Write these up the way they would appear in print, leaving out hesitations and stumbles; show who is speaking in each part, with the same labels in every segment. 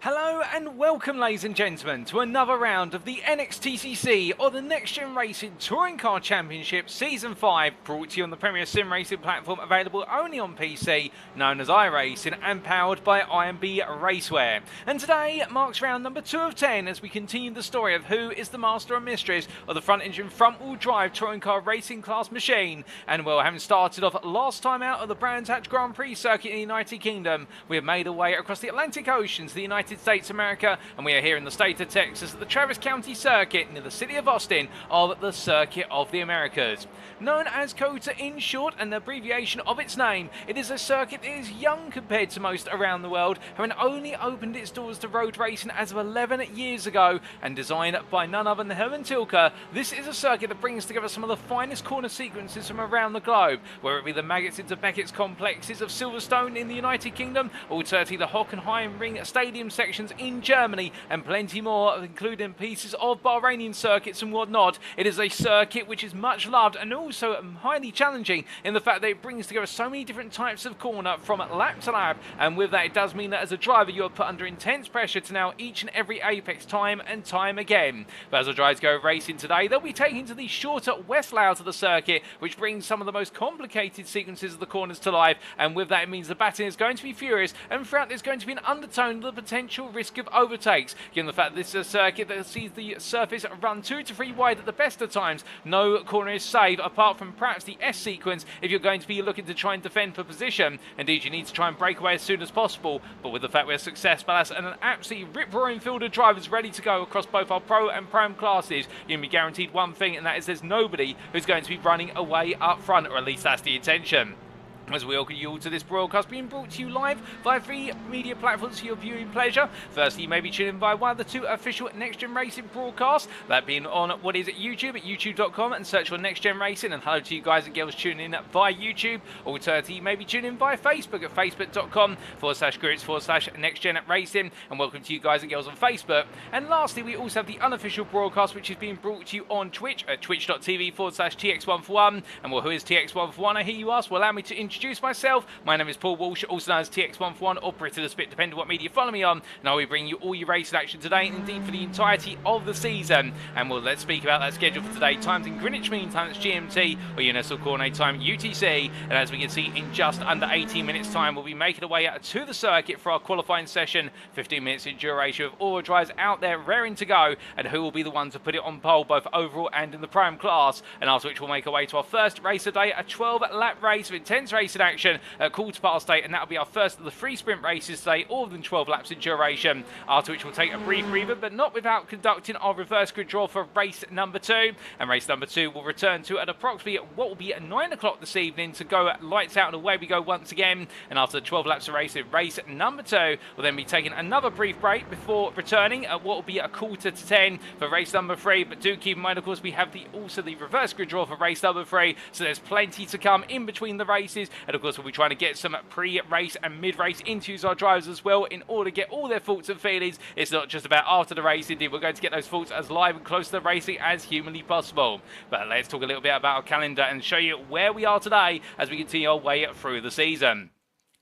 Speaker 1: Hello and welcome, ladies and gentlemen, to another round of the NXTCC, or the Next Gen Racing Touring Car Championship Season 5, brought to you on the premier sim racing platform available only on PC, known as iRacing, and powered by IMB Racewear. And today marks round number 2 of 10 as we continue the story of who is the master and mistress of the front-engine, front-wheel drive touring car racing class machine. And well, having started off last time out of the Brands Hatch Grand Prix circuit in the United Kingdom, we have made our way across the Atlantic Ocean to the United States of America, and we are here in the state of Texas at the Travis County Circuit near the city of Austin of the Circuit of the Americas. Known as COTA in short, and the abbreviation of its name, it is a circuit that is young compared to most around the world, having only opened its doors to road racing as of 11 years ago, and designed by none other than Hermann Tilke. This is a circuit that brings together some of the finest corner sequences from around the globe, whether it be the Maggots into Beckett's complexes of Silverstone in the United Kingdom, or certainly the Hockenheimring Stadium sections in Germany, and plenty more, including pieces of Bahrainian circuits and whatnot. It is a circuit which is much loved and also highly challenging in the fact that it brings together so many different types of corner from lap to lap, and with that it does mean that as a driver you are put under intense pressure to nail each and every apex time and time again. But as the drivers go racing today, they'll be taking to the shorter west layout of the circuit, which brings some of the most complicated sequences of the corners to life, and with that it means the batting is going to be furious, and throughout there's going to be an undertone of the potential risk of overtakes, given the fact that this is a circuit that sees the surface run 2 to 3 wide at the best of times. No corner is safe apart from perhaps the S sequence if you're going to be looking to try and defend for position. Indeed, you need to try and break away as soon as possible, but with the fact we're success ballast and an absolutely rip-roaring field of drivers ready to go across both our Pro and Pram classes, you can be guaranteed one thing, and that is there's nobody who's going to be running away up front, or at least that's the intention. As we welcome you all to this broadcast being brought to you live via 3 media platforms for your viewing pleasure. Firstly, you may be tuned in via one of the 2 official Next Gen Racing broadcasts, that being on what is YouTube at youtube.com, and search for Next Gen Racing, and hello to you guys and girls tuning in via YouTube. Alternatively, you may be tuning in via Facebook at facebook.com/groups/Next Gen Racing, and welcome to you guys and girls on Facebook. And lastly, we also have the unofficial broadcast, which is being brought to you on Twitch at twitch.tv/TX141. And well, who is TX141? I hear you ask. Well, allow me to introduce myself. My name is Paul Walsh, also known as TX141 or Brit of the Spit, depending on what media you follow me on, and I will bring you all your racing action today, and indeed for the entirety of the season. And well, let's speak about that schedule for today. Times in Greenwich Mean Time, that's GMT, or Universal Coordinate Time, UTC. And as we can see, in just under 18 minutes time, we'll be making our way to the circuit for our qualifying session, 15 minutes in duration, with all the drivers out there raring to go, and who will be the one to put it on pole both overall and in the Pram class. And after which we'll make our way to our first race of the day, a 12-lap race of intense racing action at 8:15, and that'll be our first of the 3 sprint races today, all within 12 laps in duration. After which we'll take a brief breather, but not without conducting our reverse grid draw for race number 2. And race number 2 will return to at approximately what will be at 9 o'clock this evening to go lights out, and away we go once again. And after 12 laps of racing, race number 2 will then be taking another brief break before returning at what will be a 9:45 for race number 3. But do keep in mind, of course, we have also the reverse grid draw for race number 3, so there's plenty to come in between the races. And of course, we'll be trying to get some pre-race and mid-race interviews our drivers as well, in order to get all their thoughts and feelings. It's not just about after the race, indeed we're going to get those thoughts as live and close to the racing as humanly possible. But let's talk a little bit about our calendar and show you where we are today as we continue our way through the season.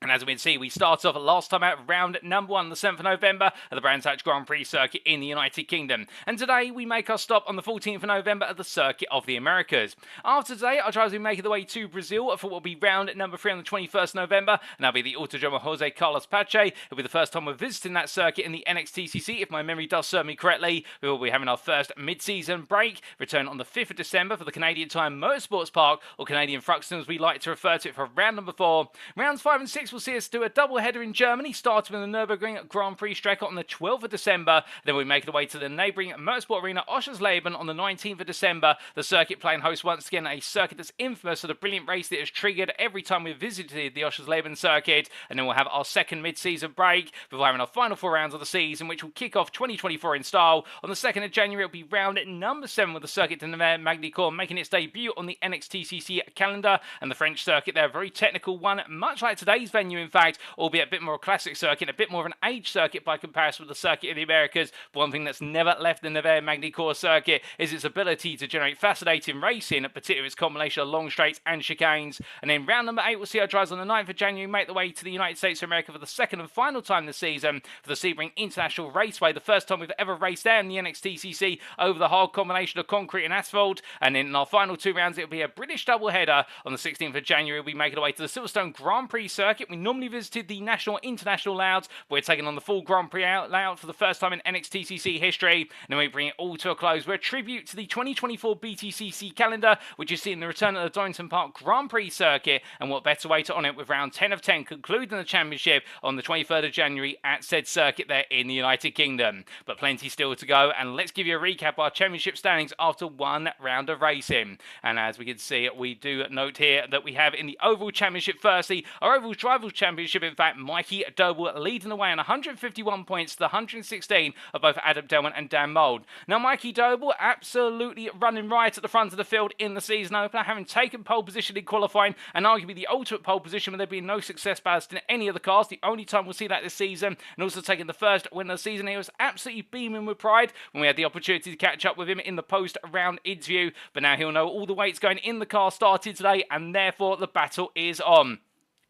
Speaker 1: And as we can see, we started off last time out round number 1, the 7th of November, at the Brands Hatch Grand Prix circuit in the United Kingdom. And today we make our stop on the 14th of November at the Circuit of the Americas. After today, our drivers will be making their way to Brazil for what will be round number 3 on the 21st of November, and that'll be the Autodromo Jose Carlos Pache. It'll be the first time we're visiting that circuit in the NXTCC, if my memory does serve me correctly. We will be having our first mid-season break, return on the 5th of December for the Canadian Time Motorsports Park, or Canadian Thruxton as we like to refer to it, for round number 4. Rounds 5 and 6 will see us do a double header in Germany, starting with the Nürburgring Grand Prix Strecke on the 12th of December. Then we make our way to the neighbouring motorsport arena Oschersleben on the 19th of December. The circuit playing host once again a circuit that's infamous for the brilliant race that is triggered every time we've visited the Oschersleben circuit. And then we'll have our second mid-season break before having our final 4 rounds of the season, which will kick off 2024 in style. On the 2nd of January, it'll be round number 7 with the Circuit de Magny-Cours making its debut on the NXTCC calendar. And the French circuit there, a very technical one, much like today's venue, venue, in fact, albeit a bit more a classic circuit, a bit more of an age circuit by comparison with the circuit in the Americas. But one thing that's never left the Nevers Magny-Cours circuit is its ability to generate fascinating racing, particularly its combination of long straights and chicanes. And then round number 8, we'll see our drivers on the 9th of January make their way to the United States of America for the second and final time this season for the Sebring International Raceway, the first time we've ever raced there in the NXTCC over the hard combination of concrete and asphalt. And then in our final 2 rounds, it'll be a British doubleheader. On the 16th of January, we make our way to the Silverstone Grand Prix circuit. We normally visited the National International layouts, but we're taking on the full Grand Prix layout for the first time in NXTCC history. And then we bring it all to a close. We're a tribute to the 2024 BTCC calendar, which is seeing the return of the Donington Park Grand Prix circuit. And what better way to honour it with round 10 of 10, concluding the championship on the 23rd of January at said circuit there in the United Kingdom. But plenty still to go, and let's give you a recap of our championship standings after 1 round of racing. And as we can see, we do note here that we have in the Oval Championship, firstly, our Oval Drivers Championship, in fact, Mikey Doble leading the way on 151 points to the 116 of both Adam Delmont and Dan Mould. Now, Mikey Doble absolutely running right at the front of the field in the season opener, having taken pole position in qualifying and arguably the ultimate pole position, with there being no success ballast in any of the cars. The only time we'll see that this season, and also taking the first win of the season. He was absolutely beaming with pride when we had the opportunity to catch up with him in the post-round interview, but now he'll know all the weights going in the car started today, and therefore the battle is on.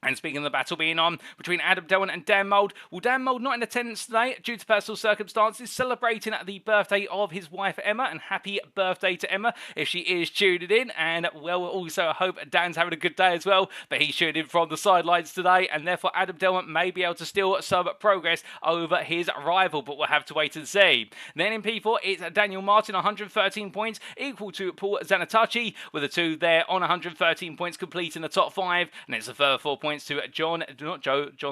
Speaker 1: And speaking of the battle being on between Adam Delmont and Dan Mould, well, Dan Mould not in attendance today due to personal circumstances, celebrating the birthday of his wife Emma, and happy birthday to Emma if she is tuning in. And well, also I hope Dan's having a good day as well, but he's tuning in from the sidelines today, and therefore Adam Delmont may be able to steal some progress over his rival, but we'll have to wait and see. Then in P4, it's Daniel Martin, 113 points, equal to Paul Zanatachi, with the two there on 113 points, completing the top 5, and it's a further 4 points to John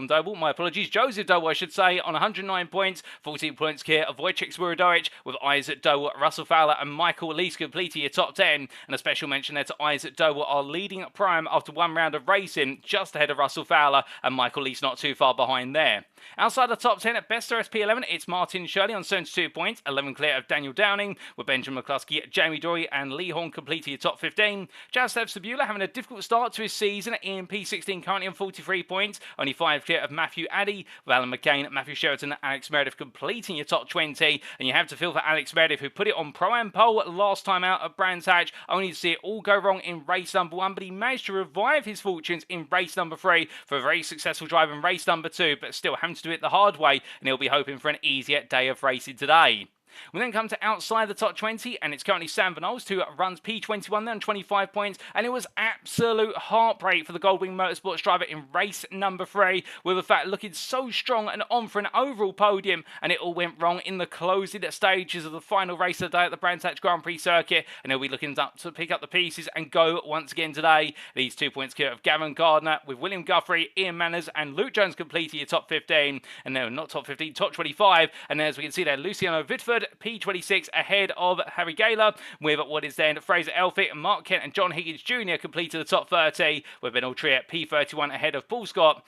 Speaker 1: Doble, my apologies, Joseph Doble, I should say, on 109 points, 14 points here of Wojciech Swirodowicz, with Isaac Doble, Russell Fowler and Michael Lees completing your top 10, and a special mention there to Isaac Doble, our leading prime after 1 round of racing, just ahead of Russell Fowler, and Michael Lees not too far behind there. Outside the top 10 at Best SP11, it's Martin Shirley on 72 points, 11 clear of Daniel Downing, with Benjamin McCluskey, Jamie Dory and Lee Horn completing your top 15. Jaroslav Sabula having a difficult start to his season in P16, currently on 43 points, only 5 clear of Matthew Addy, with Alan McCain, Matthew Sheraton and Alex Meredith completing your top 20. And you have to feel for Alex Meredith, who put it on Pro-Am pole last time out at Brands Hatch, only to see it all go wrong in race number 1, but he managed to revive his fortunes in race number 3 for a very successful drive in race number 2, but still having to do it the hard way, and he'll be hoping for an easier day of racing today. We then come to outside the top 20, and it's currently Sam Van Olst, who runs P21 there on 25 points, and it was absolute heartbreak for the Goldwing Motorsports driver in race number 3, with the fact looking so strong and on for an overall podium, and it all went wrong in the closing stages of the final race of the day at the Brands Hatch Grand Prix circuit, and he'll be looking to pick up the pieces and go once again today. These 2 points clear of Gavin Gardner, with William Guthrie, Ian Manners and Luke Jones completing your top 15, and no, not top 15, top 25, and as we can see there, Luciano Vidford, P26 ahead of Harry Gaylor, with what is then Fraser Elphick, Mark Kent and John Higgins Jr. completed the top 30, with Ben Altria P31 ahead of Paul Scott.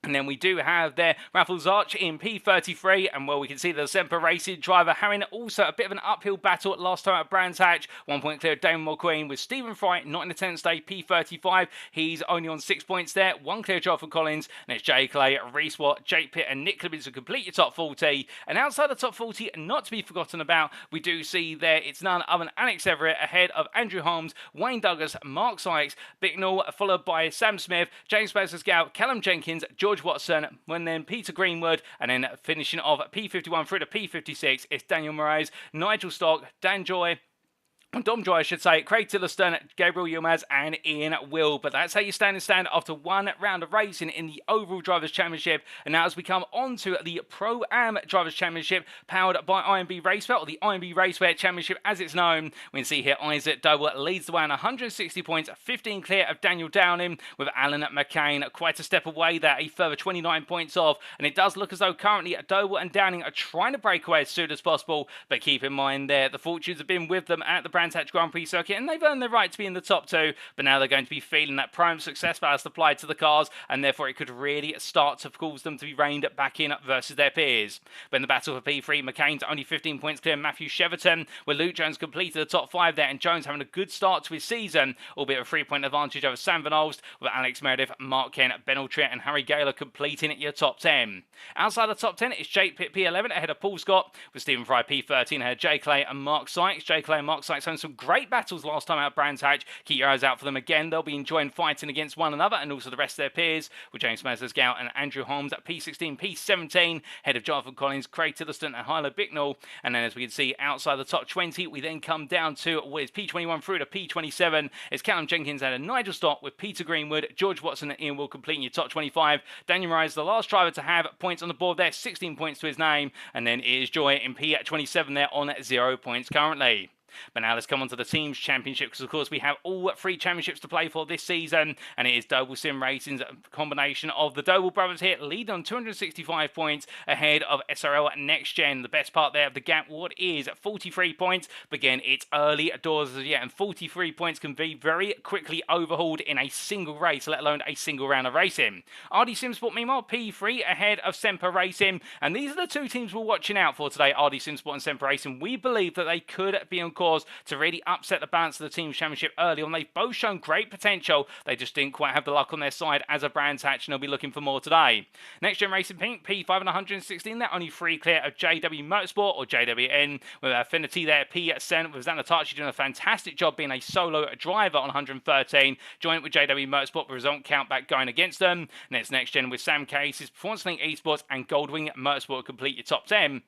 Speaker 1: And then we do have there Raffles Arch in P33, and well, we can see the Semper Racing driver having also a bit of an uphill battle last time at Brands Hatch. 1 point clear of Damon McQueen, with Stephen Fry not in the 10th day, P35. He's only on 6 points there. 1 clear of Jonathan Collins, and it's Jay Clay, Reese Watt, Jake Pitt and Nick Clibbins to complete your top 40. And outside the top 40, not to be forgotten about, we do see there it's none other than Alex Everett ahead of Andrew Holmes, Wayne Douglas, Mark Sykes, Bicknell, followed by Sam Smith, James Scout, Callum Jenkins, George Watson, and then Peter Greenwood, and then finishing off P51 through to P56, it's Daniel Moraes, Nigel Stock, Dan Joy, Dom Joy, I should say, Craig Tillerston, Gabriel Yilmaz, and Ian Will. But that's how you stand after 1 round of racing in the Overall Drivers' Championship. And now as we come on to the Pro-Am Drivers' Championship, powered by IMB Racewear, or the IMB Racewear Championship as it's known, we can see here Isaac Doble leads the way on 160 points, 15 clear of Daniel Downing, with Alan McCain quite a step away there, a further 29 points off. And it does look as though currently Doble and Downing are trying to break away as soon as possible. But keep in mind there, the fortunes have been with them at the Brands Hatch Grand Prix circuit, and they've earned their right to be in the top 2, but now they're going to be feeling that prime success ballast applied to the cars, and therefore it could really start to cause them to be reined back in versus their peers. But in the battle for P3, McCain's only 15 points clear Matthew Cheverton, where Luke Jones completed the top 5 there, and Jones having a good start to his season, albeit a 3-point advantage over Sam Van Olst, with Alex Meredith, Mark Kent, Ben Altria, and Harry Gaylor completing your top 10. Outside the top 10, it's Jake Pitt P11 ahead of Paul Scott, with Stephen Fry P13 ahead of Jay Clay and Mark Sykes. Jay Clay and Mark Sykes having some great battles last time out Brands Hatch. Keep your eyes out for them again. They'll be enjoying fighting against one another and also the rest of their peers, with James Messersgout and Andrew Holmes at P16, P17, ahead of Jonathan Collins, Craig Titherston and Hyla Bicknell. And then as we can see outside the top 20, we then come down to what is P21 through to P27. It's Callum Jenkins and Nigel Stott, with Peter Greenwood, George Watson and Ian Will completing your top 25. Daniel Rise, the last driver to have points on the board there, 16 points to his name. And then it is Joy in P27 there on 0 points currently. But now let's come on to the Teams Championship, because of course we have all 3 championships to play for this season, and it is Doble Sim Racing's combination of the Doble brothers here leading on 265 points ahead of SRL NXTGEN. The best part there of the gap, what is 43 points, but again it's early doors as yet, and 43 points can be very quickly overhauled in a single race, let alone a single round of racing. RD Simsport meanwhile P3 ahead of Semper Racing, and these are the 2 teams we're watching out for today, RD Simsport and Semper Racing. We believe that they could be on course to really upset the balance of the Team Championship early on. They've both shown great potential. They just didn't quite have the luck on their side as a Brands Hatch, and they'll be looking for more today. Next Gen Racing Pink, P5 and 116. They're only 3 clear of JW Motorsport, or JWN, with Affinity there, P7, with Zanatachi doing a fantastic job being a solo driver on 113, joint with JW Motorsport, with result count back going against them. Next Gen with Sam Case's Performance Link Esports and Goldwing Motorsport complete your top 10.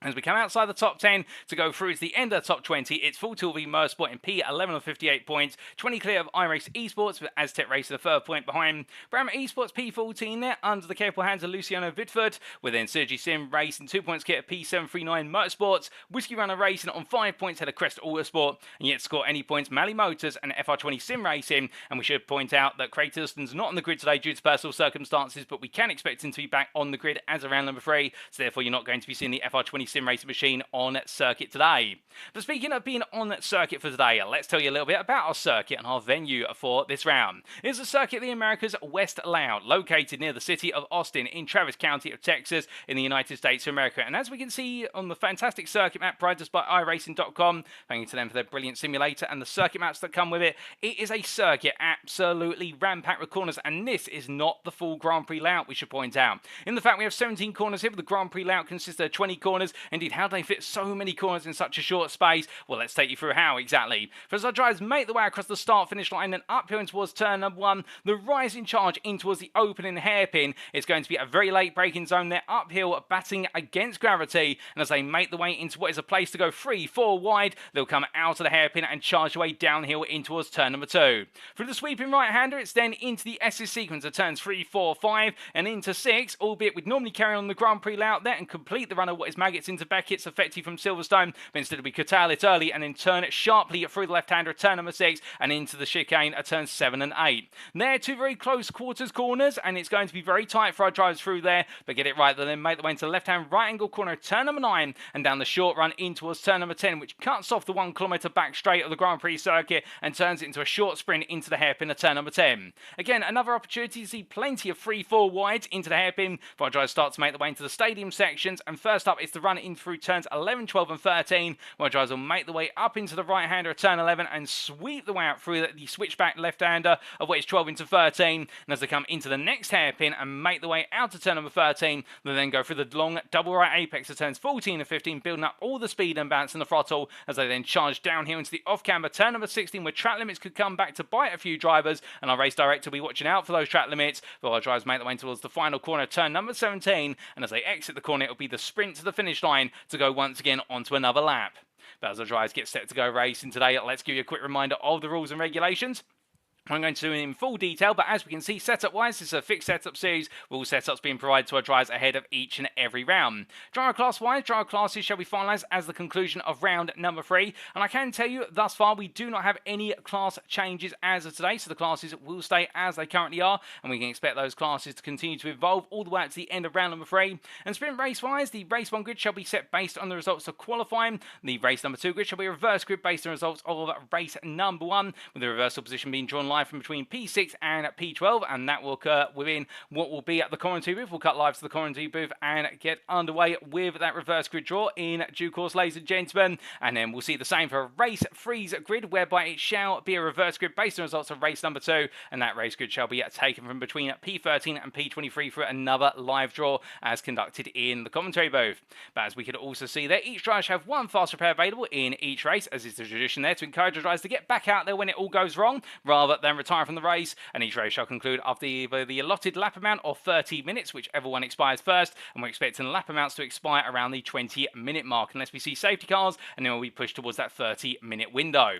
Speaker 1: As we come outside the top 10 to go through to the end of the top 20, it's Full Tilt V Motorsport in P11 on 58 points, 20 clear of iRacing Esports, with Aztec Racer the 3rd point behind. Brahma Esports P14 there, under the capable hands of Luciano Vidford, with then Sergi Sim Racing 2 points clear of P739 Motorsports, Whiskey Runner Racing on 5 points head of Crest Autosport, and yet to score any points Mally Motors and FR20 Sim Racing. And we should point out that Craig Tilston's not on the grid today due to personal circumstances, but we can expect him to be back on the grid as of round number 3, so therefore you're not going to be seeing the FR20 Sim Racing machine on circuit today. But speaking of being on circuit for today, let's tell you a little bit about our circuit and our venue for this round. It's the Circuit of the Americas West Loud, located near the city of Austin in Travis County of Texas in the United States of America. And as we can see on the fantastic circuit map provided us by iRacing.com, thank you to them for their brilliant simulator and the circuit maps that come with it, it is a circuit absolutely ram-packed with corners, and this is not the full Grand Prix layout, we should point out. In the fact we have 17 corners here, but the Grand Prix layout consists of 20 corners. Indeed, how do they fit so many corners in such a short space? Well, let's take you through how exactly. For as our drivers make the way across the start-finish line and uphill towards turn number 1, the rising charge in towards the opening hairpin is going to be a very late braking zone there, uphill, batting against gravity, and as they make the way into what is a place to go 3-4 wide, they'll come out of the hairpin and charge away downhill in towards turn number 2. Through the sweeping right-hander, it's then into the SS sequence of turns 3, 4, 5, and into 6, albeit we'd normally carry on the Grand Prix layout there and complete the run of what is Maggots into Beckett's, effective from Silverstone, but instead we curtail it early and then turn it sharply through the left-hander at turn number 6 and into the chicane at turns 7 and 8. They're 2 very close quarters corners, and it's going to be very tight for our drivers through there, but get it right, they'll then make the way into the left-hand right-angle corner of turn number 9 and down the short run in towards turn number 10, which cuts off the 1 kilometre back straight of the Grand Prix circuit and turns it into a short sprint into the hairpin at turn number 10. Again, another opportunity to see plenty of 3-4 wides into the hairpin for our drivers start to make the way into the stadium sections, and first up is the run in through turns 11, 12 and 13, where our drivers will make the way up into the right-hander at turn 11 and sweep the way out through the switchback left-hander of what is 12 into 13, and as they come into the next hairpin and make the way out to turn number 13, they'll then go through the long double right apex of turns 14 and 15, building up all the speed and bounce in the throttle as they then charge downhill into the off-camber turn number 16, where track limits could come back to bite a few drivers, and our race director will be watching out for those track limits, while our drivers make their way towards the final corner of turn number 17, and as they exit the corner, it will be the sprint to the finish line to go once again onto another lap. But as our drivers get set to go racing today, let's give you a quick reminder of the rules and regulations. I'm going to do it in full detail, but as we can see, setup-wise, this is a fixed setup series with all setups being provided to our drivers ahead of each and every round. Driver class-wise, driver classes shall be finalised as the conclusion of round number 3, and I can tell you, thus far, we do not have any class changes as of today, so the classes will stay as they currently are, and we can expect those classes to continue to evolve all the way up to the end of round number 3. And sprint race-wise, the race 1 grid shall be set based on the results of qualifying. The race number 2 grid shall be a reverse grid based on the results of race number 1, with the reversal position being drawn live from between P6 and P12, and that will occur within what will be at the commentary booth. We'll cut live to the commentary booth and get underway with that reverse grid draw in due course, ladies and gentlemen. And then we'll see the same for race 3's grid, whereby it shall be a reverse grid based on the results of race number 2, and that race grid shall be taken from between P13 and P23 for another live draw as conducted in the commentary booth. But as we could also see there, each driver shall have one fast repair available in each race, as is the tradition there, to encourage the drivers to get back out there when it all goes wrong, rather than retire from the race. And each race shall conclude after either the allotted lap amount or 30 minutes, whichever one expires first, and we're expecting lap amounts to expire around the 20-minute mark, unless we see safety cars, and then we'll be pushed towards that 30-minute window.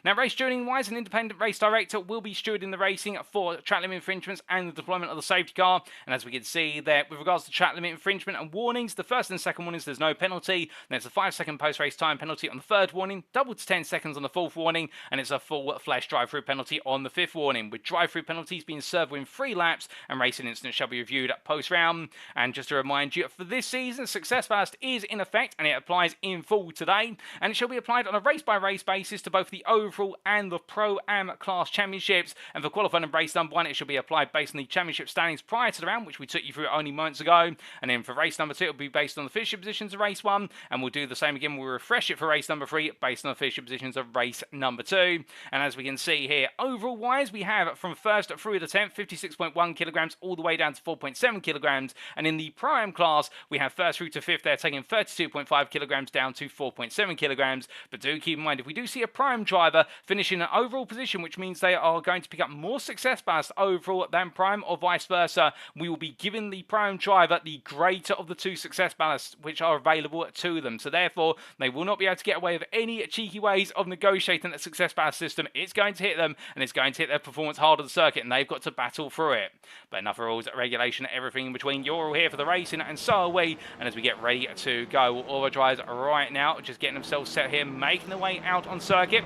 Speaker 1: Now, race stewarding-wise, an independent race director will be stewarding the racing for track limit infringements and the deployment of the safety car. And as we can see there, with regards to track limit infringement and warnings, the first and second warnings, there's no penalty. There's a 5-second post-race time penalty on the third warning, doubled to 10 seconds on the fourth warning, and it's a full flash drive-through penalty on the fifth warning, with drive-through penalties being served within 3 laps, and racing incidents shall be reviewed post-round. And just to remind you, for this season, success ballast is in effect, and it applies in full today, and it shall be applied on a race-by-race basis to both the overall and the Pro-Am class championships. And for qualifying and race number 1, it shall be applied based on the championship standings prior to the round, which we took you through only moments ago. And then for race number 2, it will be based on the finisher positions of race 1, and we'll do the same again. We'll refresh it for race number 3 based on the finisher positions of race number 2. And as we can see here, overall wise, we have from first through the 10th, 56.1 kilograms all the way down to 4.7 kilograms. And in the Pro-Am class, we have first through to 5th, they're taking 32.5 kilograms down to 4.7 kilograms. But do keep in mind, if we do see a Pro-Am driver finish in an overall position, which means they are going to pick up more success ballast overall than Prime, or vice versa, we will be giving the Prime driver the greater of the 2 success ballasts which are available to them. So therefore, they will not be able to get away with any cheeky ways of negotiating that success ballast system. It's going to hit them, and it's going to hit their performance hard on the circuit, and they've got to battle through it. But enough of rules, regulation, everything in between. You're all here for the racing, and so are we. And as we get ready to go, all the drivers right now just getting themselves set here, making their way out on circuit.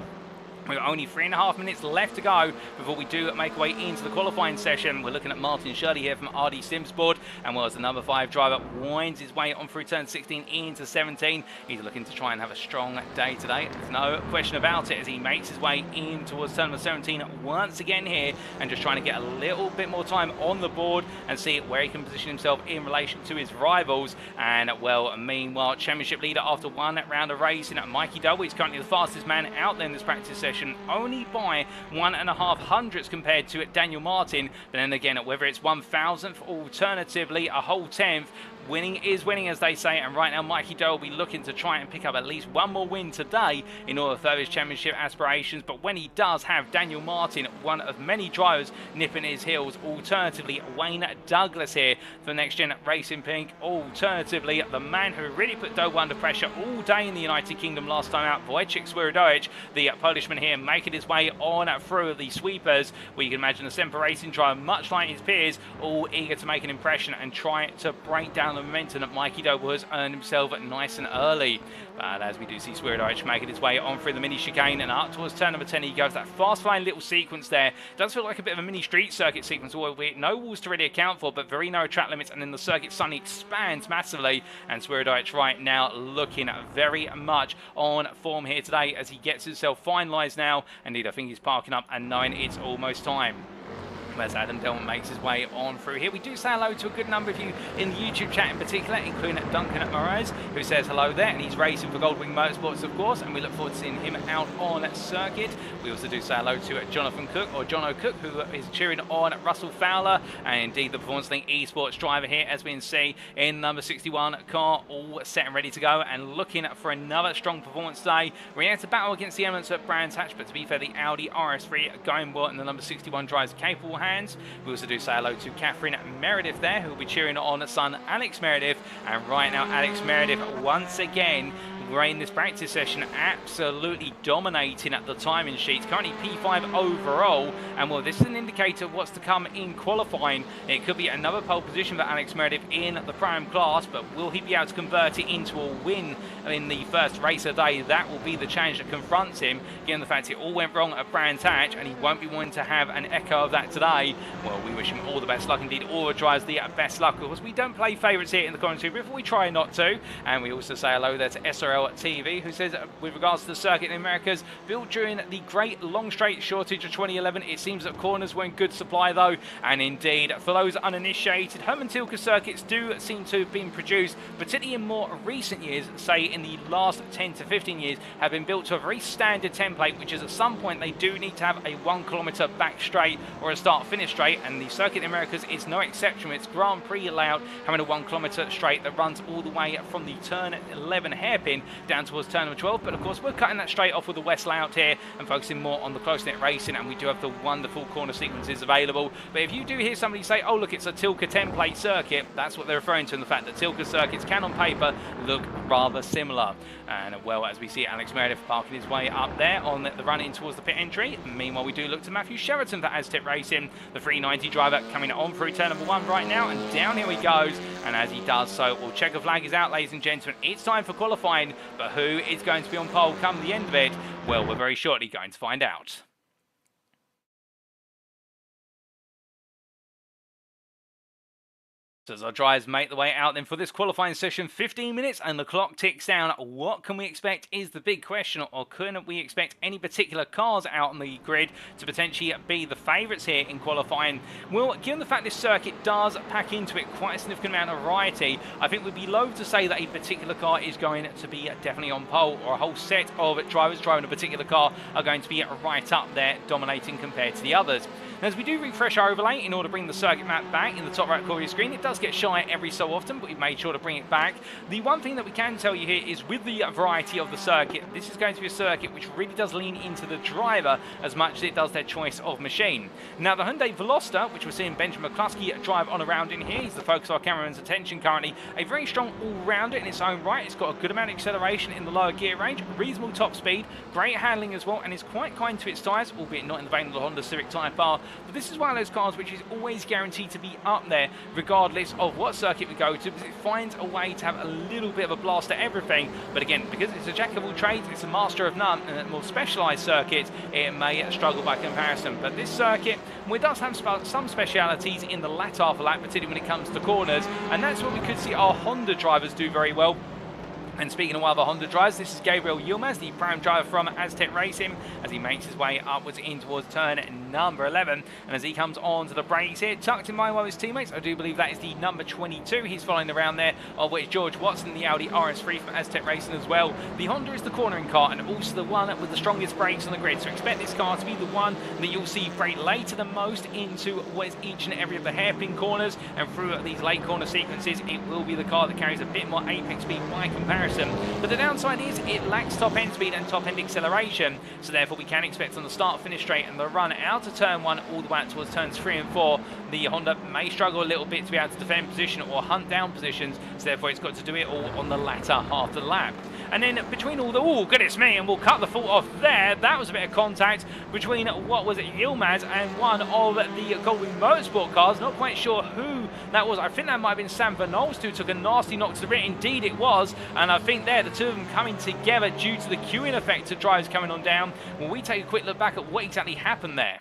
Speaker 1: We've got only 3.5 minutes left to go before we do make our way into the qualifying session. We're looking at Martin Shirley here from RD Simsport, and whilst the number 5 driver winds his way on through turn 16 into 17, he's looking to try and have a strong day today. There's no question about it as he makes his way in towards turn number 17 once again here, and just trying to get a little bit more time on the board and see where he can position himself in relation to his rivals. And well, meanwhile, championship leader after one round of racing, Mikey Doble is currently the fastest man out there in this practice session, only by 1.5 hundredths compared to Daniel Martin. But then again, whether it's 1,000th, alternatively a whole 10th, winning is winning, as they say. And right now, Mikey Doble will be looking to try and pick up at least one more win today in order to further his championship aspirations. But when he does have Daniel Martin, one of many drivers, nipping his heels, alternatively Wayne Douglas here for Next Gen Racing Pink, alternatively the man who really put Doble under pressure all day in the United Kingdom last time out, Wojciech Swierdowicz, the Polishman here, making his way on through the sweepers, where you can imagine the Semper Racing driver, much like his peers, all eager to make an impression and try to break down the momentum that Mikey Doble has earned himself nice and early. But as we do see Swierdowicz making his way on through the mini chicane and up towards turn number 10, he goes that fast flying little sequence there. Does feel like a bit of a mini street circuit sequence, albeit no walls to really account for, but very narrow track limits, and then the circuit suddenly expands massively. And Swierdowicz right now looking very much on form here today as he gets himself finalised now. Indeed, I think he's parking up and knowing it's almost time. As Adam Delmont makes his way on through here. We do say hello to a good number of you in the YouTube chat in particular, including Duncan Moraes, who says hello there, and he's racing for Goldwing Motorsports, of course, and we look forward to seeing him out on circuit. We also do say hello to Jonathan Cook, or John O'Cook, who is cheering on Russell Fowler, and indeed the Performance Link Esports driver here, as we can see, in number 61 car, all set and ready to go, and looking for another strong performance today. We're here to battle against the elements at Brands Hatch, but to be fair, the Audi RS3 going well, and the number 61 drives capable hands. We also do say hello to Catherine Meredith there, who will be cheering on son Alex Meredith. And right now, Alex Meredith once again in this practice session, absolutely dominating at the timing sheets. Currently P5 overall, and well, this is an indicator of what's to come in qualifying. It could be another pole position for Alex Meredith in the Pro-Am class, but will he be able to convert it into a win in the first race of the day? That will be the challenge that confronts him, given the fact it all went wrong at Brands Hatch, and he won't be wanting to have an echo of that today. Well, we wish him all the best luck indeed. All the drivers the best luck. Of course, we don't play favourites here in the commentary booth, we try not to. And we also say hello there to SRL TV, who says, with regards to the circuit in the Americas, built during the great long straight shortage of 2011, it seems that corners were in good supply though. And indeed, for those uninitiated, Hermann Tilke circuits do seem to have been produced, particularly in more recent years, say in the last 10 to 15 years, have been built to a very standard template, which is at some point they do need to have a 1 kilometre back straight or a start-finish straight, and the circuit in the Americas is no exception. It's Grand Prix allowed, having a 1 kilometre straight that runs all the way from the turn 11 hairpin down towards turn number 12. But of course, we're cutting that straight off with the West layout here and focusing more on the close-knit racing, and we do have the wonderful corner sequences available. But if you do hear somebody say, oh look, it's a Tilke template circuit, that's what they're referring to, in the fact that Tilke circuits can on paper look rather similar. And well, as we see Alex Meredith parking his way up there on the run in towards the pit entry. Meanwhile, we do look to Matthew Sheraton for Aztec Racing, the 390 driver, coming on through turn number 1 right now, and down here he goes. And as he does so, well, checker flag is out, ladies and gentlemen. It's time for qualifying, but who is going to be on pole come the end of it? Well, we're very shortly going to find out. So as our drivers make the way out then for this qualifying session, 15 minutes and the clock ticks down. What can we expect is the big question, or can we expect any particular cars out on the grid to potentially be the favourites here in qualifying? Well, given the fact this circuit does pack into it quite a significant amount of variety, I think we'd be loath to say that a particular car is going to be definitely on pole, or a whole set of drivers driving a particular car are going to be right up there dominating compared to the others. As we do refresh our overlay in order to bring the circuit map back in the top right corner of your screen, it does get shy every so often, but we've made sure to bring it back. The one thing that we can tell you here is with the variety of the circuit, this is going to be a circuit which really does lean into the driver as much as it does their choice of machine. Now, the Hyundai Veloster, which we're seeing Benjamin McCluskey drive on around in here, he's the focus of our cameraman's attention currently. A very strong all-rounder in its own right. It's got a good amount of acceleration in the lower gear range, reasonable top speed, great handling as well, and is quite kind to its tyres, albeit not in the vein of the Honda Civic Type R. But this is one of those cars which is always guaranteed to be up there regardless of what circuit we go to, because it finds a way to have a little bit of a blast at everything. But again, because it's a jack of all trades, it's a master of none, and at more specialised circuits it may struggle by comparison. But this circuit, well, it does have some specialities in the latter half of lap, particularly when it comes to corners, and that's what we could see our Honda drivers do very well. And speaking of other Honda drivers, this is Gabriel Yilmaz, the prime driver from Aztec Racing, as he makes his way upwards in towards turn number 11. And as he comes on to the brakes here, tucked in by one of his teammates, I do believe that is the number 22 he's following around there, of which George Watson, the Audi RS3 from Aztec Racing as well. The Honda is the cornering car and also the one with the strongest brakes on the grid, so expect this car to be the one that you'll see brake later than most into what is each and every of the hairpin corners, and through these late corner sequences it will be the car that carries a bit more apex speed by comparison. But the downside is it lacks top end speed and top end acceleration, so therefore we can expect on the start finish straight and the run out of turn 1 all the way out towards turns 3 and 4, the Honda may struggle a little bit to be able to defend position or hunt down positions, so therefore it's got to do it all on the latter half of the lap. And then between all the, oh goodness me, and we'll cut the fault off there, that was a bit of contact between, what was it, Yilmaz and one of the Goldwing Motorsport cars. Not quite sure who that was. I think that might have been Sam Van Nolst who took a nasty knock to the rear. Indeed it was, and I think there the two of them coming together due to the queuing effect of drivers coming on down. When we take a quick look back at what exactly happened there.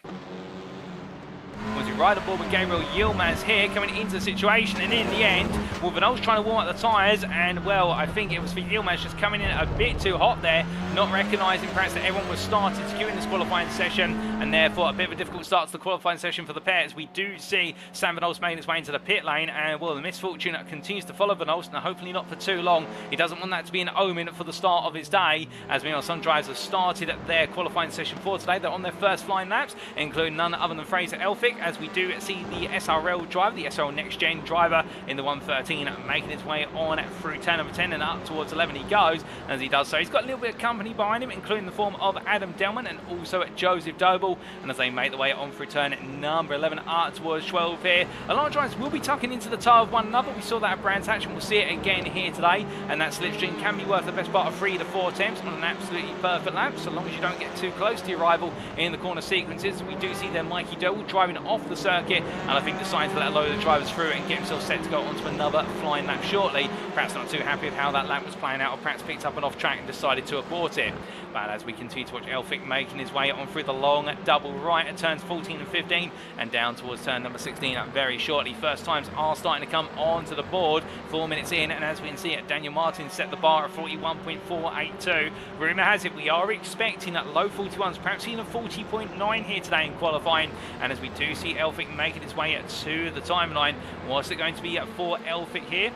Speaker 1: Was he right aboard with Gabriel Yilmaz here coming into the situation, and in the end, well, Van Nolst trying to warm up the tyres, and well, I think it was for Yilmaz just coming in a bit too hot there, not recognising perhaps that everyone was starting to queue in this qualifying session, and therefore a bit of a difficult start to the qualifying session for the pair, as we do see Sam Van Nolst making his way into the pit lane, and well, the misfortune continues to follow Van Nolst, and hopefully not for too long. He doesn't want that to be an omen for the start of his day, as we know some drivers have started their qualifying session for today. They're on their first flying laps, including none other than Fraser Elphick, as we do see the SRL driver, the SRL NXTGEN driver in the 113, making his way on through turn number 10 and up towards 11 he goes. As he does so, he's got a little bit of company behind him, including the form of Adam Delmont and also Joseph Doble. well. And as they make their way on through turn number 11 up towards 12 here, a lot of drivers will be tucking into the tail of one another. We saw that at Brands Hatch, and we'll see it again here today. And that slipstream can be worth the best part of 3 to 4 attempts on an absolutely perfect lap, so long as you don't get too close to your rival in the corner sequences. We do see there Mikey Doble driving off the circuit, and I think deciding to let a load of the drivers through and get himself set to go onto another flying lap shortly. Perhaps not too happy with how that lap was playing out, or perhaps picked up an off track and decided to abort it. But as we continue to watch Elphick making his way on through the long double right at turns 14 and 15 and down towards turn number 16 very shortly. First times are starting to come onto the board 4 minutes in, and as we can see it, Daniel Martin set the bar at 41.482. Rumour has it we are expecting at low 41s, perhaps even a 40.9 here today in qualifying. And as we do see Elphick making his way to the timeline, what's it going to be for Elphick here?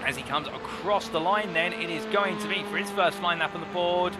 Speaker 1: As he comes across the line, then it is going to be for his first line lap on the board.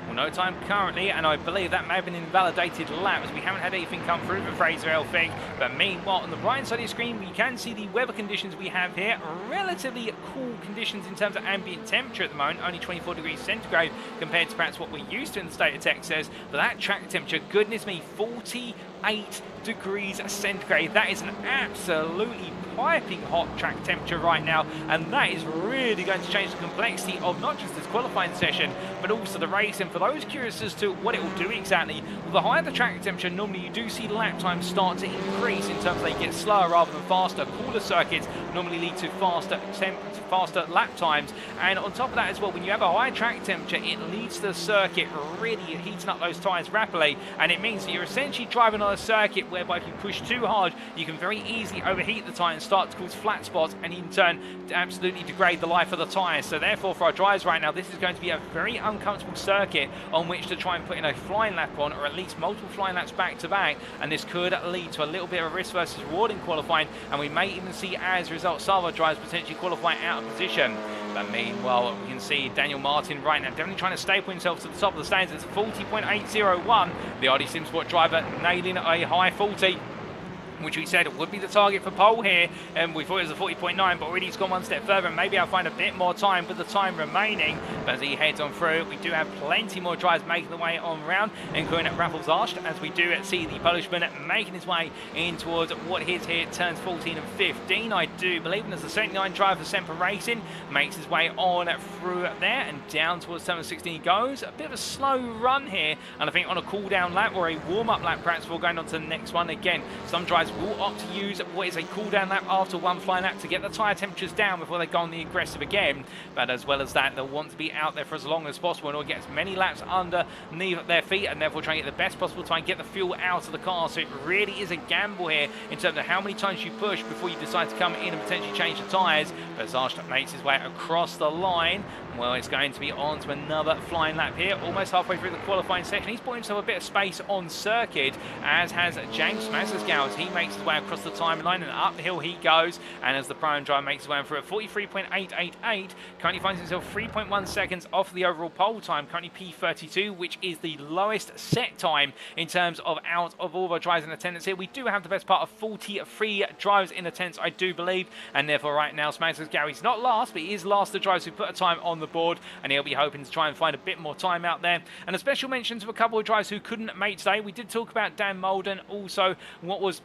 Speaker 1: Well, no time currently, and I believe that may have been an invalidated lap, as we haven't had anything come through for Fraser Elphick. But meanwhile, on the right side of the screen, we can see the weather conditions we have here. Relatively cool conditions in terms of ambient temperature at the moment, only 24 degrees centigrade compared to perhaps what we're used to in the state of Texas. But that track temperature, goodness me, 48 degrees centigrade. That is an absolutely piping hot track temperature right now, and that is really going to change the complexity of not just this qualifying session, but also the race. And for those curious as to what it will do exactly, well, the higher the track temperature, normally you do see lap times start to increase in terms of they get slower rather than faster. Cooler circuits normally lead to faster lap times, and on top of that as well, when you have a high track temperature, it leads to the circuit really heating up those tyres rapidly, and it means that you're essentially driving on a circuit whereby if you push too hard, you can very easily overheat the tyre and start to cause flat spots, and in turn absolutely degrade the life of the tyres. So therefore, for our drivers right now, this is going to be a very uncomfortable circuit on which to try and put in a flying lap on, or at least multiple flying laps back to back, and this could lead to a little bit of a risk versus reward in qualifying, and we may even see as a result some of our drivers potentially qualifying out of position. But meanwhile, we can see Daniel Martin right now definitely trying to staple himself to the top of the stands. It's 40.801. The RD Simsport driver nailing a high 40, which we said would be the target for pole here, and we thought it was a 40.9, but already he's gone one step further, and maybe I'll find a bit more time with the time remaining. But as he heads on through, we do have plenty more drivers making the way on round, including at Raffles Arsht, as we do see the Polishman making his way in towards what is here turns 14 and 15, I do believe. And as the 79 driver for Semper Racing makes his way on through there and down towards turn 16 he goes. A bit of a slow run here, and I think on a cool down lap or a warm-up lap perhaps before going on to the next one. Again, some drivers will opt to use what is a cool down lap after one flying lap to get the tyre temperatures down before they go on the aggressive again. But as well as that, they'll want to be out there for as long as possible and get as many laps underneath their feet, and therefore try and get the best possible time, get the fuel out of the car. So it really is a gamble here in terms of how many times you push before you decide to come in and potentially change the tyres. But as Arsht makes his way across the line, well, it's going to be on to another flying lap here, almost halfway through the qualifying section. He's bought himself a bit of space on circuit, as has James Massersgow, as he makes his way across the timeline, and up the hill he goes. And as the Pro driver makes his way through at 43.888, currently finds himself 3.1 seconds off the overall pole time, currently P32, which is the lowest set time in terms of out of all of our drivers in attendance here. We do have the best part of 43 drivers in attendance, I do believe, and therefore right now Massersgow is not last, but he is last the drivers who put a time on the board, and he'll be hoping to try and find a bit more time out there. And a special mention to a couple of drivers who couldn't make today. We did talk about Dan Mould and also what was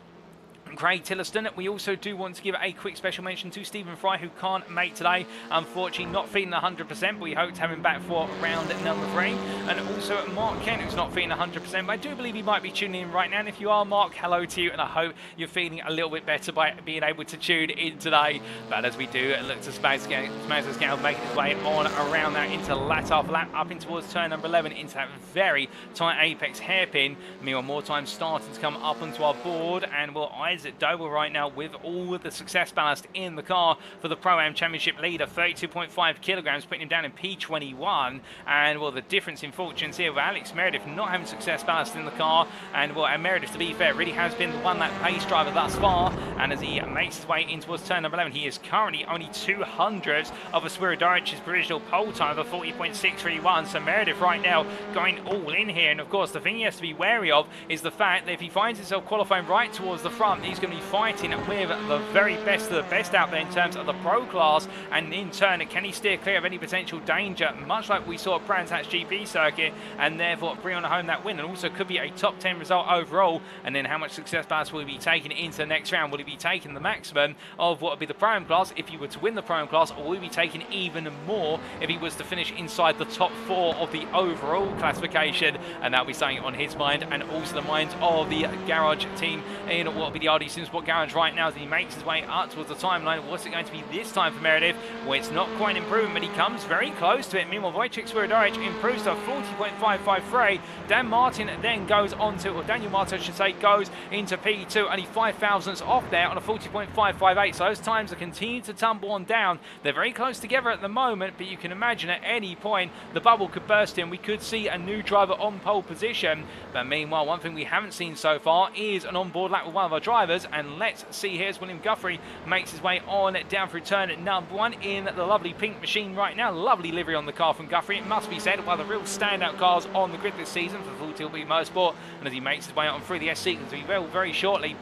Speaker 1: Craig Tillotson. We also do want to give a quick special mention to Stephen Fry, who can't make today, unfortunately not feeling 100%, but we hope to have him back for round number 3. And also Mark Kent, who's not feeling 100%, but I do believe he might be tuning in right now. And if you are, Mark, hello to you, and I hope you're feeling a little bit better by being able to tune in today. But as we do look to Massersgow making his way on around that into lap after lap, up in towards turn number 11 into that very tight apex hairpin. Meanwhile, more time starting to come up onto our board, and we'll Isaac Doble right now with all of the success ballast in the car for the Pro-Am Championship leader, 32.5 kilograms, putting him down in P21. And well, the difference in fortunes here with Alex Meredith not having success ballast in the car, and well, and Meredith, to be fair, really has been the one lap pace driver thus far. And as he makes his way in towards turn number 11, he is currently only 200ths of a Spiridorich's provisional pole time of 40.631. So Meredith right now going all in here, and of course the thing he has to be wary of is the fact that if he finds himself qualifying right towards the front, he's going to be fighting with the very best of the best out there in terms of the pro class, and in turn, can he steer clear of any potential danger, much like we saw at Brands Hatch GP circuit, and therefore bring on home that win, and also could be a top 10 result overall. And then how much success pass will he be taking into the next round? Will he be taking the maximum of what would be the Pro-Am class if he were to win the Pro-Am class, or will he be taking even more if he was to finish inside the top 4 of the overall classification? And that'll be something on his mind, and also the minds of the Garage team in what will be the RD Simsport Garage right now as he makes his way up towards the timeline. What's it going to be this time for Meredith? Well, it's not quite improving, but he comes very close to it. Meanwhile, Wojciech Swierdorich improves to 40.553. Dan Martin then goes on to, or Daniel Martin I should say, goes into P2, only 5 thousandths off there on a 40.558. So those times are continuing to tumble on down. They're very close together at the moment, but you can imagine at any point the bubble could burst in. We could see a new driver on pole position. But meanwhile, one thing we haven't seen so far is an onboard lap with one of our drivers. And let's see, here's William Guthrie makes his way on down through turn number 1 in the lovely pink machine right now. Lovely livery on the car from Guthrie, it must be said. One of the real standout cars on the grid this season for Full Tilt Motorsport. And as he makes his way on through the S sequence, we will very shortly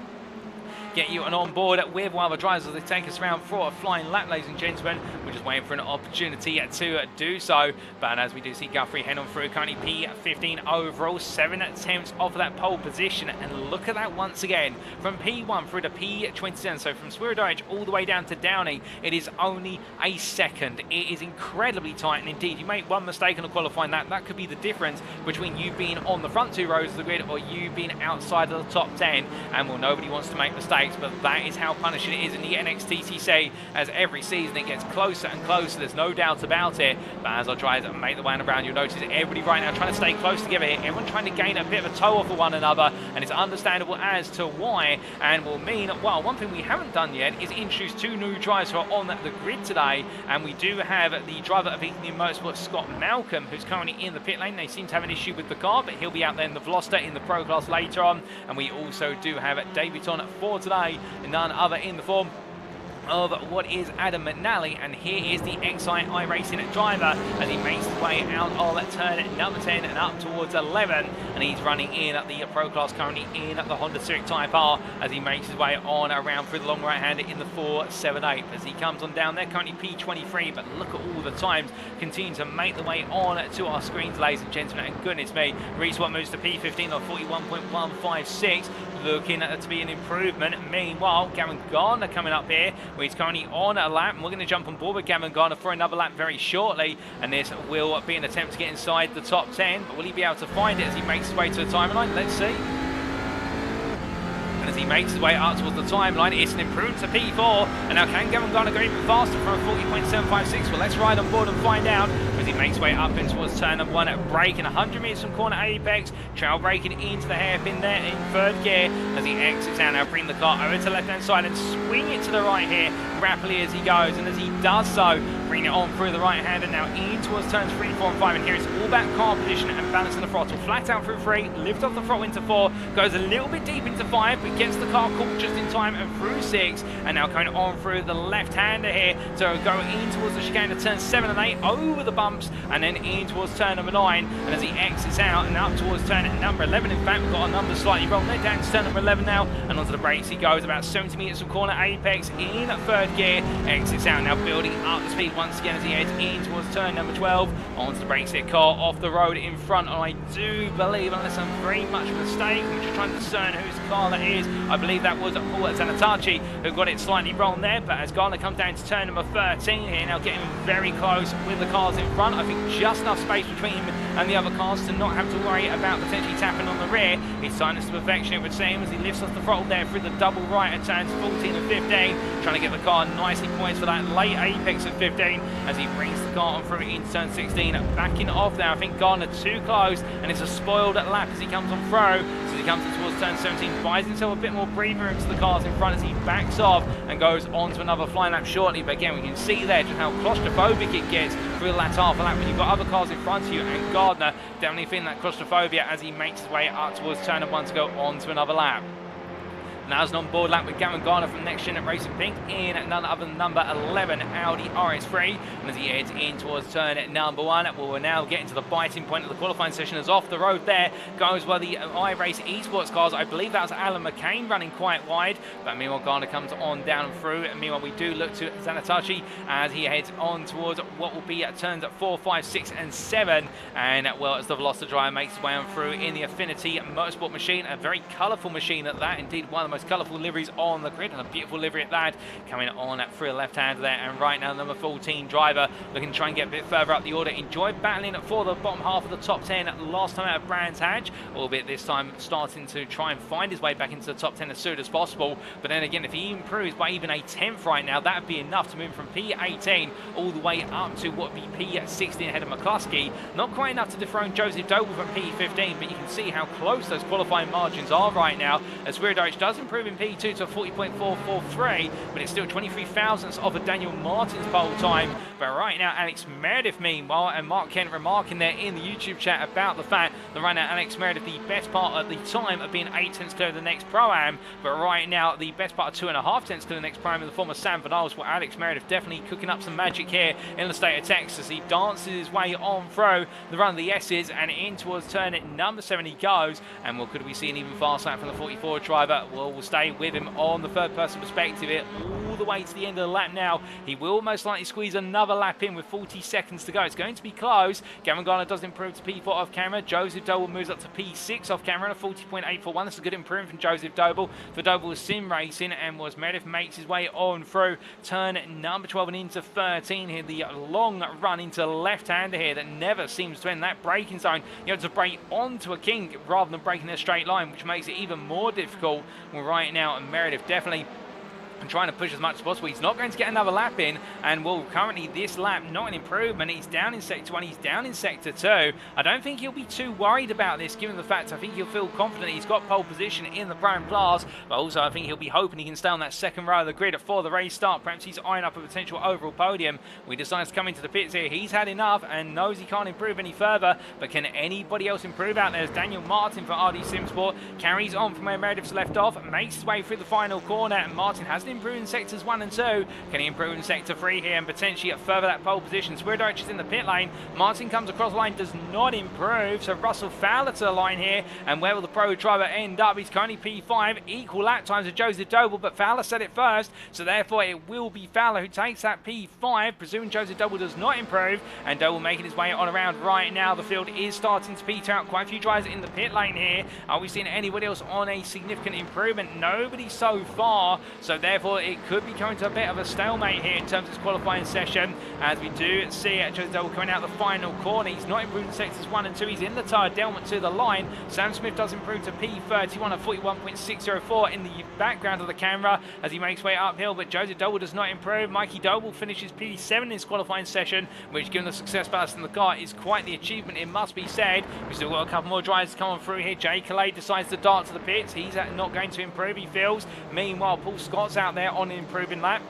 Speaker 1: get you an on board with one of the drivers as they take us around for a flying lap, ladies and gentlemen. We're just waiting for an opportunity to do so. But as we do see Guthrie head on through, currently P15 overall, 7 attempts off of that pole position. And look at that once again, from P1 through to P27. So from Swierdorich all the way down to Downey, it is only a second. It is incredibly tight, and indeed, you make one mistake on a qualifying lap, that could be the difference between you being on the front 2 rows of the grid or you being outside of the top 10. And well, nobody wants to make mistakes, but that is how punishing it is in the NXTCC. As every season it gets closer and closer, there's no doubt about it. But as our drivers make the way around, you'll notice everybody right now trying to stay close together here, everyone trying to gain a bit of a toe off of one another, and it's understandable as to why, and will mean, well, one thing we haven't done yet is introduce 2 new drivers who are on the grid today. And we do have the driver of IMB Motorsport, Scott Malcolm, who's currently in the pit lane. They seem to have an issue with the car, but he'll be out there in the Veloster in the Pro class later on. And we also do have debutant for today, none other in the form of what is Adam McNally, and here is the iRacing driver as he makes his way out of turn number 10 and up towards 11, and he's running in at the Pro class currently in at the Honda Civic Type R as he makes his way on around through the long right hander in the 478 as he comes on down there, currently P23. But look at all the times continue to make the way on to our screens, ladies and gentlemen, and goodness me, Reese Watt moves to P15 on 41.156, looking to be an improvement. Meanwhile, Gavin Gardner coming up here, where he's currently on a lap, and we're going to jump on board with Gavin Gardner for another lap very shortly, and this will be an attempt to get inside the top 10, but will he be able to find it as he makes his way to the timeline? Let's see. And as he makes his way up towards the timeline, it's an improvement to P4, and now can Gavin Gardner go even faster from a 40.756? Well, let's ride on board and find out. As he makes his way up in towards turn number 1, braking 100 metres from corner apex, trail braking into the hairpin there in 3rd gear as he exits out. Now bring the car over to the left hand side and swing it to the right here rapidly as he goes, and as he does so, bring it on through the right hand and now in towards turns 3, 4 and 5, and here it's all about car position and balancing the throttle. Flat out through 3, lift off the throttle into 4, goes a little bit deep into 5, but gets the car caught just in time and through 6, and now coming on through the left hander here to go in towards the chicane of turn 7 and 8, over the bumps, and then in towards turn number 9, and as he exits out and up towards turn number 11, in fact we've got our numbers slightly wrong there, down to turn number 11 now, and onto the brakes he goes, about 70 metres from corner apex in 3rd gear, exits out, now building up the speed once again as he heads in towards turn number 12, onto the brakes here, car off the road in front, and I do believe, unless I'm very much mistaken, we're just trying to discern whose car that is, I believe that was Paul Zanatachi who got it slightly wrong there. But as Gardner comes down to turn number 13 here, now getting very close with the cars in front, I think just enough space between him and the other cars to not have to worry about potentially tapping on the rear. He's signed to perfection, it would seem, as he lifts off the throttle there through the double right at turns 14 and 15, trying to get the car nicely poised for that late apex of 15 as he brings the car on through into turn 16, backing off there. I think Gardner too close, and it's a spoiled lap as he comes on through. So he comes in towards turn 17, buys himself a bit more breathing room to the cars in front as he backs off and goes on to another flying lap shortly. But again, we can see there just how claustrophobic it gets through the last half a lap when you've got other cars in front of you, and Gardner definitely feeling that claustrophobia as he makes his way up towards turn 1 to go on to another lap. that was an on-board lap with Gavin Garner from NXTGEN Racing Pink in none other than number 11 Audi RS3. And as he heads in towards turn number 1, we're now getting to the biting point of the qualifying session. As off the road there goes by the iRacing esports cars. I believe that was Alan McCain running quite wide, but meanwhile Garner comes on down and through. And meanwhile we do look to Zanatachi as he heads on towards what will be at turns 4, 5, 6 and 7. And well, as the Veloster driver makes his way on through in the Affinity Motorsport machine, a very colourful machine at that, indeed one of the most colourful liveries on the grid, and a beautiful livery at that, coming on through the left hand there. And right now number 14 driver looking to try and get a bit further up the order. Enjoyed battling for the bottom half of the top 10 last time out of Brands Hatch, albeit this time starting to try and find his way back into the top 10 as soon as possible. But then again, if he improves by even a 10th right now, that would be enough to move from P18 all the way up to what would be P16 ahead of McCluskey. Not quite enough to dethrone Joseph Doble from P15, but you can see how close those qualifying margins are right now, as Weirdoich does improve in P2 to 40.443, but it's still 23 thousandths of a Daniel Martin's pole time. But right now Alex Meredith, meanwhile, and Mark Kent remarking there in the YouTube chat about the fact that right now Alex Meredith, the best part at the time of being 8 tenths clear of the next Pro-Am, but right now the best part of 2.5 tenths clear of the next Pro-Am in the form of Sam Van Isles. Well, Alex Meredith definitely cooking up some magic here in the state of Texas. He dances his way on through the run of the S's and in towards turn number 7 he goes. And well, could we see an even fast lap from the 44 driver? Well, we'll stay with him on the third person perspective here all the way to the end of the lap now. He will most likely squeeze another lap in with 40 seconds to go. It's going to be close. Gavin Garner does improve to P4 off camera. Joseph Doble moves up to P6 off camera at a 40.841. That's a good improvement from Joseph Doble. For Doble was sim racing, and was Meredith makes his way on through turn number 12 and into 13 here. The long run into left-hander here that never seems to end. That braking zone, you have to brake onto a kink rather than braking in a straight line, which makes it even more difficult. Well, right now Meredith definitely and trying to push as much as possible. He's not going to get another lap in, and well, currently this lap not an improvement. He's down in sector 1, he's down in sector 2. I don't think he'll be too worried about this, given the fact I think he'll feel confident he's got pole position in the prime class, but also I think he'll be hoping he can stay on that second row of the grid for the race start. Perhaps he's eyeing up a potential overall podium. We decides to come into the pits here. He's had enough and knows he can't improve any further, but can anybody else improve out there? As Daniel Martin for RD Simsport carries on from where Meredith's left off, makes his way through the final corner, and Martin hasn't improved in sectors 1 and 2. Can he improve in sector 3 here and potentially further that pole position? Weirdoich is in the pit lane. Martin comes across the line, does not improve. So Russell Fowler to the line here. And where will the pro driver end up? He's currently P5, equal lap times to Joseph Doble, but Fowler said it first. So therefore it will be Fowler who takes that P5, presuming Joseph Doble does not improve. And Doble making his way on around right now. The field is starting to peter out. Quite a few drivers in the pit lane here. Are we seeing anybody else on a significant improvement? Nobody so far. So therefore it could be coming to a bit of a stalemate here in terms of this qualifying session, as we do see Joseph Doble coming out the final corner. He's not improved in sectors 1 and 2. He's in the tire. Delmont to the line. Sam Smith does improve to P31 at 41.604 in the background of the camera as he makes his way uphill, but Joseph Doble does not improve. Mikey Doble finishes P7 in his qualifying session, which, given the success ballast in the car, is quite the achievement, it must be said. We've still got a couple more drivers to come on through here. Jay Calais decides to dart to the pits. He's not going to improve, he feels. Meanwhile, Paul Scott's out there on an improving lap.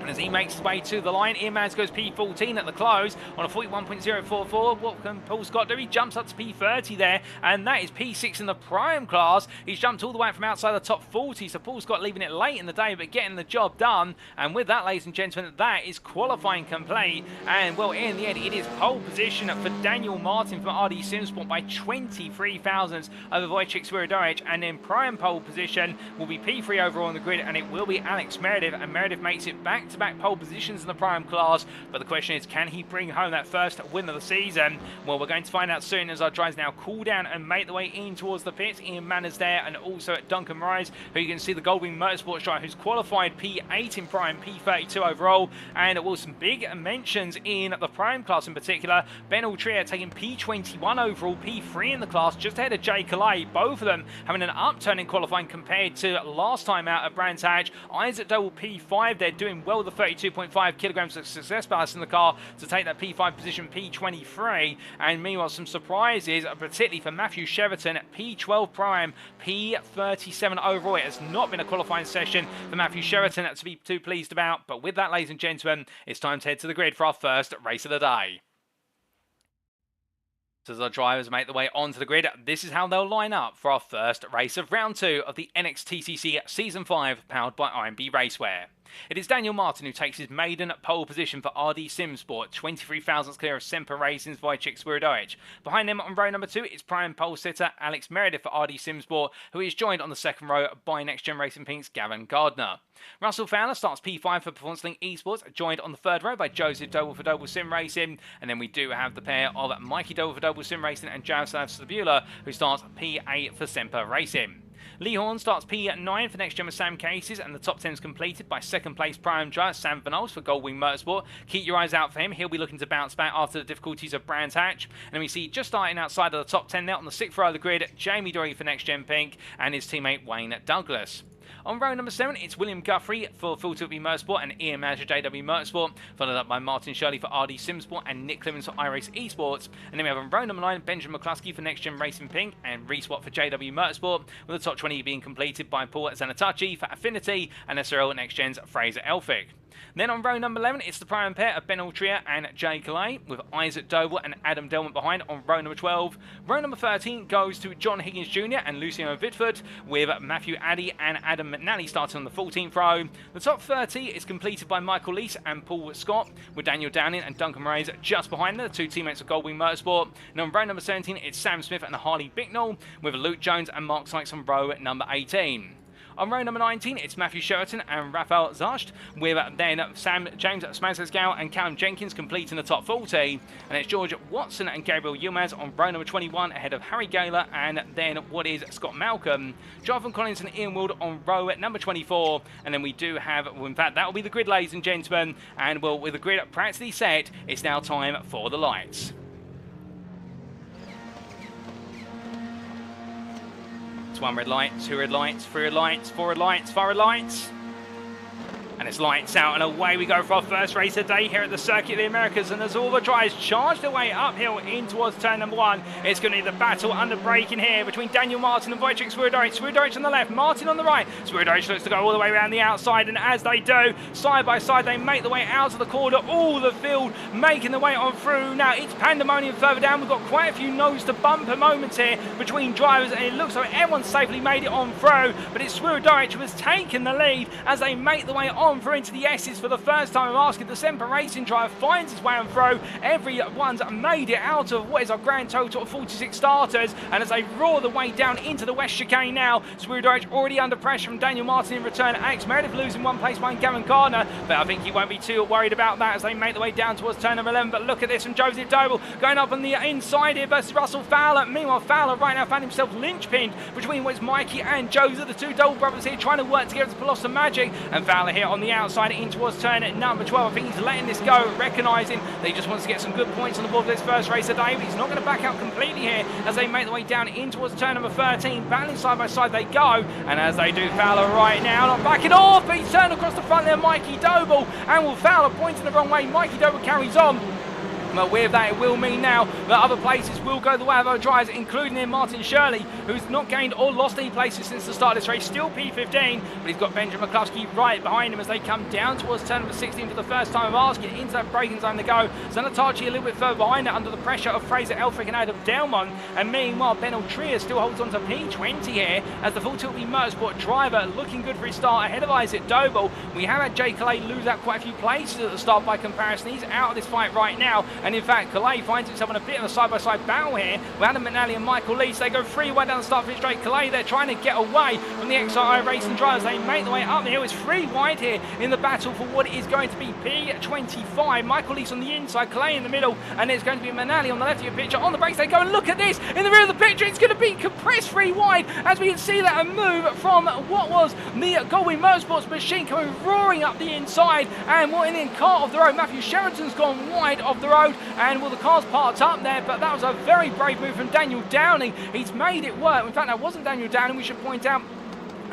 Speaker 1: And as he makes his way to the line, Ian Mans goes P14 at the close on a 41.044. What can Paul Scott do? He jumps up to P30 there, and that is P6 in the prime class. He's jumped all the way from outside the top 40, so Paul Scott leaving it late in the day, but getting the job done. And with that, ladies and gentlemen, that is qualifying complete. And well, in the end, it is pole position for Daniel Martin from RD Simsport by 23 thousandths over Wojciech Swierdorich, and then prime pole position will be P3 overall on the grid, and it will be Alex Meredith, and Meredith makes it back-to-back pole positions in the prime class. But the question is, can he bring home that first win of the season? Well, we're going to find out soon as our drivers now cool down and make their way in towards the pits. Ian Manners there, and also at Duncan Rise, who you can see the Goldwing Motorsports driver who's qualified P8 in prime, P32 overall, and well, some big mentions in the prime class in particular. Ben Altria taking P21 overall, P3 in the class, just ahead of Jay Calais. Both of them having an upturn in qualifying compared to last time out at Brands Hatch. Isaac Doble P5, they're doing well with the 32.5 kilograms of success ballast in the car to take that P5 position, P23. And meanwhile, some surprises, particularly for Matthew Cheverton at P12 prime, P37 overall. It has not been a qualifying session for Matthew Cheverton to be too pleased about. But with that, ladies and gentlemen, it's time to head to the grid for our first race of the day. So as our drivers make their way onto the grid, this is how they'll line up for our first race of round 2 of the NXTCC Season 5, powered by IMB Racewear. It is Daniel Martin who takes his maiden pole position for RD Simsport, 23 thousandths clear of Semper Racing's Wojciech Swierdowicz. Behind them on row number 2, it's prime pole sitter Alex Meredith for RD Simsport, who is joined on the second row by NXTGEN Racing Pink's Gavin Gardner. Russell Fowler starts P5 for Performance Link Esports, joined on the third row by Joseph Doble for Doble Sim Racing, and then we do have the pair of Mikey Doble for Doble Sim Racing and Jaroslav Stabula, who starts P8 for Semper Racing. Lee Horn starts P9 for Next Gen with Sam Cases, and the top 10 is completed by second place prime driver Sam Van Ols for Goldwing Motorsport. Keep your eyes out for him. He'll be looking to bounce back after the difficulties of Brands Hatch. And then we see just starting outside of the top 10 now on the 6th row of the grid, Jamie Dory for Next Gen Pink and his teammate Wayne Douglas. On row number 7, it's William Guthrie for Full Tilt Motorsport and Ian Manager JW Motorsport, followed up by Martin Shirley for RD Simsport and Nick Clemens for iRacing Esports. And then we have on row number 9, Benjamin McCluskey for Next Gen Racing Pink and Reese Watt for JW Motorsport, with the top 20 being completed by Paul Zanatachi for Affinity and SRL Next Gen's Fraser Elphick. Then on row number 11, it's the prime pair of Ben Altria and Jay Calais, with Isaac Doble and Adam Delmont behind on row number 12. Row number 13 goes to John Higgins Jr. and Luciano Vitford, with Matthew Addy and Adam McNally starting on the 14th row. The top 30 is completed by Michael Leese and Paul Scott, with Daniel Downing and Duncan Moraes just behind them, the two teammates of Goldwing Motorsport. And on row number 17, it's Sam Smith and Harley Bicknell, with Luke Jones and Mark Sykes on row number 18. On row number 19, it's Matthew Sheraton and Raphael Zasht, with then James Smazesgal and Callum Jenkins completing the top 40. And it's George Watson and Gabriel Yilmaz on row number 21, ahead of Harry Gaylor and then what is Scott Malcolm. Jonathan Collins and Ian Wood on row number 24. And then we do have, well, in fact, that will be the grid, ladies and gentlemen. And well, with the grid practically set, it's now time for the lights. It's 1 red light, 2 red lights, 3 red lights, 4 red lights, 5 red lights. And it's lights out and away we go for our first race of the day here at the Circuit of the Americas. And as all the drivers charge their way uphill in towards turn number 1, it's going to be the battle under braking here between Daniel Martin and Wojciech Swierdowicz. Swierdowicz on the left, Martin on the right. Swierdowicz looks to go all the way around the outside, and as they do, side by side, they make the way out of the corner. All the field making the way on through. Now it's pandemonium further down. We've got quite a few nose to bumper moments here between drivers, and it looks like everyone safely made it on through. But it's Swierdowicz who has taken the lead as they make the way on through into the S's for the first time of asking. The Semper Racing driver finds his way on through. Everyone's made it out of what is our grand total of 46 starters, and as they roar the way down into the West Chicane now, Swierdowicz already under pressure from Daniel Martin in return. Alex Meredith losing 1 place behind Gavin Gardner, but I think he won't be too worried about that as they make the way down towards turn number 11. But look at this from Joseph Doble going up on the inside here versus Russell Fowler. Meanwhile, Fowler right now found himself linchpinned between what is Mikey and Joseph, the two Doble brothers here trying to work together to pull off some magic, and Fowler here on the outside in towards turn at number 12. I think he's letting this go, recognising that he just wants to get some good points on the board for this first race of the day, but he's not going to back out completely here as they make the way down in towards turn number 13. Battling side by side they go, and as they do, Fowler right now not backing off, but he's turned across the front there, Mikey Doble, and will Fowler pointing the wrong way. Mikey Doble carries on. But with that, it will mean now that other places will go the way of our drivers, including in Martin Shirley, who's not gained or lost any places since the start of this race, still P15, but he's got Benjamin McCluskey right behind him as they come down towards turn number 16 for the first time of asking into that braking zone to go. Zanatachi a little bit further behind it under the pressure of Fraser Elphick and Adam Delmont, and meanwhile Ben Altria still holds on to P20 here as the Full Tilt Motorsport driver looking good for his start ahead of Isaac Doble. We have had Jay Calais lose out quite a few places at the start by comparison. He's out of this fight right now, and in fact Calais finds himself in a bit of a side-by-side battle here with Adam McNally and Michael Leese. They go 3 down the start finish straight. Calais, they're trying to get away from the iRacing drivers. They make the way up the hill. It's 3 wide here in the battle for what is going to be P25. Michael Leese on the inside, Calais in the middle, and there's going to be McNally on the left of your picture. On the brakes they go, and look at this in the rear of the picture. It's going to be compressed 3 wide as we can see that a move from what was the Goldwing Motorsports machine coming roaring up the inside, and what in the car of the road. Matthew Sheraton's gone wide of the road, and well, the car's parked up there, but that was a very brave move from Daniel Downing. He's made it work. In fact, that wasn't Daniel Downing, we should point out.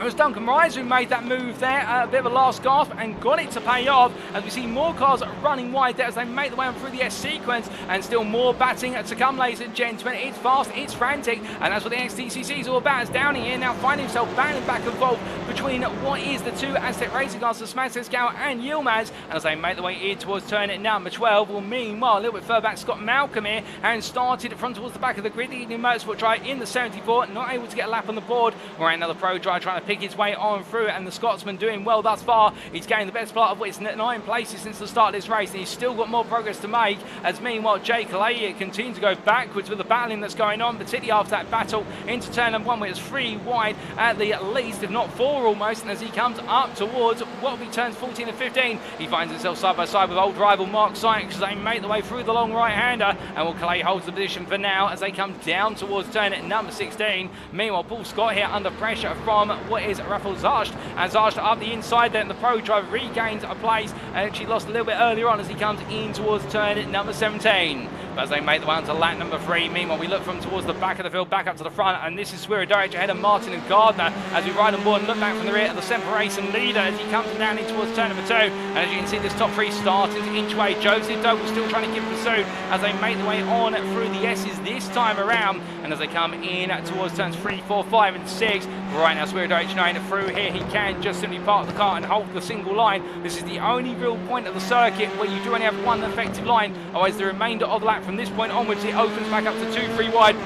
Speaker 1: It was Duncan Rise who made that move there, a bit of a last gasp, and got it to pay off as we see more cars running wide there as they make their way on through the S sequence, and still more batting to come, ladies and gentlemen. It's fast, it's frantic, and that's what the NXTCC is all about. As Downey here now finding himself battling back and forth between what is the two Aztec racing cars, the Smagscow and Yilmaz, and as they make their way in towards turn number 12. Well, meanwhile, a little bit further back, Scott Malcolm here, and started from towards the back of the grid. The motorsport drive in the 74, not able to get a lap on the board. Right, another pro drive trying to pick his way on through, and the Scotsman doing well thus far. He's gained the best part of his 9 places since the start of this race, and he's still got more progress to make, as meanwhile Jake Calais continues to go backwards with the battling that's going on, particularly after that battle into turn number 1, where it's 3 wide at the least, if not 4 almost, and as he comes up towards what will be turns 14 and 15, he finds himself side by side with old rival Mark Sykes as they make their way through the long right-hander, and well, Calais holds the position for now as they come down towards turn number 16. Meanwhile, Paul Scott here under pressure from what is Rafael Zarscht, and Zarscht up the inside there, and the pro driver regains a place, and actually lost a little bit earlier on as he comes in towards turn number 17. But as they make the way onto lap number 3, meanwhile we look from towards the back of the field back up to the front, and this is Swiridaric ahead of Martin and Gardner as we ride on board and look back from the rear at the Semper Racing leader as he comes down in towards turn number 2, and as you can see this top 3 starting to inch away. Joseph Doble still trying to give pursuit as they make their way on through the S's this time around, and as they come in towards turns 3, 4, 5 and 6, right now Swiridaric 9 through here. He can just simply park the car and hold the single line. This is the only real point of the circuit where you do only have one effective line, otherwise the remainder of the lap from this point onwards it opens back up to 2, 3 wide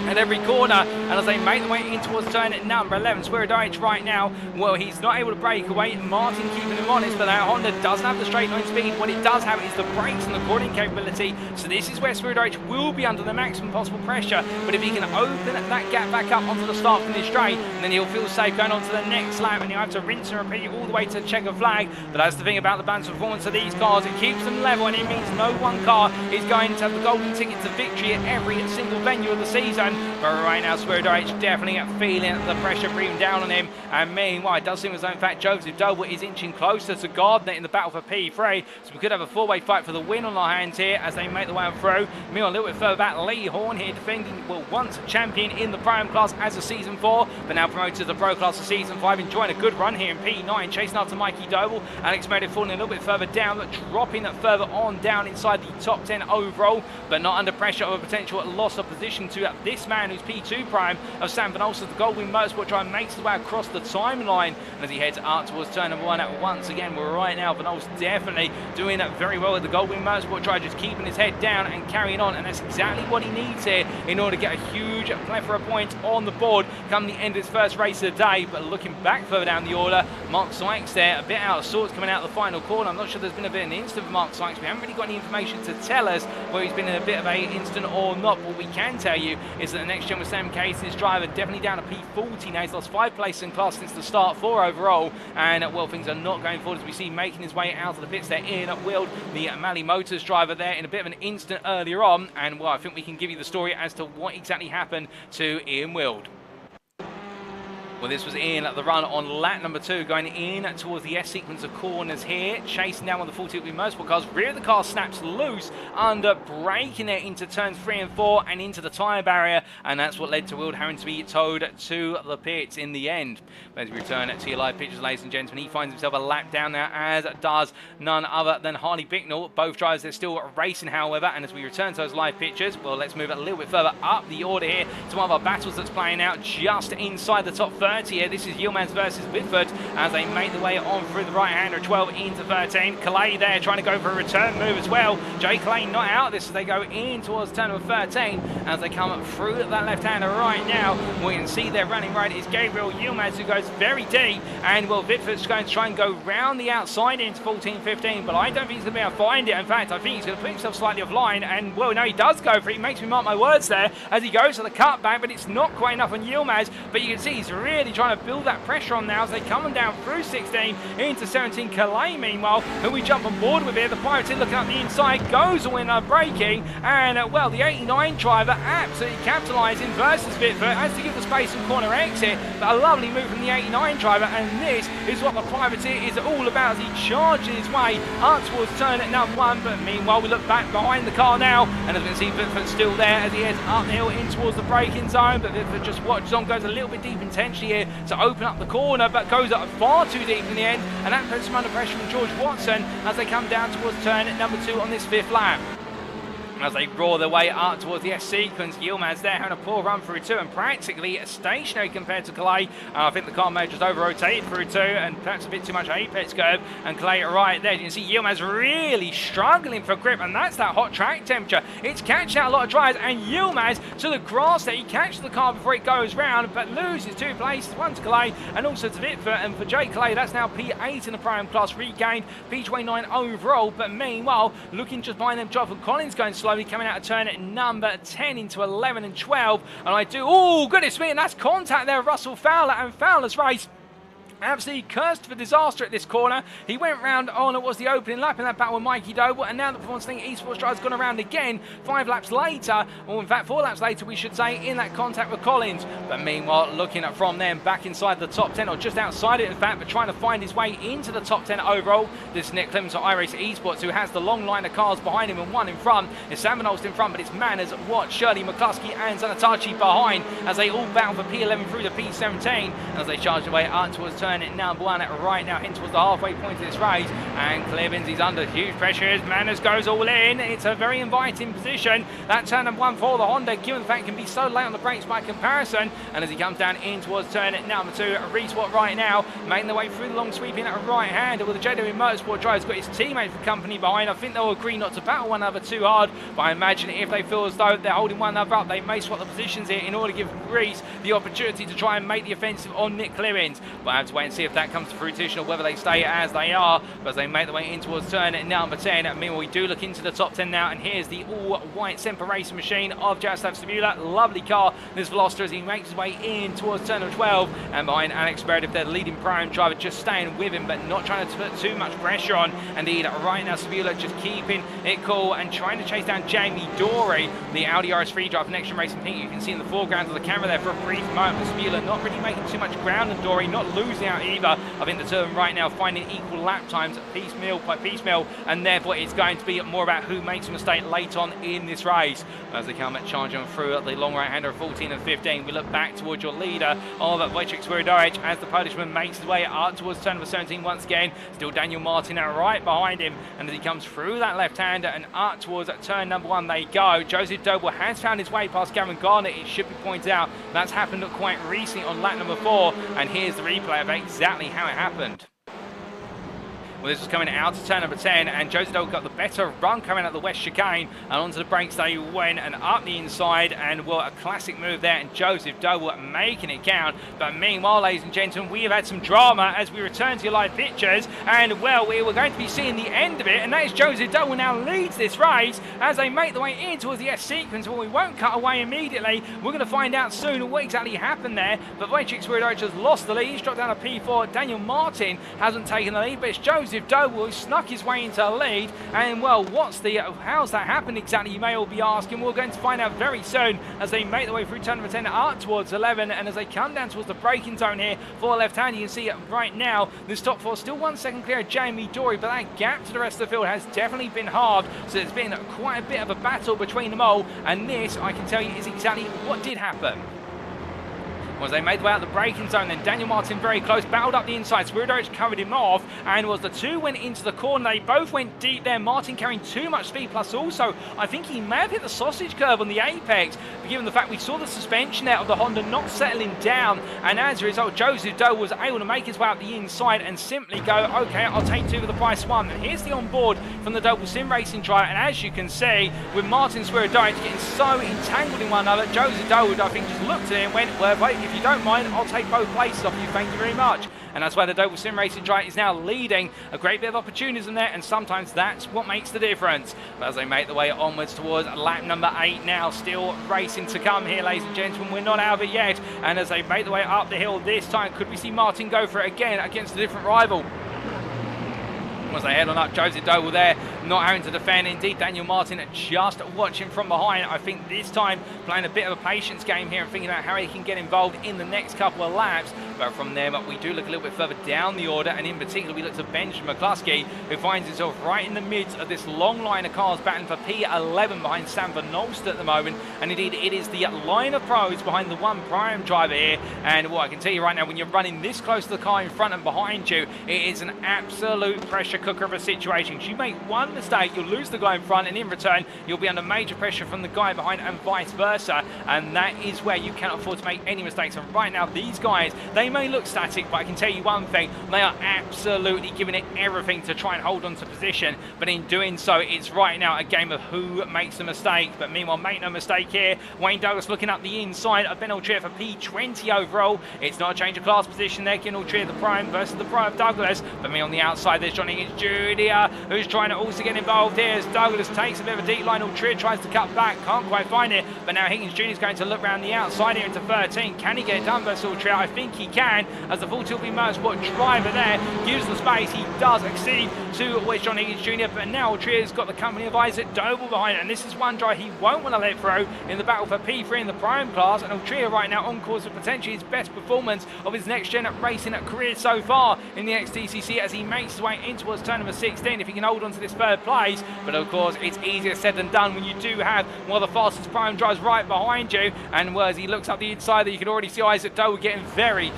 Speaker 1: at every corner, and as they make their way in towards turn number 11, Swiridaric right now, well, he's not able to break away. Martin keeping him honest, but that Honda doesn't have the straight line speed. What it does have is the brakes and the cornering capability, so this is where Swiridaric will be under the maximum possible pressure, but if he can open that gap back up onto the start finish straight, then he'll feel safe going on to the next lap, and he'll have to rinse and repeat all the way to the checker flag. But that's the thing about the balance performance of these cars, it keeps them level, and it means no one car is going to have the golden ticket to victory at every single venue of the season. But right now Swiridaric definitely feeling the pressure breathing down on him, and meanwhile it does seem as though in fact Joseph Doble is inching closer to Gardner in the battle for P3, so we could have a 4-way fight for the win on our hands here as they make the way on through. Meanwhile a little bit further back, Lee Horn here defending, well, once champion in the Pro-Am class as a Season 4, but now promoted to the Pro class of Season 5, enjoying a good run here in P9, chasing after Mikey Doble. Alex Meredith falling a little bit further down, but dropping further on down inside the top 10 overall, but not under pressure of a potential loss of position to this man who's P2 Prime of Sam Van Olsen. The Goldwing Motorsport driver makes his way across the timeline, and as he heads up towards turn number 1 once again, we're right now Van Olsen definitely doing very well with the Goldwing Motorsport driver, just keeping his head down and carrying on, and that's exactly what he needs here in order to get a huge plethora of points on the board come the end of his first race of the day. But looking back further down the order, Mark Sykes there a bit out of sorts coming out of the final corner. I'm not sure there's been a bit of an incident with Mark Sykes. We haven't really got any information to tell us whether he's been in a bit of a incident or not. What we can tell you is that the next gen with Sam Casey's driver definitely down to P40 now. He's lost 5 places in class since the start, 4 overall, and well, things are not going forward as we see making his way out of the pits there in Wild, the Mali Motors driver there in a bit of an incident earlier on, and well, I think we can give you the story as to what exactly happened to Ian Wild. Well, this was in the run on lap number 2, going in towards the S sequence of corners here, chasing down on the 40 wheel motorsport cars. Rear of the car snaps loose under braking it into turns 3 and 4 and into the tyre barrier, and that's what led to Wild having to be towed to the pits in the end. But as we return to your live pictures, ladies and gentlemen, he finds himself a lap down there, as does none other than Harley Bicknell. Both drivers, they're still racing, however, and as we return to those live pictures, well, let's move a little bit further up the order here to one of our battles that's playing out just inside the top 30 here. This is Yilmaz versus Whitford as they make their way on through the right-hander, 12 into 13. Calais there trying to go for a return move as well. Jay Calais not out this as they go in towards turn number 13 as they come through that left-hander right now. We can see there running right is Gabriel Yilmaz, who goes very deep, and well, Whitford's going to try and go round the outside into 14-15, but I don't think he's going to be able to find it. In fact, I think he's going to put himself slightly offline, and well, no, he does go for it. He makes me mark my words there as he goes to the cutback, but it's not quite enough on Yilmaz. But you can see he's really trying to build that pressure on now as they come down through 16 into 17. Calais, meanwhile, who we jump on board with here, the Pirates looking up the inside, goes away braking, and well, the 89 driver absolutely capitalising versus Whitford, has to give the space and corner exit, but a lovely move from the 89 driver, and this is what the Privateer is all about as he charges his way up towards turn at number 1. But meanwhile, we look back behind the car now, and as we can see, Whitford still there as he heads up the hill in towards the braking zone, but Whitford just watches on, goes a little bit deep intentionally opportunity here to open up the corner, but goes up far too deep in the end, and that puts him under pressure from George Watson as they come down towards turn number 2 on this 5th lap. As they roar their way up towards the S sequence, Yilmaz there having a poor run through 2 and practically stationary compared to Clay. I think the car may have just over-rotated through 2 and perhaps a bit too much apex curve. And Clay right there, you can see Yilmaz really struggling for grip, and that's that hot track temperature. It's catching out a lot of drivers, and Yilmaz to the grass there. He catches the car before it goes round, but loses 2 places, 1 to Clay and also to Vitford. And for Jay Clay, that's now P8 in the Pro-Am class, regained P29 overall. But meanwhile, looking just behind them, Jonathan Collins going slowly coming out of turn at number 10 into 11 and 12, and I do, oh goodness me, and that's contact there, Russell Fowler, and Fowler's race absolutely cursed for disaster at this corner. He went round on, it was the opening lap in that battle with Mikey Doble, and now the Performance Link Esports driver's gone around again 5 laps later, or in fact 4 laps later we should say, in that contact with Collins. But meanwhile, looking at from them back inside the top 10, or just outside it in fact, but trying to find his way into the top 10 overall, this Nick Clements of iRacing Esports, who has the long line of cars behind him and 1 in front. It's Sam Van Holst in front, but it's Manners, Watt, Shirley, McCluskey and Zanatachi behind as they all battle for P11 through the P17, and as they charge their way up towards turn number 1 right now, in towards the halfway point of this race. And Clevins, he's under huge pressure as Manners goes all in. It's a very inviting position, that turn number 1 for the Honda, given the fact it can be so late on the brakes by comparison. And as he comes down in towards turn number 2, Reese Watt right now making their way through the long sweeping right hander, with the JW Motorsport driver's got his teammate for company behind. I think they'll agree not to battle one another too hard, but I imagine if they feel as though they're holding one another up, they may swap the positions here in order to give Reese the opportunity to try and make the offensive on Nick Clevins. But I have to wait and see if that comes to fruition or whether they stay as they are, but as they make their way in towards turn number 10. Meanwhile, we do look into the top 10 now, and here's the all-white Semper racing machine of Jaroslav Stabula. Lovely car, this Veloster, as he makes his way in towards turn number 12, and behind Alex Meredith, their leading Pro-Am driver, just staying with him, but not trying to put too much pressure on. Indeed, right now, Stabula just keeping it cool and trying to chase down Jamie Dorey, the Audi RS3 driver for NXTGEN Racing Pink. You can see in the foreground of the camera there for a brief moment, but Stabula not really making too much ground, and Dorey not losing out either. I think the two of them right now finding equal lap times piecemeal by piecemeal, and therefore it's going to be more about who makes a mistake late on in this race. As they come at charging through the long right hander of 14 and 15, we look back towards your leader of Wojciech Swierdowicz as the Polishman makes his way up towards turn number 17 once again. Still Daniel Martin out right behind him, and as he comes through that left hander and up towards turn number 1 they go. Joseph Doble has found his way past Gavin Garner. It should be pointed out that's happened quite recently on lap number 4, and here's the replay of exactly how it happened. Well, this was coming out to turn number 10, and Joseph Doble got the better run coming out the west chicane, and onto the brakes they went and up the inside, and well, a classic move there, and Joseph Doble making it count. But meanwhile, ladies and gentlemen, we have had some drama as we return to your live pictures, and well, we were going to be seeing the end of it, and that is Joseph Doble now leads this race as they make their way in towards the S sequence. Well, we won't cut away immediately. We're going to find out soon what exactly happened there, but Wojciech Swierdowicz has lost the lead. He's dropped down to P4. Daniel Martin hasn't taken the lead, but it's Joseph Doble who snuck his way into the lead. And well, how's that happened exactly, you may all be asking. We're going to find out very soon as they make their way through turn number 10 up towards 11, and as they come down towards the braking zone here for left hand, you can see right now this top 4 still 1 second clear of Jamie Dorey, but that gap to the rest of the field has definitely been halved, so it's been quite a bit of a battle between them all, and this, I can tell you, is exactly what did happen. Was they made their way out the braking zone, then Daniel Martin very close, battled up the inside, Swierdowicz covered him off, and was the two went into the corner. They both went deep there, Martin carrying too much speed, plus also I think he may have hit the sausage curve on the apex, but given the fact we saw the suspension out of the Honda not settling down, and as a result Joseph Doble was able to make his way up the inside and simply go, okay, I'll take 2 for the price of 1. And here's the onboard from the Doble Sim Racing driver, and as you can see, with Martin Swierdowicz getting so entangled in one another, Joseph Doble I think just looked at it and went, well, if you don't mind, I'll take both places off you, thank you very much. And that's why the Doble Sim Racing driver is now leading. A great bit of opportunism there, and sometimes that's what makes the difference. But as they make their way onwards towards lap number 8 now, still racing to come here, ladies and gentlemen, we're not out of it yet. And as they make their way up the hill this time, could we see Martin go for it again against a different rival? As they head on up, Joseph Doble there not having to defend. Indeed, Daniel Martin just watching from behind. I think this time playing a bit of a patience game here and thinking about how he can get involved in the next couple of laps. But from there, we do look a little bit further down the order, and in particular, we look to Benjamin McCluskey, who finds himself right in the midst of this long line of cars battling for P11 behind Sam Van Nolst at the moment. And indeed, it is the line of pros behind the one prime driver here. And what I can tell you right now, when you're running this close to the car in front and behind you, it is an absolute pressure cooker of a situation. If you make one mistake, you'll lose the guy in front, and in return, you'll be under major pressure from the guy behind, and vice versa. And that is where you cannot afford to make any mistakes. And right now, these guys, they may look static, but I can tell you one thing, they are absolutely giving it everything to try and hold on to position. But in doing so, it's right now a game of who makes the mistake. But meanwhile, make no mistake here, Wayne Douglas looking up the inside of Ben Altrier for P20 overall. It's not a change of class position there. Ken Altrier, the prime versus the prime Douglas. But me on the outside, there's Johnny Higgins Jr., who's trying to also get involved here as Douglas takes a bit of a deep line. Altrier tries to cut back, can't quite find it. But now Higgins Jr. is going to look around the outside here into 13. Can he get it done versus Altrier? I think he can, as the full Tilke Motorsport driver there gives the space. He does exceed to West John Higgins Jr., but now Altrier's got the company of Isaac Doble behind it, and this is one driver he won't want to let through in the battle for P3 in the prime class. And Altrier right now on course for potentially his best performance of his next-gen racing career so far in the NXTCC as he makes his way in towards turn number 16 if he can hold on to this third place. But of course, it's easier said than done when you do have one of the fastest prime drivers right behind you. And as he looks up the inside there, you can already see Isaac Doble getting very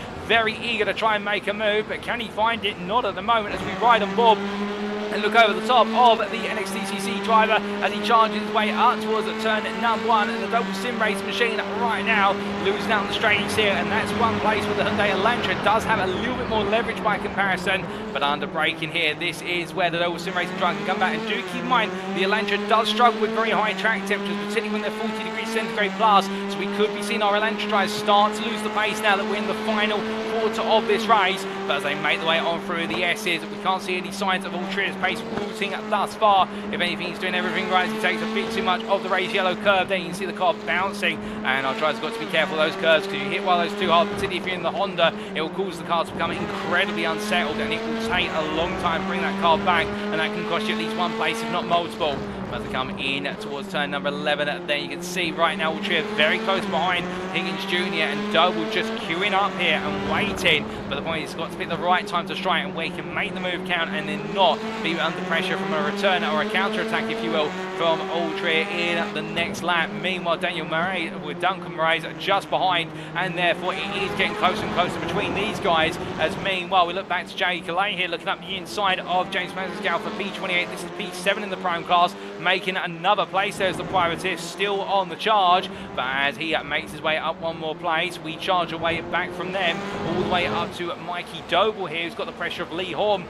Speaker 1: eager to try and make a move, but can he find it? Not at the moment as we ride on board and look over the top of the NXTCC driver as he charges his way up towards turn number 1, and the double sim race machine right now losing out on the straights here, and that's one place where the Hyundai Elantra does have a little bit more leverage by comparison. But under braking here, this is where the double sim racing driver can come back. And do keep in mind, the Elantra does struggle with very high track temperatures, particularly when they're 40 degrees centigrade plus, so we could be seeing our Elantra drivers start to lose the pace now that we're in the final quarter of this race. But as they make their way on through the S's, we can't see any signs of Altrier's pace routing thus far. If anything, he's doing everything right as he takes a bit too much of the raised yellow curve there. You can see the car bouncing, and our drivers got to be careful of those curves, because you hit one of those too hard, particularly if you're in the Honda, it will cause the car to become incredibly unsettled, and it will take a long time to bring that car back, and that can cost you at least one place, if not multiple. As they come in towards turn number 11, there you can see right now Altrier very close behind Higgins Jr. and Doble just queuing up here and waiting. But the point is, he's got to pick the right time to strike and where he can make the move count and then not be under pressure from a return or a counter attack, if you will, from Altrier in the next lap. Meanwhile, Daniel Murray with Duncan Murray's just behind, and therefore it is getting closer and closer between these guys. As meanwhile, we look back to Jay Calais here, looking up the inside of James Mansell for P28. This is P7 in the prime class, making another place. There's the privateer still on the charge, but as he makes his way up one more place, we charge away back from them all the way up to Mikey Doble here, who's got the pressure of Lee Horn.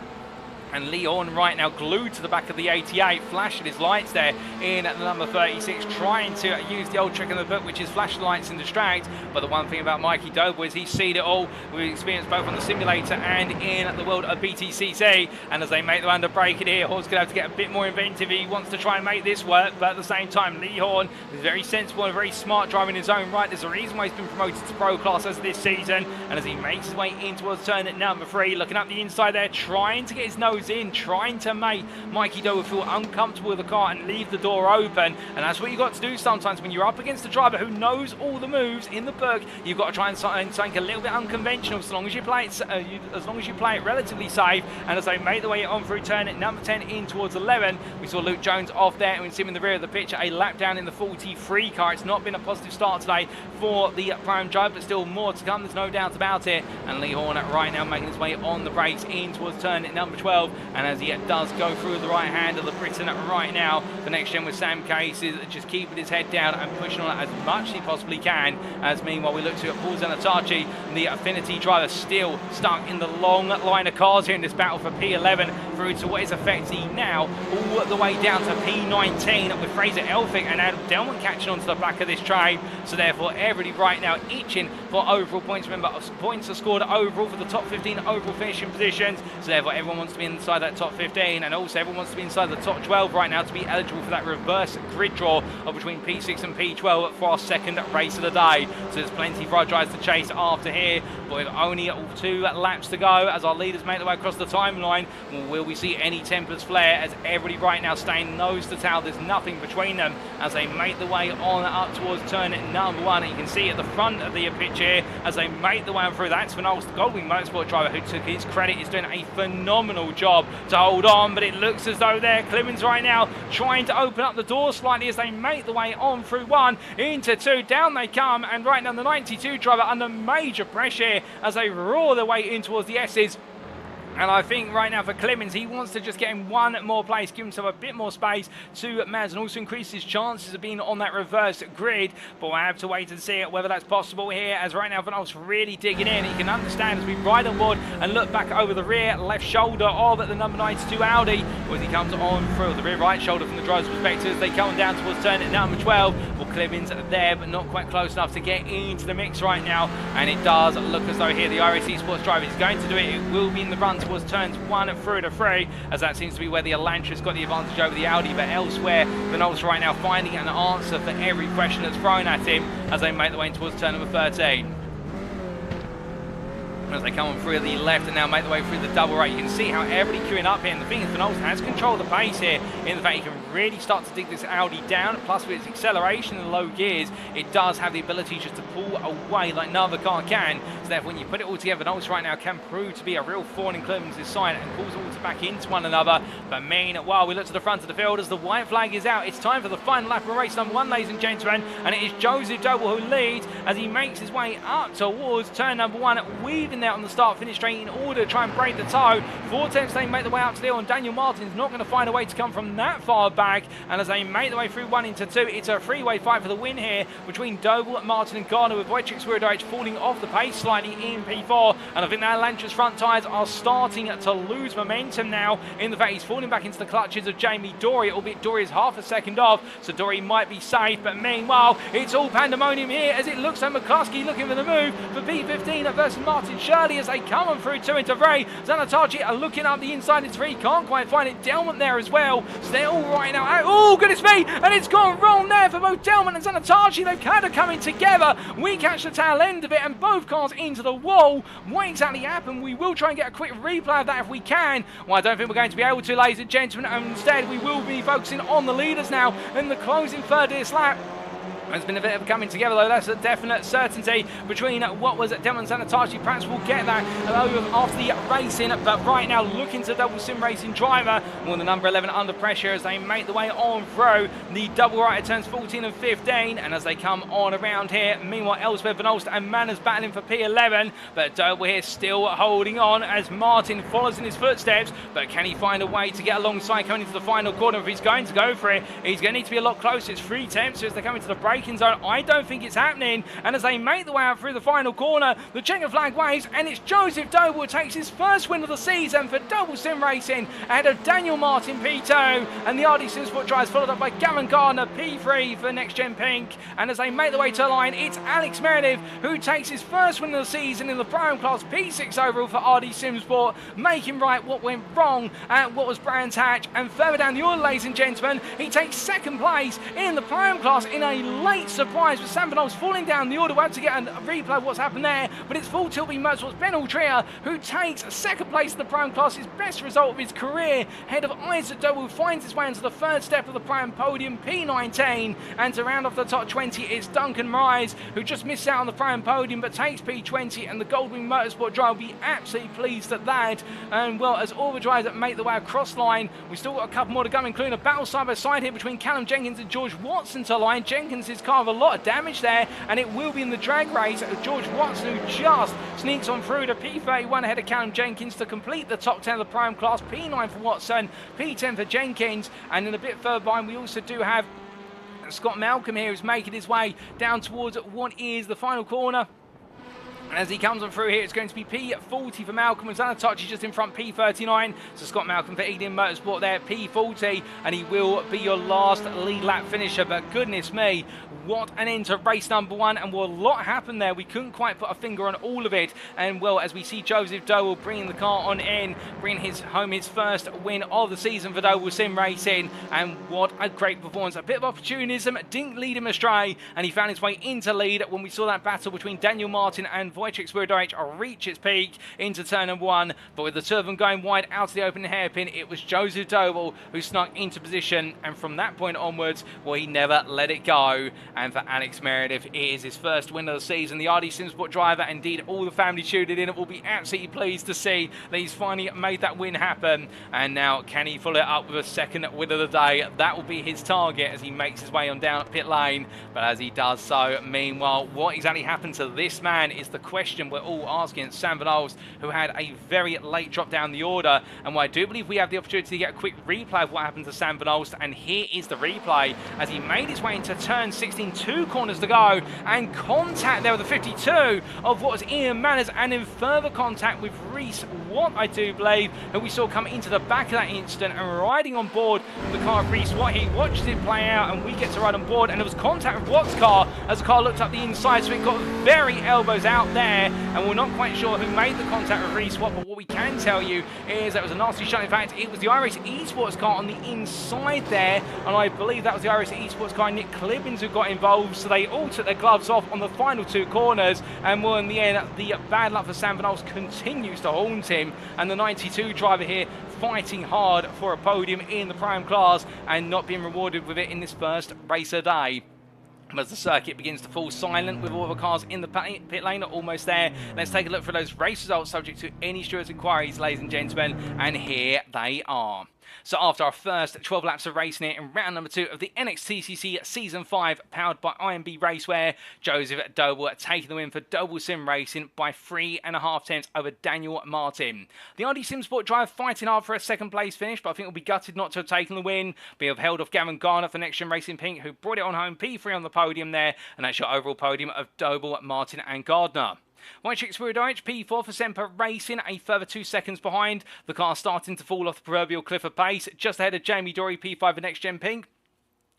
Speaker 1: And Lee Horn right now glued to the back of the 88, flashing his lights there in the number 36, trying to use the old trick in the book, which is flash lights and distract. But the one thing about Mikey Doble is he's seen it all. We've experienced both on the simulator and in the world of BTCC. And as they make the under break it here, Horn's going to have to get a bit more inventive. He wants to try and make this work, but at the same time, Lee Horn is very sensible and very smart driving in his own right. There's a reason why he's been promoted to pro class as this season. And as he makes his way in towards turn at number 3, looking up the inside there, trying to get his nose in, trying to make Mikey Doble feel uncomfortable with the car and leave the door open. And that's what you've got to do sometimes when you're up against a driver who knows all the moves in the book. You've got to try and something a little bit unconventional, as long as you play it relatively safe. And as they make their way on through turn at number 10 in towards 11, we saw Luke Jones off there, and we see him in the rear of the picture, a lap down in the 43 car. It's not been a positive start today for the prime drive, but still more to come, there's no doubt about it. And Lee Horn right now making his way on the brakes in towards turn at number 12, and as he does go through the right hand of the Britain right now, the next gen with Sam Case is just keeping his head down and pushing on as much as he possibly can. As meanwhile we look to Paul Zanatachi, the Affinity driver, still stuck in the long line of cars here in this battle for P11 through to what is effectively now all the way down to P19 with Fraser Elphick and Adam Delmont catching onto the back of this train. So therefore everybody right now itching for overall points. Remember, points are scored overall for the top 15 overall finishing positions, so therefore everyone wants to be inside that top 15, and also everyone wants to be inside the top 12 right now to be eligible for that reverse grid draw of between P6 and P12 for our second race of the day. So there's plenty for our drivers to chase after here, but with only 2 laps to go as our leaders make their way across the timeline. We'll we see any tempers flare as everybody right now staying nose to tail. There's nothing between them as they make the way on up towards turn number 1. And you can see at the front of the pitch here as they make the way on through. That's Van Olst, the Goldwing Motorsport driver, who took his credit, is doing a phenomenal job to hold on, but it looks as though they're Clemens right now trying to open up the door slightly as they make the way on through 1 into 2. Down they come, and right now the 92 driver under major pressure as they roar their way in towards the S's. And I think right now for Clemens, he wants to just get in one more place, give himself a bit more space to Maz, and also increase his chances of being on that reverse grid. But we'll have to wait and see whether that's possible here, as right now Van Olst really digging in. He can understand as we ride on board and look back over the rear left shoulder of the number 92 Audi as he comes on through the rear right shoulder from the driver's perspective as they come down towards turn at number 12. Well, Clemens there, but not quite close enough to get into the mix right now. And it does look as though here the iRacing Sports driver is going to do it. It will be in the run towards turns 1 through to 3, as that seems to be where the Elantra's got the advantage over the Audi. But elsewhere, Van Olst right now finding an answer for every question that's thrown at him as they make the way towards turn number 13. As they come on through the left and now make the way through the double right, you can see how everybody queuing up here. And the thing is, Van Olst has control of the pace here in the fact he can really start to dig this Audi down. Plus, with its acceleration and low gears, it does have the ability just to pull away like no other car can. So therefore, when you put it all together, Van Olst right now can prove to be a real thorn in Clemens' side and pulls all to back into one another. But meanwhile, we look to the front of the field as the white flag is out. It's time for the final lap of race number 1, ladies and gentlemen. And it is Joseph Doble who leads as he makes his way up towards turn number 1, weaving there on the start-finish straight in order to try and break the toe. 4 tenths they make the way up to there, and Daniel Martin's not going to find a way to come from that far back. And as they make the way through 1 into 2, it's a three-way fight for the win here between Doble, Martin and Gardner, with Wojciech Swierdowicz falling off the pace slightly in P4. And I think that Elantra's front tyres are starting to lose momentum now, in the fact he's falling back into the clutches of Jamie Dory, albeit Dory is half a second off, so Dory might be safe. But meanwhile, it's all pandemonium here as it looks like McCluskey looking for the move for P15 versus Martin Shirley as they come on through 2 into 3. Zanatachi are looking up the inside in 3, can't quite find it. Delmont there as well, so they're all right now. Oh, goodness me, and it's gone wrong there for both Delmont and Zanatachi. They've kind of coming together. We catch the tail end of it and both cars into the wall. What exactly happened? We will try and get a quick replay of that if we can. Well, I don't think we're going to be able to, ladies and gentlemen, and instead we will be focusing on the leaders now in the closing third of this lap. There's been a bit of coming together, though. That's a definite certainty between what was Delmont and Zanatachi. Perhaps we'll get that after the racing, but right now looking to double sim racing driver. Well, the number 11 under pressure as they make the way on through the double right at turns 14 and 15, and as they come on around here, meanwhile elsewhere Van Olst and Manners battling for P11, but Doble here still holding on as Martin follows in his footsteps. But can he find a way to get alongside coming into the final corner? If he's going to go for it, he's going to need to be a lot closer. It's 3 tenths as they come into the break zone. I don't think it's happening, and as they make the way out through the final corner, the checker flag waves, and it's Joseph Doble who takes his first win of the season for Double Sim Racing ahead of Daniel Martin P2, and the RD Simsport drives followed up by Gavin Gardner P3 for Next Gen Pink. And as they make the way to the line, it's Alex Meredith who takes his first win of the season in the Prime Class P6 overall for RD Simsport, making right what went wrong at what was Brands Hatch. And further down the order, ladies and gentlemen, he takes second place in the Prime Class in a late surprise with Sam Van Olst falling down the order. We'll have to get a replay of what's happened there, but it's Full Tilt B Motorsports' Ben Altria who takes second place in the Prime Class, his best result of his career, ahead of Isaac Doble, who finds his way into the third step of the Prime podium, P19. And to round off the top 20, it's Duncan Mize, who just missed out on the Prime podium but takes P20, and the Goldwing Motorsport driver will be absolutely pleased at that. And well, as all the drivers that make the way across line, we've still got a couple more to come, including a battle side by side here between Callum Jenkins and George Watson to line. Jenkins' car with a lot of damage there, and it will be in the drag race. George Watson, who just sneaks on through to P31 ahead of Callum Jenkins to complete the top 10 of the Prime Class. P9 for Watson, P10 for Jenkins, and then a bit further behind we also do have Scott Malcolm here, who's making his way down towards what is the final corner. And as he comes on through here, it's going to be P40 for Malcolm, and Zanatachi just in front, P39. So Scott Malcolm for Eden Motorsport there, P40, and he will be your last lead lap finisher. But goodness me, what an end to race number 1, and well, a lot happened there. We couldn't quite put a finger on all of it. And well, as we see Joseph Doble bringing the car on in, bringing home his first win of the season for Doble Sim Racing, and what a great performance. A bit of opportunism didn't lead him astray, and he found his way into lead when we saw that battle between Daniel Martin and Wojciech Spiridovich reach its peak into turn number 1, but with the two of them going wide out of the open hairpin, it was Joseph Doble who snuck into position, and from that point onwards, well, he never let it go. And for Alex Meredith, it is his first win of the season. The RD Simsport driver, indeed all the family tuned in, will be absolutely pleased to see that he's finally made that win happen. And now, can he follow it up with a second win of the day? That will be his target as he makes his way on down pit lane. But as he does so, meanwhile, what exactly happened to this man is the question we're all asking. Sam Van Alst, who had a very late drop down the order, and I do believe we have the opportunity to get a quick replay of what happened to Sam Van Alst, and here is the replay as he made his way into turn 16, 2 corners to go, and contact there with the 52 of what was Ian Manners, and in further contact with Reese Watt, I do believe, who we saw come into the back of that incident and riding on board the car of Reese Watt. He watches it play out, and we get to ride on board, and there was contact with Watt's car as the car looked up the inside, so it got very elbows out there, and we're not quite sure who made the contact with Reese Watt, but what we can tell you is that it was a nasty shot. In fact, it was the iRacing Esports car on the inside there, and I believe that was the iRacing Esports car, Nick Clibbins, who got involved, so they all took their gloves off on the final 2 corners, and well, in the end, the bad luck for Sam Van Alst continues to haunt him, and the 92 driver here fighting hard for a podium in the prime class and not being rewarded with it in this first race of the day. As the circuit begins to fall silent with all the cars in the pit lane are almost there, let's take a look for those race results subject to any stewards' inquiries, ladies and gentlemen, and here they are. So after our first 12 laps of racing here in round number 2 of the NXTCC Season 5, powered by IMB Racewear, Joseph Doble taking the win for Doble Sim Racing by 3.5 tenths over Daniel Martin. The RD Simsport driver fighting hard for a second place finish, but I think will be gutted not to have taken the win. We have held off Gavin Garner for NXTGEN Racing Pink, who brought it on home, P3 on the podium there, and that's your overall podium of Doble, Martin and Gardner. Wojciech Spiridovich, P4 for Semper Racing, a further 2 seconds behind. The car starting to fall off the proverbial cliff of pace, just ahead of Jamie Dory, P5 for NXTGEN Pink.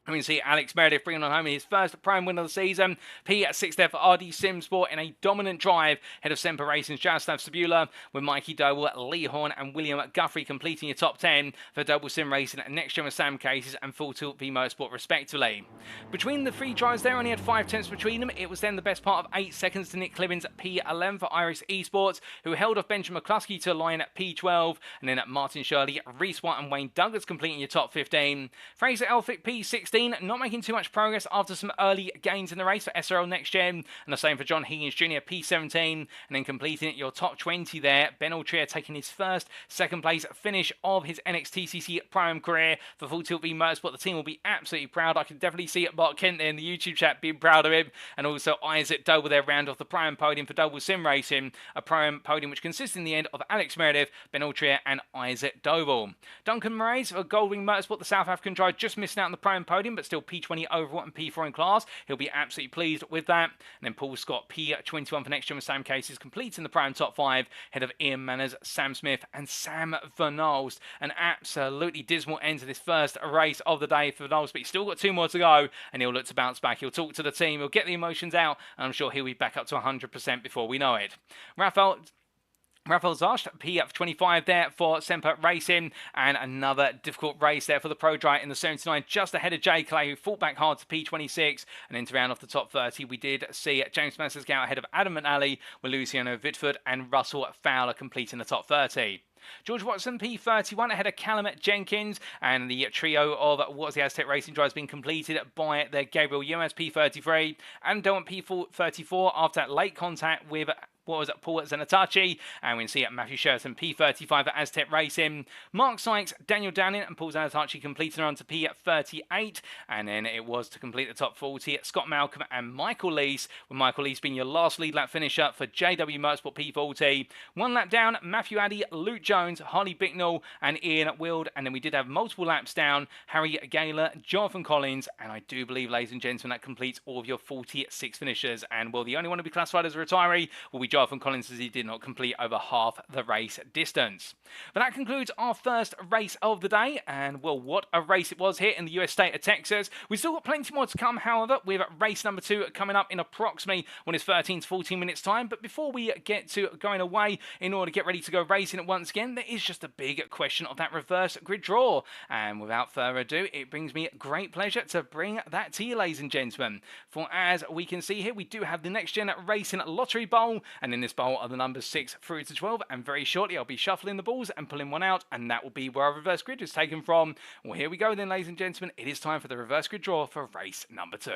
Speaker 1: We can see Alex Meredith bringing on home his first prime win of the season. P at 6th there for RD Simsport in a dominant drive, head of Semper Racing's Jaroslav Sabula, with Mikey Doble, Lee Horn and William Guthrie completing your top 10 for Doble Sim Racing and NXTGEN with Sam Cases and Full Tilt V Motorsport respectively. Between the 3 drivers there, only had 5 tenths between them. It was then the best part of 8 seconds to Nick Clibbins at P11 for Iris Esports, who held off Benjamin McCluskey to a line at P12, and then at Martin Shirley, Reese White and Wayne Douglas completing your top 15. Fraser Elphick, P16, not making too much progress after some early gains in the race for SRL NXTGEN, and the same for John Higgins Jr., P17, and then completing your top 20 there, Ben Altrier taking his first second place finish of his NXTCC Prime career for Full Tilt V Motorsport. The team will be absolutely proud. I can definitely see Mark Kent there in the YouTube chat being proud of him, and also Isaac Doble there round off the Prime podium for Doble Sim Racing, a Prime podium which consists in the end of Alex Meredith, Ben Altrier and Isaac Doble. Duncan Moraes for Goldwing Motorsport, the South African driver, just missing out on the Prime podium, but still P20 overall and P4 in class. He'll be absolutely pleased with that. And then Paul Scott, P21 for NXTGEN with Sam Cases, completing the Prime top 5, head of Ian Manners, Sam Smith and Sam Van Alst. An absolutely dismal end to this first race of the day for Van Alst, but he's still got 2 more to go, and he'll look to bounce back. He'll talk to the team, he'll get the emotions out, and I'm sure he'll be back up to 100% before we know it. Rafael Zash, P25 there for Semper Racing, and another difficult race there for the Pro Drive in the 79, just ahead of Jay Clay, who fought back hard to P26, and then to round off the top 30, we did see James Masters go ahead of Adam McNally, with Luciano Vitford and Russell Fowler completing the top 30. George Watson, P31, ahead of Callum Jenkins, and the trio of what was the Aztec Racing drivers being completed by their Gabriel Yomas, P33, and Delmont, P34, after that late contact with Paul Zanatachi, and we can see Matthew Sheraton, P35 at Aztec Racing. Mark Sykes, Daniel Downing and Paul Zanatachi completing on to P38, and then it was to complete the top 40, Scott Malcolm and Michael Lease, with Michael Lease being your last lead lap finisher for JW Motorsport P40. 1 lap down, Matthew Addy, Luke Jones, Harley Bicknell and Ian Wild, and then we did have multiple laps down, Harry Gaylor, Jonathan Collins, and I do believe, ladies and gentlemen, that completes all of your 46 finishers, and well, the only one to be classified as a retiree will be Jonathan Collins, as he did not complete over half the race distance. But that concludes our first race of the day, and well, what a race it was here in the US state of Texas. We've still got plenty more to come, however, with race number 2 coming up in approximately 13 to 14 minutes time. But before we get to going away in order to get ready to go racing once again, there is just a big question of that reverse grid draw, and without further ado, it brings me great pleasure to bring that to you, ladies and gentlemen. For as we can see here, we do have the NXTGEN Racing Lottery Bowl, and And in this bowl are the numbers 6 through to 12. And very shortly, I'll be shuffling the balls and pulling one out. And that will be where our reverse grid is taken from. Well, here we go then, ladies and gentlemen. It is time for the reverse grid draw for race number 2.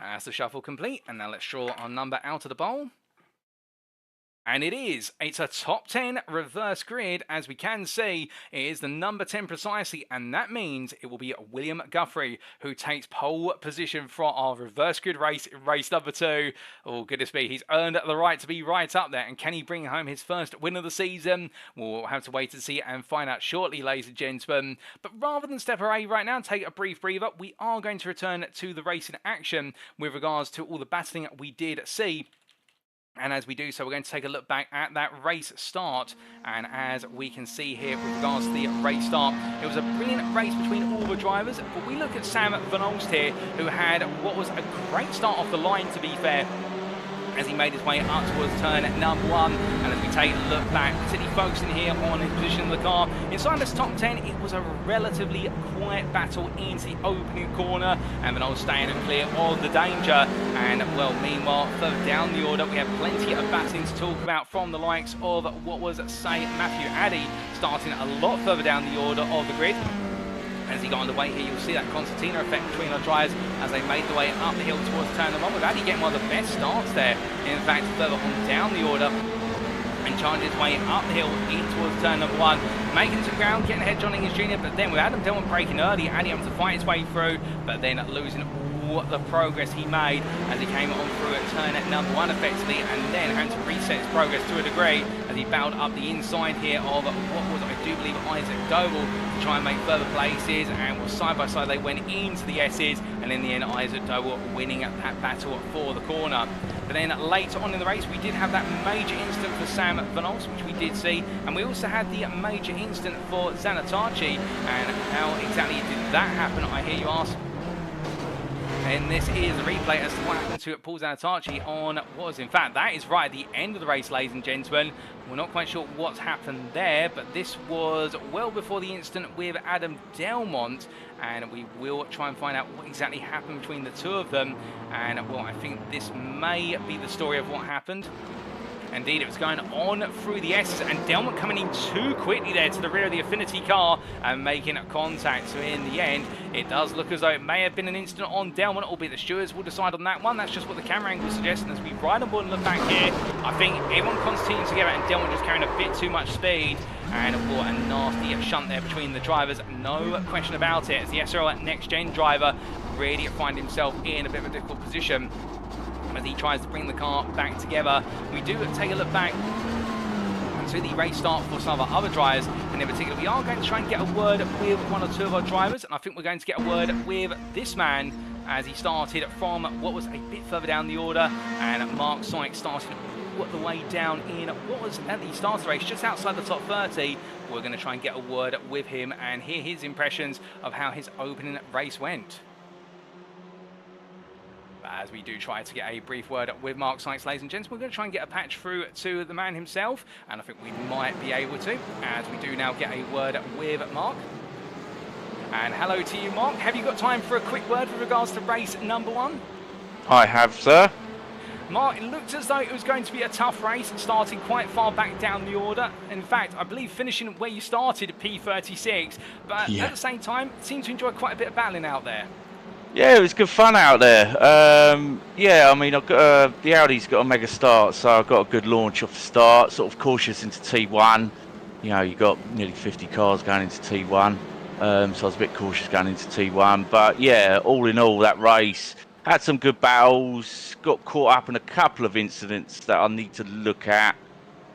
Speaker 1: That's the shuffle complete. And now let's draw our number out of the bowl. And it's a top 10 reverse grid. As we can see, it is the number 10 precisely, and that means it will be William Guthrie who takes pole position for our reverse grid race number 2. Oh, goodness me, he's earned the right to be right up there, and can he bring home his first win of the season? We'll have to wait and see and find out shortly, ladies and gentlemen. But rather than step away right now and take a brief breather, we are going to return to the racing action with regards to all the battling we did see. And as we do so, we're going to take a look back at that race start. And as we can see here with regards to the race start, it was a brilliant race between all the drivers. But we look at Sam Van Olst here, who had what was a great start off the line, to be fair, as he made his way up towards turn number 1. And as we take a look back, particularly focusing here on his position of the car, inside this top 10, it was a relatively quiet battle into the opening corner, and Van Olst staying clear of the danger. And, well, meanwhile, further down the order, we have plenty of battling to talk about from the likes of what was, say, Matthew Addy, starting a lot further down the order of the grid. As he got underway here, you'll see that concertina effect between our drivers as they made their way up the hill towards turn number 1. With Addy getting one of the best starts there. In fact, further on down the order, and charging his way up the hill in towards turn number 1, making some ground, getting ahead John English Jr. But then with Adam Delmont breaking early, Addy having to fight his way through, but then losing all the progress he made as he came on through at turn at number 1 effectively, and then having to reset his progress to a degree as he battled up the inside here of what was, I do believe, Isaac Doble to try and make further places, and well, side by side they went into the S's, and in the end Isaac Doble winning that battle for the corner. But then later on in the race, we did have that major incident for Sam Van Olst, which we did see, and we also had the major incident for Zanatachi. And how exactly did that happen, I hear you ask? And this is a replay as to what happened to Paul Zanatachi on what was, in fact, that is right at the end of the race, ladies and gentlemen. We're not quite sure what's happened there, but this was well before the incident with Adam Delmont, and we will try and find out what exactly happened between the two of them. And, well, I think this may be the story of what happened. Indeed, it was going on through the S's, and Delmont coming in too quickly there to the rear of the Affinity car and making contact. So in the end, it does look as though it may have been an incident on Delmont, albeit the stewards will decide on that one. That's just what the camera angle suggests. And as we ride on board and look back here, I think everyone continuing together and Delmont just carrying a bit too much speed. And what a nasty shunt there between the drivers, no question about it, as the SRL NXTGEN driver really find himself in a bit of a difficult position as he tries to bring the car back together. We do take a look back to the race start for some of our other drivers, and in particular we are going to try and get a word with one or two of our drivers, and I think we're going to get a word with this man as he started from what was a bit further down the order, and Mark Sykes started all the way down in what was at the start of the race just outside the top 30. We're going to try and get a word with him and hear his impressions of how his opening race went. As we do try to get a brief word with Mark Sykes, ladies and gents, we're going to try and get a patch through to the man himself, and I think we might be able to, as we do now get a word with Mark. And hello to you, Mark. Have you got time for a quick word with regards to race number 1?
Speaker 2: I have, sir.
Speaker 1: Mark, it looked as though it was going to be a tough race, starting quite far back down the order. In fact, I believe finishing where you started at P36, but at the same time, seemed to enjoy quite a bit of battling out there.
Speaker 2: Yeah, it was good fun out there. Yeah, I mean, I've got, the Audi's got a mega start, so I've got a good launch off the start, sort of cautious into T1. You know, you've got nearly 50 cars going into T1, so I was a bit cautious going into T1. But yeah, all in all, that race had some good battles, got caught up in a couple of incidents that I need to look at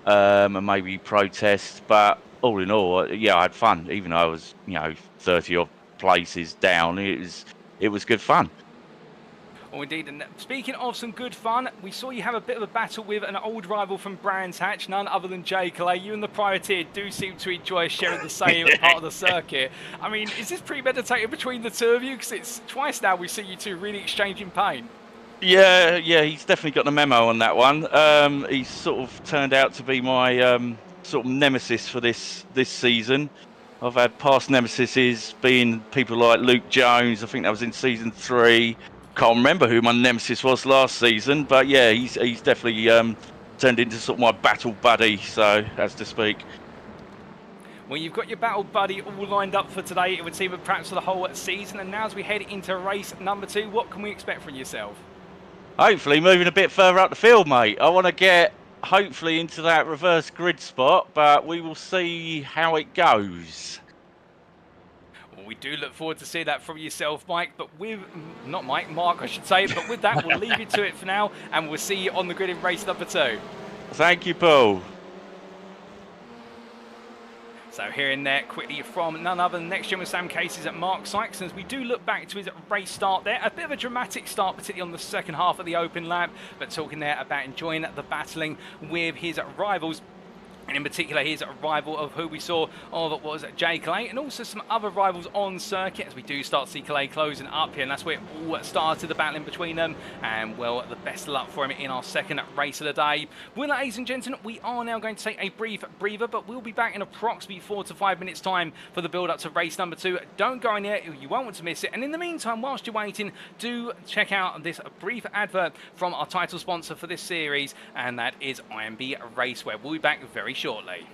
Speaker 2: and maybe protest. But all in all, yeah, I had fun, even though I was, you know, 30 odd places down. It was good fun.
Speaker 1: Oh, indeed. And speaking of some good fun, we saw you have a bit of a battle with an old rival from Brands Hatch, none other than Jay Calais. You and the privateer do seem to enjoy sharing the same part of the circuit. I mean, is this premeditated between the two of you? Because it's twice now we see you two really exchanging pain.
Speaker 2: Yeah, he's definitely got the memo on that one. He's sort of turned out to be my sort of nemesis for this season. I've had past nemesis being people like Luke Jones. I think that was in season 3. can't remember who my nemesis was last season, but yeah, he's definitely turned into sort of my battle buddy, so as to speak.
Speaker 1: Well, you've got your battle buddy all lined up for today, it would seem, perhaps for the whole season. And now as we head into race number 2, what can we expect from yourself?
Speaker 2: Hopefully moving a bit further up the field, mate. I want to get, hopefully, into that reverse grid spot, but we will see how it goes.
Speaker 1: Well, we do look forward to seeing that from yourself, Mike, but with, not Mike, Mark, I should say, but with that, we'll leave you to it for now, and we'll see you on the grid in race number 2.
Speaker 2: Thank you, Paul.
Speaker 1: So hearing there quickly from none other than NXTGEN with Sam Casey's at Mark Sykes. As we do look back to his race start there, a bit of a dramatic start, particularly on the second half of the open lap, but talking there about enjoying the battling with his rivals. And in particular, here's a rival of who we saw of was Jay Clay, and also some other rivals on circuit as we do start to see Clay closing up here, and that's where it all started, the battling between them. And well, the best of luck for him in our second race of the day. Well, ladies and gentlemen, we are now going to take a brief breather, but we'll be back in approximately 4 to 5 minutes time for the build up to race number 2. Don't go in there, you won't want to miss it. And in the meantime, whilst you're waiting, do check out this brief advert from our title sponsor for this series, and that is IMB Racewear. We'll be back very shortly.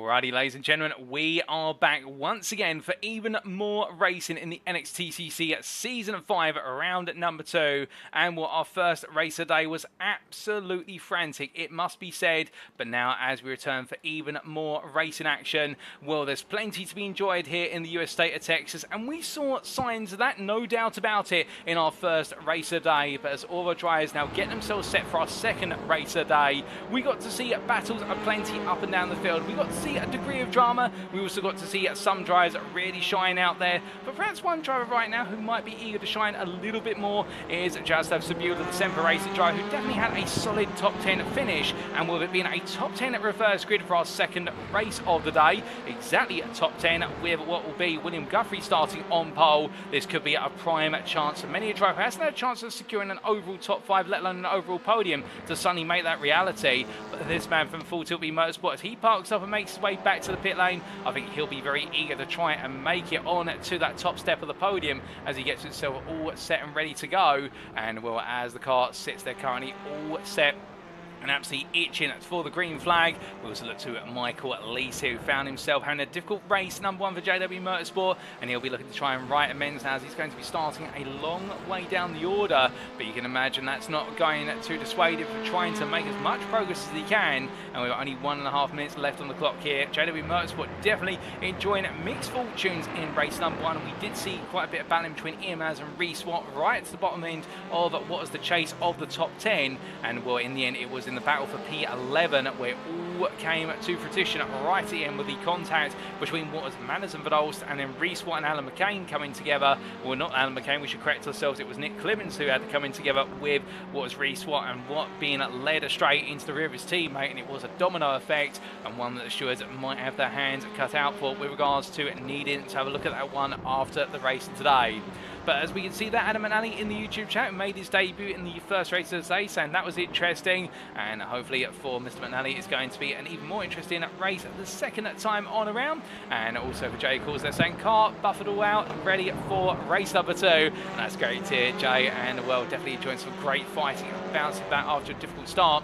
Speaker 1: Alrighty, ladies and gentlemen, we are back once again for even more racing in the NXTCC Season 5, round number 2. And what our first race of the day was absolutely frantic, it must be said. But now, as we return for even more racing action, well, there's plenty to be enjoyed here in the US state of Texas. And we saw signs of that, no doubt about it, in our first race of the day. But as all our drivers now get themselves set for our second race of the day, we got to see battles aplenty up and down the field. We got to see a degree of drama. We also got to see some drivers really shine out there. But perhaps one driver right now who might be eager to shine a little bit more is Jaroslav Sabula, the Semper Racing driver, who definitely had a solid top 10 finish. And with it being a top 10 at reverse grid for our second race of the day, exactly a top 10 with what will be William Guthrie starting on pole, this could be a prime chance for many a driver who hasn't had a chance of securing an overall top 5, let alone an overall podium, to suddenly make that reality. But this man from Full Tilt Motorsport, as he parks up and makes his way back to the pit lane, I think he'll be very eager to try and make it on to that top step of the podium as he gets himself all set and ready to go. And well, as the car sits there currently all set and absolutely itching for the green flag, we also look to Michael Lees, who found himself having a difficult race, number 1 for JW Motorsport, and he'll be looking to try and right amends now as he's going to be starting a long way down the order. But you can imagine that's not going to dissuade him from trying to make as much progress as he can. And we've got only 1.5 minutes left on the clock here. JW Motorsport definitely enjoying mixed fortunes in race number 1. We did see quite a bit of battling between Iamaz and Reese Watt right to the bottom end of what was the chase of the top 10. And well, in the end, it was in the battle for P11 where all came to fruition right at the end with the contact between what was Manners and Verdolst, and then Reese Watt and Alan McCain coming together. Well, not Alan McCain, we should correct ourselves, it was Nick Clemens who had to come in together with what was Reese Watt, and Watt being led astray into the rear of his teammate, and it was a domino effect, and one that the stewards might have their hands cut out for with regards to needing to have a look at that one after the race today. But as we can see, that Adam McNally in the YouTube chat made his debut in the first race of the day, saying that was interesting. And hopefully for Mr. McNally, it's going to be an even more interesting race the second time on around. And also for Jay Calls, they're saying car buffered all out, ready for race number 2. And that's great to hear, Jay. And well, definitely enjoying some great fighting and bouncing back after a difficult start.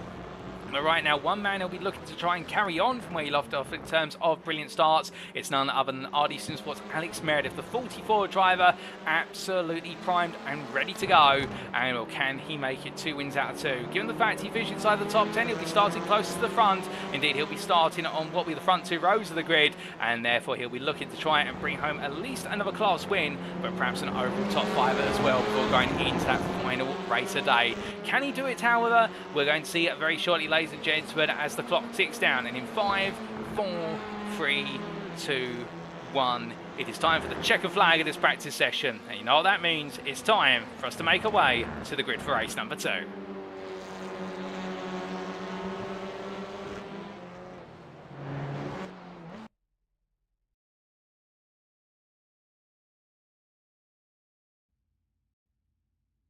Speaker 1: But right now, one man will be looking to try and carry on from where he left off in terms of brilliant starts. It's none other than RD Simsport's Alex Meredith, the 44 driver, absolutely primed and ready to go. And well, can he make it 2 wins out of 2? Given the fact he finished inside the top 10, he'll be starting closest to the front. Indeed, he'll be starting on what will be the front 2 rows of the grid, and therefore he'll be looking to try and bring home at least another class win, but perhaps an overall top 5 as well before going into that final race of the day. Can he do it, however? We're going to see it very shortly, ladies and gentlemen, as the clock ticks down. And in 5, 4, 3, 2, 1, it is time for the checker flag of this practice session. And you know what that means? It's time for us to make our way to the grid for race number 2.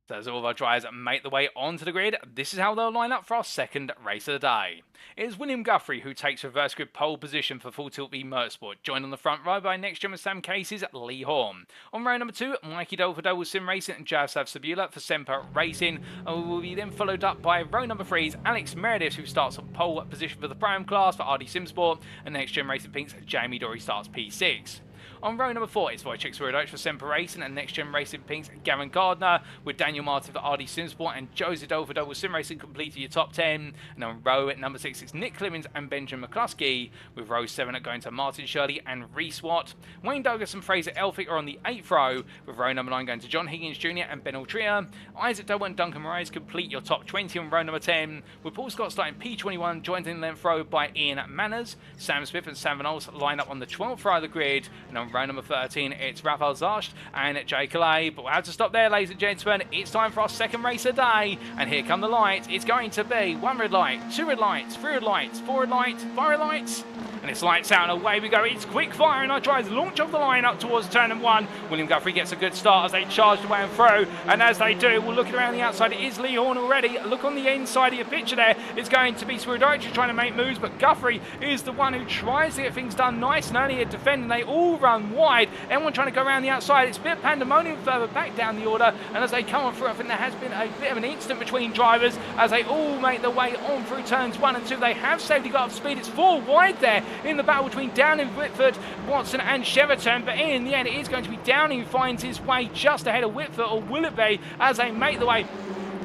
Speaker 1: So as all of our drivers make the way onto the grid, this is how they'll line up for our second race of the day. It is William Guthrie who takes reverse grid pole position for Full Tilt Motorsport, joined on the front row by NXTGEN with Sam Casey's Lee Horn. On row number 2, Mikey Doble for Doble Sim Racing and Jaroslav Sabula for Semper Racing. And will be then followed up by row number 3's Alex Meredith, who starts on pole position for the Prime class for RD Simsport, and NXTGEN Racing Pink's Jamie Dory starts P6. On row number 4, it's Wojciech Swierdowicz for Semper Racing and NXTGEN Racing Pink's Gavin Gardner, with Daniel Martin for RD Simsport and Jose Dole for Double Sim Racing completing your top 10. And on row at number 6, it's Nick Clemens and Benjamin McCluskey, with row 7 going to Martin Shirley and Reese Watt. Wayne Douglas and Fraser Elphick are on the 8th row, with row number 9 going to John Higgins Jr. and Ben Altria. Isaac Doble and Duncan Moraes complete your top 20 on row number 10, with Paul Scott starting P21, joined in the 11th row by Ian Manners. Sam Smith and Sam Van Ols line up on the 12th row of the grid, and on row number 13, it's Rafael Zarscht and Jay Calais. But we'll have to stop there, ladies and gentlemen. It's time for our second race of the day. And here come the lights. It's going to be 1 red light, 2 red lights, 3 red lights, 4 red lights, 5 red lights. And it's lights out and away we go. It's quick fire and our drivers launch off the line up towards turn number 1. William Guthrie gets a good start as they charge away and through. And as they do, we'll look around the outside. It is Lee Horn already. Look on the inside of your picture there. It's going to be Swierdowicz trying to make moves, but Guthrie is the one who tries to get things done nice and early at defending. They all run wide. Everyone trying to go around the outside. It's a bit of pandemonium further back down the order, and as they come on through, I think there has been a bit of an instant between drivers as they all make their way on through turns 1 and 2. They have safely got up speed. It's 4 wide there in the battle between Downing, Whitford, Watson and Cheverton, but in the end it is going to be Downing who finds his way just ahead of Whitford, or will it be, as they make the way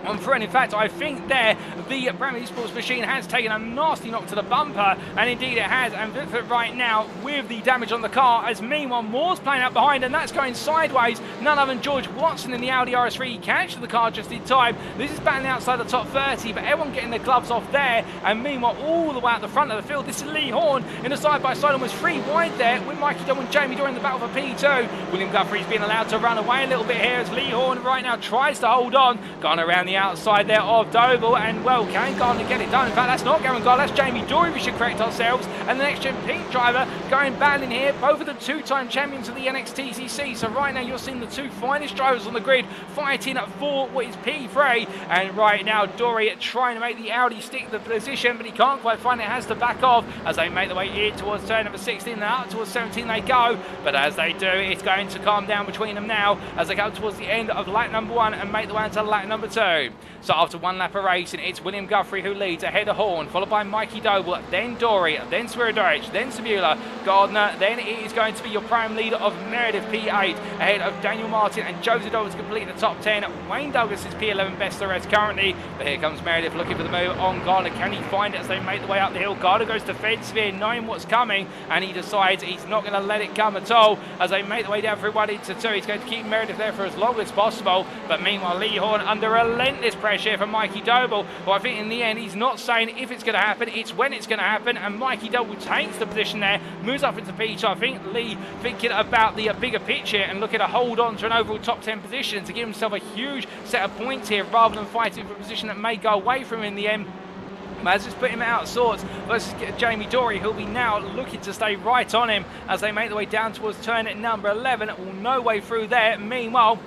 Speaker 1: on through. And in fact, I think there the Bramley Sports Machine has taken a nasty knock to the bumper, and indeed it has. And Whitford right now with the damage on the car, as meanwhile Moore's playing out behind, and that's going sideways. None other than George Watson in the Audi RS3 catches the car just in time. This is battling outside the top 30, but everyone getting their gloves off there. And meanwhile, all the way at the front of the field, this is Lee Horn in a side-by-side, almost 3 wide there, with Mikey Doble and Jamie Dory in the battle for P2. William Guthrie's being allowed to run away a little bit here, as Lee Horn right now tries to hold on. Gone around the outside there of Doble, and well, can Gardner get it done? In fact, that's not Gavin Gardner, that's Jamie Dory, we should correct ourselves. And the next gen pink driver going battling here, both of them 2-time champions of the NXTCC. So right now you're seeing the 2 finest drivers on the grid fighting for what is P3. And right now Dory trying to make the Audi stick the position, but he can't quite find it, has to back off as they make the way in towards turn number 16, and up towards 17 they go. But as they do, it's going to calm down between them now as they go towards the end of lap number 1 and make the way into lap number 2. So after 1 lap of racing, it's William Guthrie who leads ahead of Horn, followed by Mikey Doble, then Dory, then Swierdorich, then Sabula, Gardner, then it is going to be your prime leader of Meredith P8, ahead of Daniel Martin and Joseph Doble to complete the top 10. Wayne Douglas is P11 best of the rest currently, but here comes Meredith looking for the move on Gardner. Can he find it as they make the way up the hill? Gardner goes defensive here, knowing what's coming, and he decides he's not going to let it come at all as they make the way down through 1 into 2. He's going to keep Meredith there for as long as possible, but meanwhile Lee Horn under relentless pressure from Mikey Doble, who I think in the end he's not saying if it's going to happen, it's when it's going to happen. And Mikey Doble takes the position there, moves up into P2. I think Lee thinking about the bigger picture and looking to hold on to an overall top 10 position to give himself a huge set of points here, rather than fighting for a position that may go away from him in the end. As it's put him out of sorts versus Jamie Dory, who'll be now looking to stay right on him as they make the way down towards turn at number 11. Well, no way through there. Meanwhile,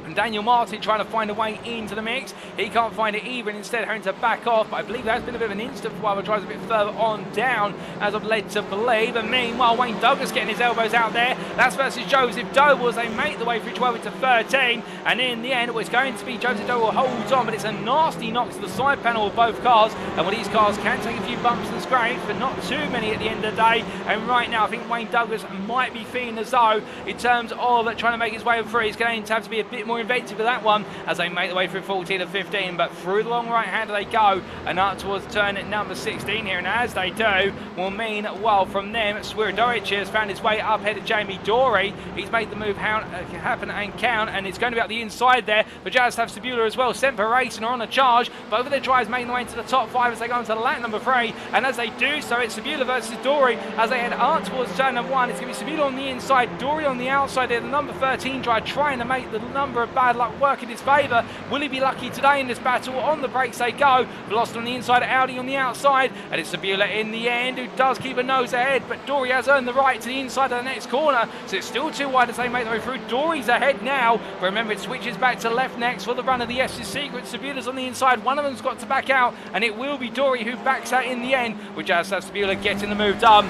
Speaker 1: and Daniel Martin trying to find a way into the mix. He can't find it either, and instead having to back off. But I believe there has been a bit of an instant while the drives a bit further on down, as I've led to believe. And meanwhile, Wayne Douglas getting his elbows out there. That's versus Joseph Doble as they make the way through 12 into 13. And in the end, it's going to be Joseph Doble holds on, but it's a nasty knock to the side panel of both cars. And well, these cars can take a few bumps and scrapes, but not too many at the end of the day. And right now, I think Wayne Douglas might be feeling as though, in terms of trying to make his way through, he's going to have to be a bit more inventive with that one as they make the way through 14 and 15. But through the long right hand they go, and up towards turn at number 16 here. And as they do, will mean, well, from them, Swierdorich has found his way up ahead of Jamie Dory. He's made the move happen and count, and it's going to be up the inside there. But Jazz have Sabula as well. Semper Racing are on a charge. Both of their drives making the way into the top 5 as they go into lap number 3. And as they do so, it's Sabula versus Dory as they head up towards turn number 1. It's going to be Sabula on the inside, Dory on the outside there. The number 13 drive trying to make the number of bad luck work in his favour. Will he be lucky today in this battle? On the brakes they go. Lost on the inside, Audi on the outside, and it's Sabula in the end who does keep a nose ahead, but Dory has earned the right to the inside of the next corner, so it's still too wide as they make their way through. Dory's ahead now, but remember it switches back to left next for the run of the S's Secret. Sabula's on the inside, one of them's got to back out, and it will be Dory who backs out in the end, which has Sabula getting the move done.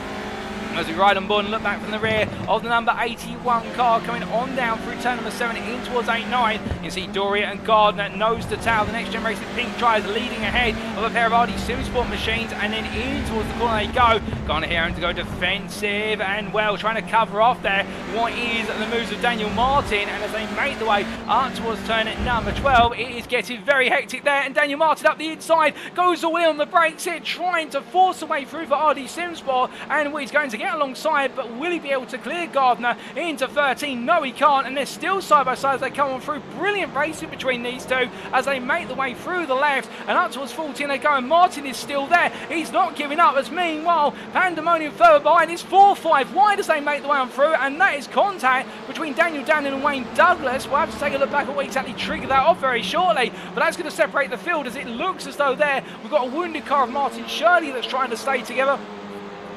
Speaker 1: As we ride on board and look back from the rear of the number 81 car coming on down through turn number 7 in towards 8-9. You see Dory and Gardner nose to tail. The next generation pink drives leading ahead of a pair of Audi Simsport machines, and then in towards the corner they go. Gardner here having to go defensive and well trying to cover off there what is the moves of Daniel Martin, and as they make the way up towards turn at number 12, it is getting very hectic there, and Daniel Martin up the inside goes all in on the brakes here, trying to force a way through for Audi Simsport, and he's going to get alongside, but will he be able to clear Gardner into 13? No, he can't, and they're still side by side as they come on through. Brilliant racing between these two as they make the way through the left, and up towards 14 they go, and Martin is still there. He's not giving up, as meanwhile Pandemonium further behind is 4-5 wide as they make the way on through, and that is contact between Daniel Downing and Wayne Douglas. We'll have to take a look back at what exactly triggered that off very shortly, but that's going to separate the field as it looks as though there we've got a wounded car of Martin Shirley that's trying to stay together.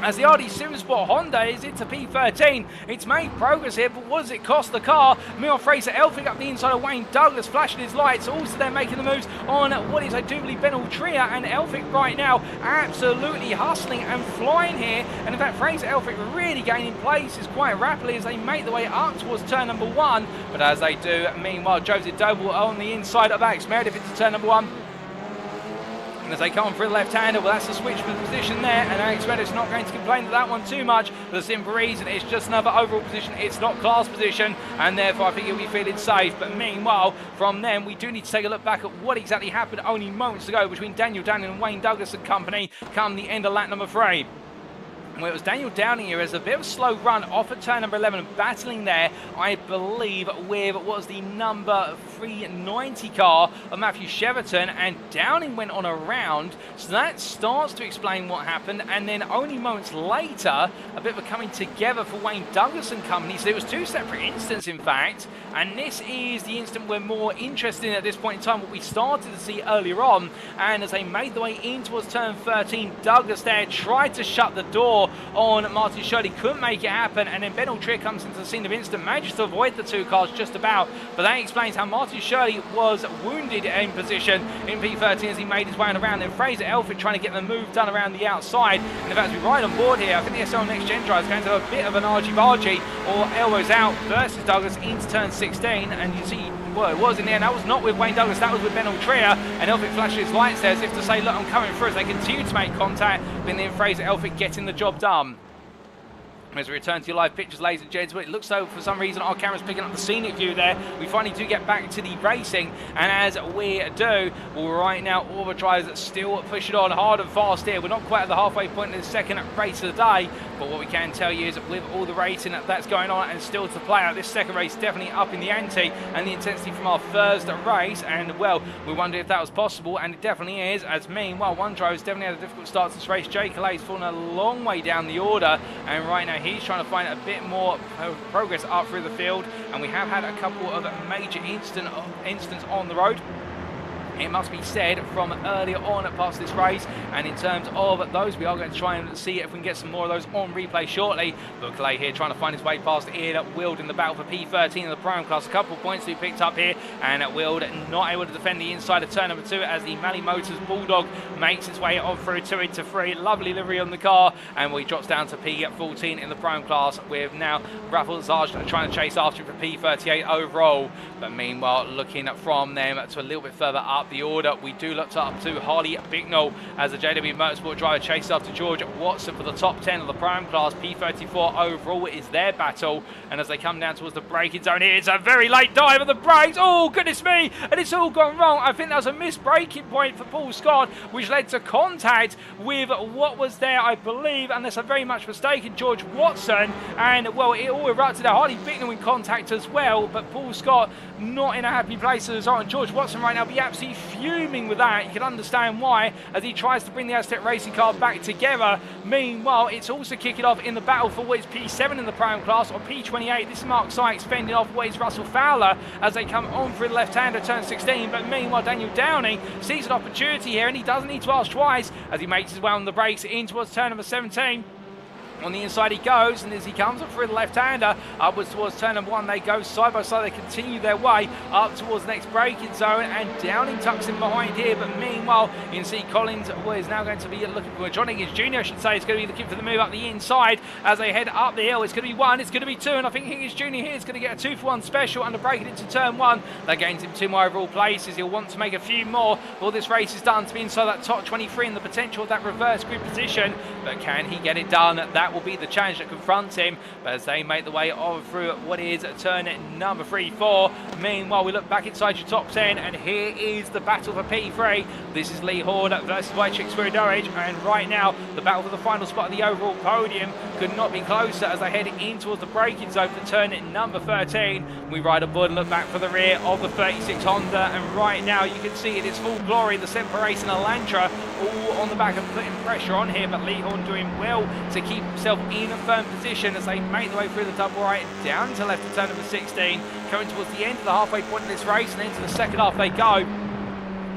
Speaker 1: As the Audi Simsport Honda is into P13, it's made progress here, but what does it cost the car? Meanwhile, Fraser Elphick up the inside of Wayne Douglas, flashing his lights. Also, they're making the moves on what is, I do believe, Ben Altria, and Elphick right now absolutely hustling and flying here. And in fact, Fraser Elphick really gaining places quite rapidly as they make the way up towards turn number 1. But as they do, meanwhile, Joseph Doble on the inside of Alex Meredith into turn number 1. And as they come through the left-hander, well, that's the switch for the position there, and NXTGEN not going to complain that one too much for the simple reason it's just another overall position. It's not class position, and therefore I think he'll be feeling safe. But meanwhile, from them, we do need to take a look back at what exactly happened only moments ago between Daniel Downing and Wayne Douglas and company come the end of lap number 3. Well, it was Daniel Downing here as a bit of a slow run off at turn number 11, battling there, I believe, with what was the number 390 car of Matthew Cheverton, and Downing went on a round, so that starts to explain what happened. And then only moments later, a bit of a coming together for Wayne Douglas and company. So it was 2 separate incidents, in fact, and this is the instant we're more interested in at this point in time, what we started to see earlier on. And as they made the way in towards turn 13, Douglas there tried to shut the door on Martin Shirley, couldn't make it happen, and then Ben Altrier comes into the scene of incident, manages to avoid the 2 cars just about, but that explains how Martin Shirley was wounded in position in P13 as he made his way on around. Then Fraser Elford trying to get the move done around the outside, and in fact, as we ride on board here, I think the SL NXTGEN drive is going to have a bit of an argy-bargy or elbows out versus Douglas into turn 16, and you see, well, it was in the end, that was not with Wayne Douglas, that was with Ben Altrier, and Elphick flashed his lights there as if to say, look, I'm coming through, as they continue to make contact, but then Fraser Elphick getting the job done. As we return to your live pictures, ladies and gentlemen, it looks though for some reason our camera's picking up the scenic view there. We finally do get back to the racing, and as we do, well, right now all the drivers still pushing on hard and fast here. We're not quite at the halfway point in the second race of the day, but what we can tell you is that with all the racing that's going on and still to play out, this second race definitely up in the ante and the intensity from our first race. And well, we wondered if that was possible, and it definitely is, as meanwhile one driver's definitely had a difficult start to this race. Jay Calais fallen a long way down the order, and right now he's trying to find a bit more progress up through the field, and we have had a couple of major incidents on the road, it must be said, from earlier on past this race. And in terms of those, we are going to try and see if we can get some more of those on replay shortly. But Clay here trying to find his way past Ian Wild in the battle for P13 in the Prime class. A couple of points to be picked up here, and Wild not able to defend the inside of turn number 2 as the Mally Motors Bulldog makes its way on through 2 into 3. Lovely livery on the car, and he drops down to P14 in the Prime class, with now Rafael Zarge trying to chase after him for P38 overall. But meanwhile, looking from them to a little bit further up the order, we do look up to Harley Bicknell as the JW Motorsport driver chases after George Watson for the top 10 of the Prime class. P34 overall is their battle, and as they come down towards the braking zone here, it's a very late dive of the brakes. Oh goodness me, and it's all gone wrong. I think that was a missed braking point for Paul Scott, which led to contact with what was there, I believe, unless I'm very much mistaken, George Watson, and well, it all erupted at Harley Bicknell in contact as well, but Paul Scott not in a happy place as well, and George Watson right now be absolutely fuming with that. You can understand why, as he tries to bring the Aztec racing car back together. Meanwhile, it's also kicking off in the battle for what is P7 in the Prime class, or P28. This is Mark Sykes fending off what is Russell Fowler as they come on through the left-hander turn 16. But meanwhile, Daniel Downing sees an opportunity here, and he doesn't need to ask twice as he makes his way on the brakes in towards turn number 17. On the inside he goes, and as he comes up through the left-hander, upwards towards turn number 1, they go side by side, they continue their way up towards the next braking zone, and Downing tucks in behind here. But meanwhile, you can see Collins is now going to be looking for, John Higgins Jr. I should say, is going to be looking for the move up the inside as they head up the hill. It's going to be 1, it's going to be 2, and I think Higgins Jr. here is going to get a 2-for-1 special under braking into turn 1. That gains him 2 more overall places. He'll want to make a few more. All this race is done to be inside that top 23 and the potential of that reverse grid position, but can he get it done? That will be the challenge that confronts him. But as they make the way on through what is turn number 3-4, meanwhile we look back inside your top 10, and here is the battle for P3. This is Lee Horn versus Wojciech Swierdowicz, and right now the battle for the final spot of the overall podium could not be closer as they head in towards the braking zone for turn number 13. We ride aboard and look back for the rear of the 36 Honda, and right now you can see it is full glory. The Semper Race and Elantra all on the back and putting pressure on here, but Lee Horn doing well to keep himself in a firm position as they make their way through the double right down to left of turn number 16, coming towards the end of the halfway point of this race, and into the second half they go.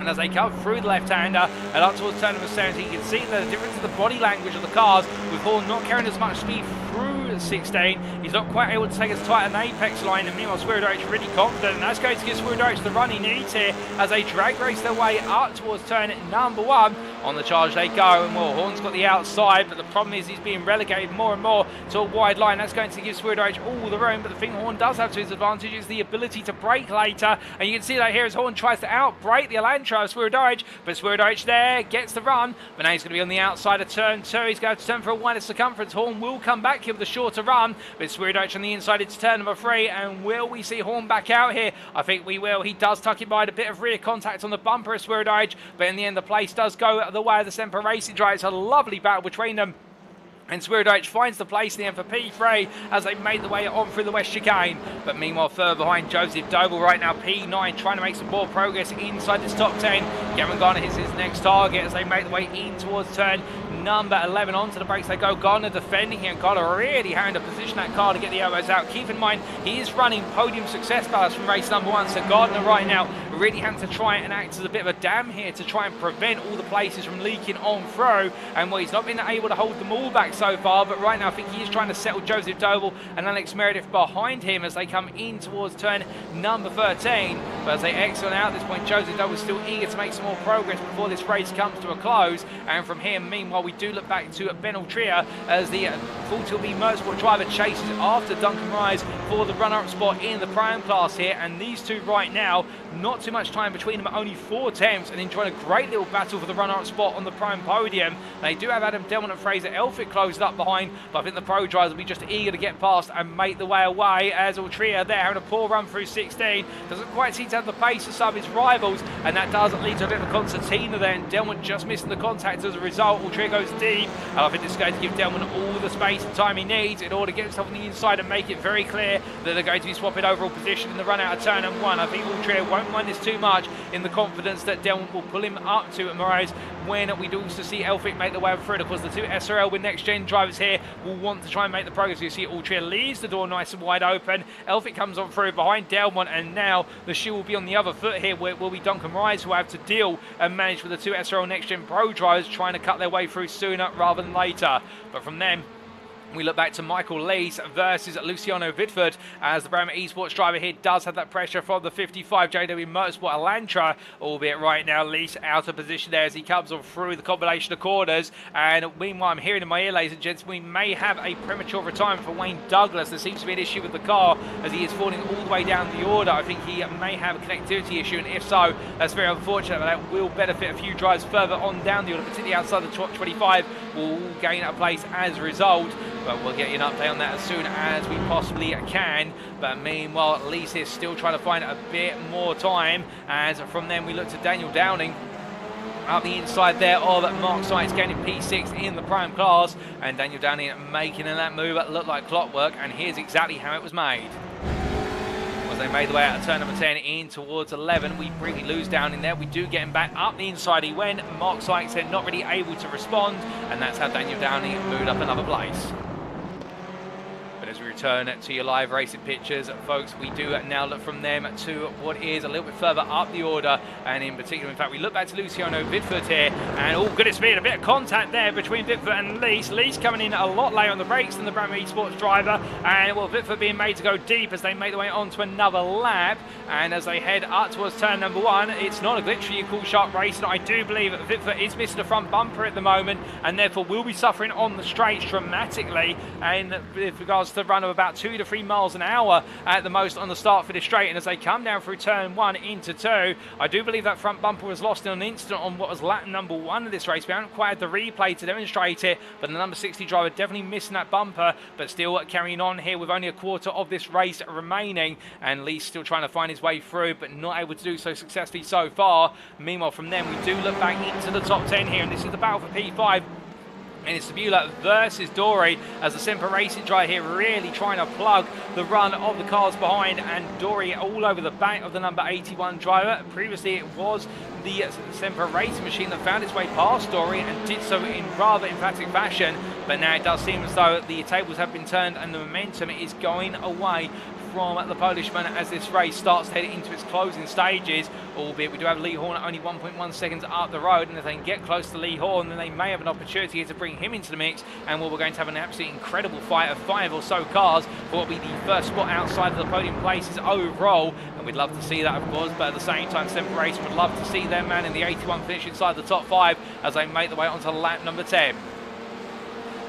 Speaker 1: And as they come through the left-hander and up towards turn number 17, you can see the difference in the body language of the cars, with Horn not carrying as much speed through 16. He's not quite able to take as tight an apex line, and meanwhile Swierdowicz really confident, and that's going to give Swierdowicz the run he needs here as they drag race their way up towards turn number 1. On the charge they go, and well, Horn's got the outside, but the problem is he's being relegated more and more to a wide line. That's going to give Swierdowicz all the room, but the thing Horn does have to his advantage is the ability to brake later, and you can see that here as Horn tries to out-brake the Elantra of Swierdorich, but Swierdorich there gets the run, but now he's going to be on the outside of turn 2. He's going to turn for a wider circumference. Horn will come back here with a shorter run, but Swierdorich on the inside into turn number 3, and will we see Horn back out here? I think we will. He does tuck it by a bit of rear contact on the bumper of Swierdorich, but in the end the place does go the way of the Semper Racing drive. It's a lovely battle between them. And Swierdorich finds the place in the end for P3 as they make the way on through the west chicane. But meanwhile, further behind, Joseph Doble right now, P9, trying to make some more progress inside this top 10. Cameron Garner hits his next target as they make the way in towards turn number 11. Onto the brakes they go. Garner defending here, and Garner really having to position that car to get the elbows out. Keep in mind, he is running podium success ballast from race number 1, so Gardner right now really having to try and act as a bit of a dam here to try and prevent all the places from leaking on through. And well, he's not been able to hold them all back so far, but right now I think he is trying to settle Joseph Doble and Alex Meredith behind him as they come in towards turn number 13. But as they exit out at this point, Joseph Doble is still eager to make some more progress before this race comes to a close. And from here, meanwhile, we do look back to Ben Altria as the Full Tilt B Motorsport driver chases after Duncan Rise for the runner-up spot in the Prime class here. And these two right now, not too much time between them, only 4 attempts, and enjoying a great little battle for the runner-up spot on the Prime podium. They do have Adam Delmont and Fraser Elphick closed up behind, but I think the pro drivers will be just eager to get past and make the way away as Altria there having a poor run through 16. Doesn't quite seem to have the pace of some of his rivals, and that does lead to a bit of a concertina there, and Delmont just missing the contact as a result. Altria goes deep, and I think this is going to give Delmont all the space and time he needs in order to get himself on the inside and make it very clear that they're going to be swapping overall position in the run out of turn and 1. I think Altria won't mind this too much in the confidence that Delmont will pull him up to Moraes when we do also see Elphick make the way through. Of course, the 2 SRL with next gen drivers here will want to try and make the progress. You see Altria leaves the door nice and wide open. Elphick comes on through behind Delmont, and now the shoe will be on the other foot here, where it will be Duncan Rise who have to deal and manage with the 2 SRL next gen pro drivers trying to cut their way through sooner rather than later. But from them, we look back to Michael Lees versus Luciano Vidford as the Brahma Esports driver here does have that pressure from the 55 JW Motorsport Elantra, albeit right now Lees out of position there as he comes on through the combination of corners. And meanwhile, I'm hearing in my ear, ladies and gents, we may have a premature retirement for Wayne Douglas. There seems to be an issue with the car as he is falling all the way down the order. I think he may have a connectivity issue, and if so, that's very unfortunate, but that will benefit a few drives further on down the order, particularly outside the top 25 will gain a place as a result. But we'll get you an update on that as soon as we possibly can. But meanwhile, Lees is still trying to find a bit more time. As from then we look to Daniel Downing up the inside there of Mark Sykes, gaining P6 in the Prime class. And Daniel Downing making that move that looked like clockwork. And here's exactly how it was made. As they made the way out of turn number 10 in towards 11, we briefly lose Downing there. We do get him back up the inside he went. Mark Sykes then not really able to respond. And that's how Daniel Downing moved up another place. As we return to your live racing pictures, folks, we do now look from them to what is a little bit further up the order, and in particular, in fact, we look back to Luciano Vidford here, and oh goodness me, a bit of contact there between Vidford and Lees. Lees coming in a lot later on the brakes than the Brahma Esports driver, and well, Vidford being made to go deep as they make their way onto another lap, and as they head up towards turn number 1, it's not a glitch for you, Cool Sharp Racing. I do believe that Vidford is missing the front bumper at the moment, and therefore will be suffering on the straights dramatically, and with regards to run of about 2 to 3 miles an hour at the most on the start for this straight. And as they come down through turn 1 into 2, I do believe that front bumper was lost in an instant on what was lap number 1 of this race. We haven't quite had the replay to demonstrate it, but the number 60 driver definitely missing that bumper, but still carrying on here with only a quarter of this race remaining. And Lee's still trying to find his way through, but not able to do so successfully so far. Meanwhile, from them, we do look back into the top 10 here, and this is the battle for P5. And it's Sabula versus Dory as the Semper Racing driver here really trying to plug the run of the cars behind, and Dory all over the back of the number 81 driver. Previously it was the Semper Racing machine that found its way past Dory and did so in rather emphatic fashion, but now it does seem as though the tables have been turned and the momentum is going away from the Polishman as this race starts to head into its closing stages, albeit we do have Lee Horn only 1.1 seconds up the road, and if they can get close to Lee Horn, then they may have an opportunity to bring him into the mix, and we're going to have an absolutely incredible fight of 5 or so cars for what will be the first spot outside of the podium places overall, and we'd love to see that, of course, but at the same time, Semper Racing would love to see their man in the 81 finish inside the top 5 as they make their way onto lap number 10.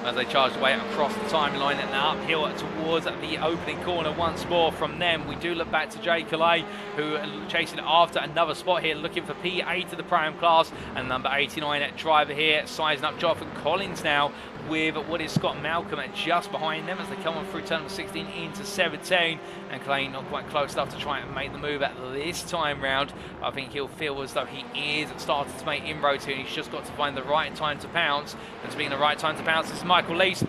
Speaker 1: as they charge away across the timeline and uphill towards the opening corner once more. From them, we do look back to Jay Calais, who are chasing after another spot here, looking for P8 of the Pro-Am class, and number 89 at driver here, sizing up Jonathan Collins now with what is Scott Malcolm just behind them as they come on through turn number 16 into 17, and Calais not quite close enough to try and make the move at this time round. I think he'll feel as though he is starting to make inroads here. He's just got to find the right time to pounce, and speaking of the right time to pounce, this is Michael Lees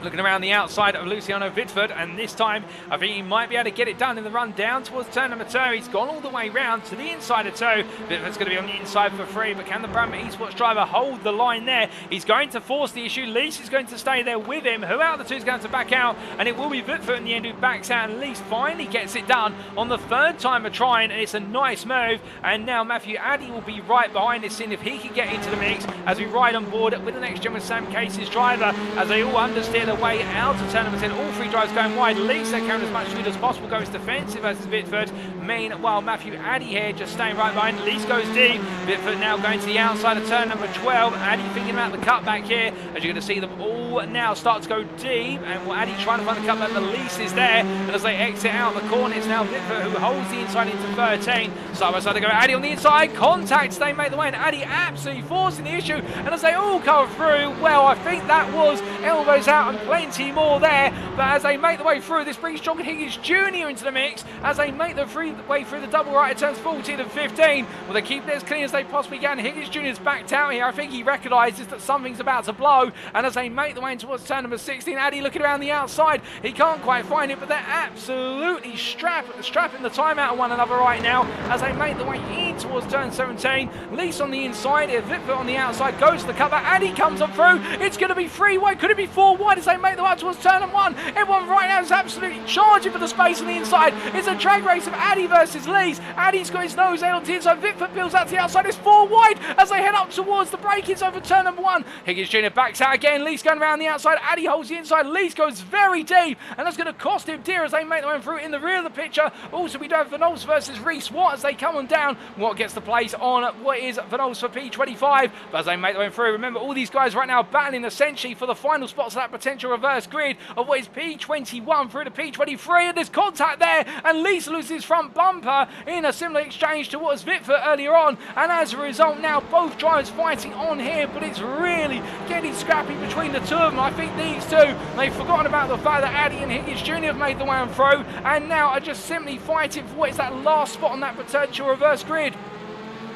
Speaker 1: looking around the outside of Luciano Vitford, and this time I think he might be able to get it done in the run down towards turn number 2. He's gone all the way round to the inside of 2. Vitford's going to be on the inside for 3, but can the Brabham Esports driver hold the line there? He's going to force the issue. Lees is going to stay there with him. Who out of the two is going to back out? And it will be Vitford in the end who backs out, and Lees finally gets it done on the 3rd time of trying, and it's a nice move. And now Matthew Addy will be right behind this, seeing if he can get into the mix as we ride on board with the next gen with Sam Casey's driver as they all understeer their way out of turn number 10. All 3 drivers going wide. Lees they count as much speed as possible, goes defensive versus Vitford. Meanwhile, Matthew Addy here just staying right behind. Lees goes deep. Vitford now going to the outside of turn number 12. Addy thinking about the cutback here, as you're going to see them all now start to go deep, and Addy trying to find the cutback, but Lees is there, and as they exit out the corner, it's now Vitford who holds the inside into 13. Side by side they go. Addy on the inside, contacts, they make the way, and Addy absolutely forcing the issue, and as they all come through, well, I think that was elbows out and plenty more there, but as they make the way through, this brings John Higgins Jr. into the mix as they make the way through the double right at turns 14 and 15. Well, they keep it as clean as they possibly can. Higgins Jr. is backed out here. I think he recognises that something's about to blow, and as they make the way towards turn number 16, Addy looking around the outside, he can't quite find it, but they're absolutely strapping the time out of one another right now as they make the way in towards turn 17. Lees on the inside here, Vitford on the outside, goes to the cover, Addy comes on through, it's going to be 3 wide, could it be 4 wide as they make the way towards turn number 1. Everyone right now is absolutely charging for the space on the inside. It's a drag race of Addy versus Lees. Addy's got his nose out on the inside, Vitford builds out to the outside, it's 4 wide as they head up towards the break-ins over turn number 1. Higgins Jr. backs out again, Lees going around the outside, Addy holds the inside, Lees goes very deep, and that's going to cost him dear as they make their way through in the rear of the picture. Also, we do have Van versus Reese Watt as they come on down. Watt gets the place on what is Van for P25, but as they make their way through, remember all these guys right now battling essentially for the final spots of that potential reverse grid of what is P21 through to P23, and there's contact there, and Lees loses his front bumper in a similar exchange to what was Vitford earlier on, and as a result now both drivers fighting on here, but it's really getting scrappy between the two of them. I think these two, they've forgotten about the fact that Addy and Higgins Jr. have made the way on through, and now are just simply fighting for what is that last spot on that potential reverse grid.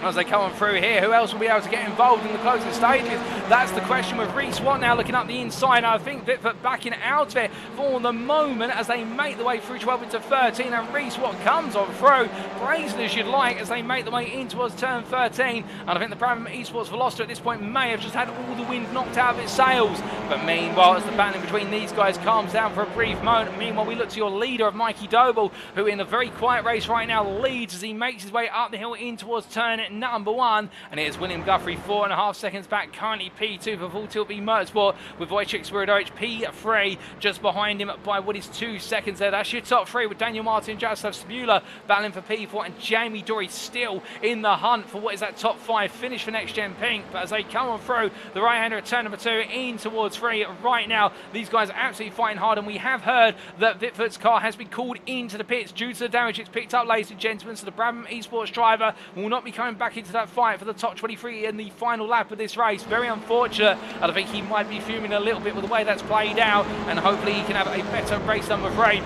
Speaker 1: As they come on through here, who else will be able to get involved in the closing stages? That's the question with Reese Watt now looking up the inside. I think Vitford backing out of it for the moment as they make the way through 12 into 13, and Reese Watt comes on through, brazen as you'd like, as they make the way in towards turn 13. And I think the Brabham Esports Veloster at this point may have just had all the wind knocked out of its sails. But meanwhile, as the battling between these guys calms down for a brief moment, meanwhile we look to your leader of Mikey Doble, who in a very quiet race right now leads as he makes his way up the hill in towards turn number 1, and it is William Guthrie 4.5 seconds back, currently P2 for Full Tilt B Motorsport, with Wojciech Spiridowicz P3 just behind him by what is 2 seconds there. That's your top 3 with Daniel Martin, Jaroslav Sabula battling for P4, and Jamie Dory still in the hunt for what is that top 5 finish for Next Gen Pink. But as they come on through, the right-hander at turn number 2 in towards 3 right now, these guys are absolutely fighting hard, and we have heard that Vitford's car has been called into the pits due to the damage it's picked up, ladies and gentlemen, so the Brabham Esports driver will not be coming back into that fight for the top 23 in the final lap of this race. Very unfortunate, and I think he might be fuming a little bit with the way that's played out, and hopefully he can have a better race number 3.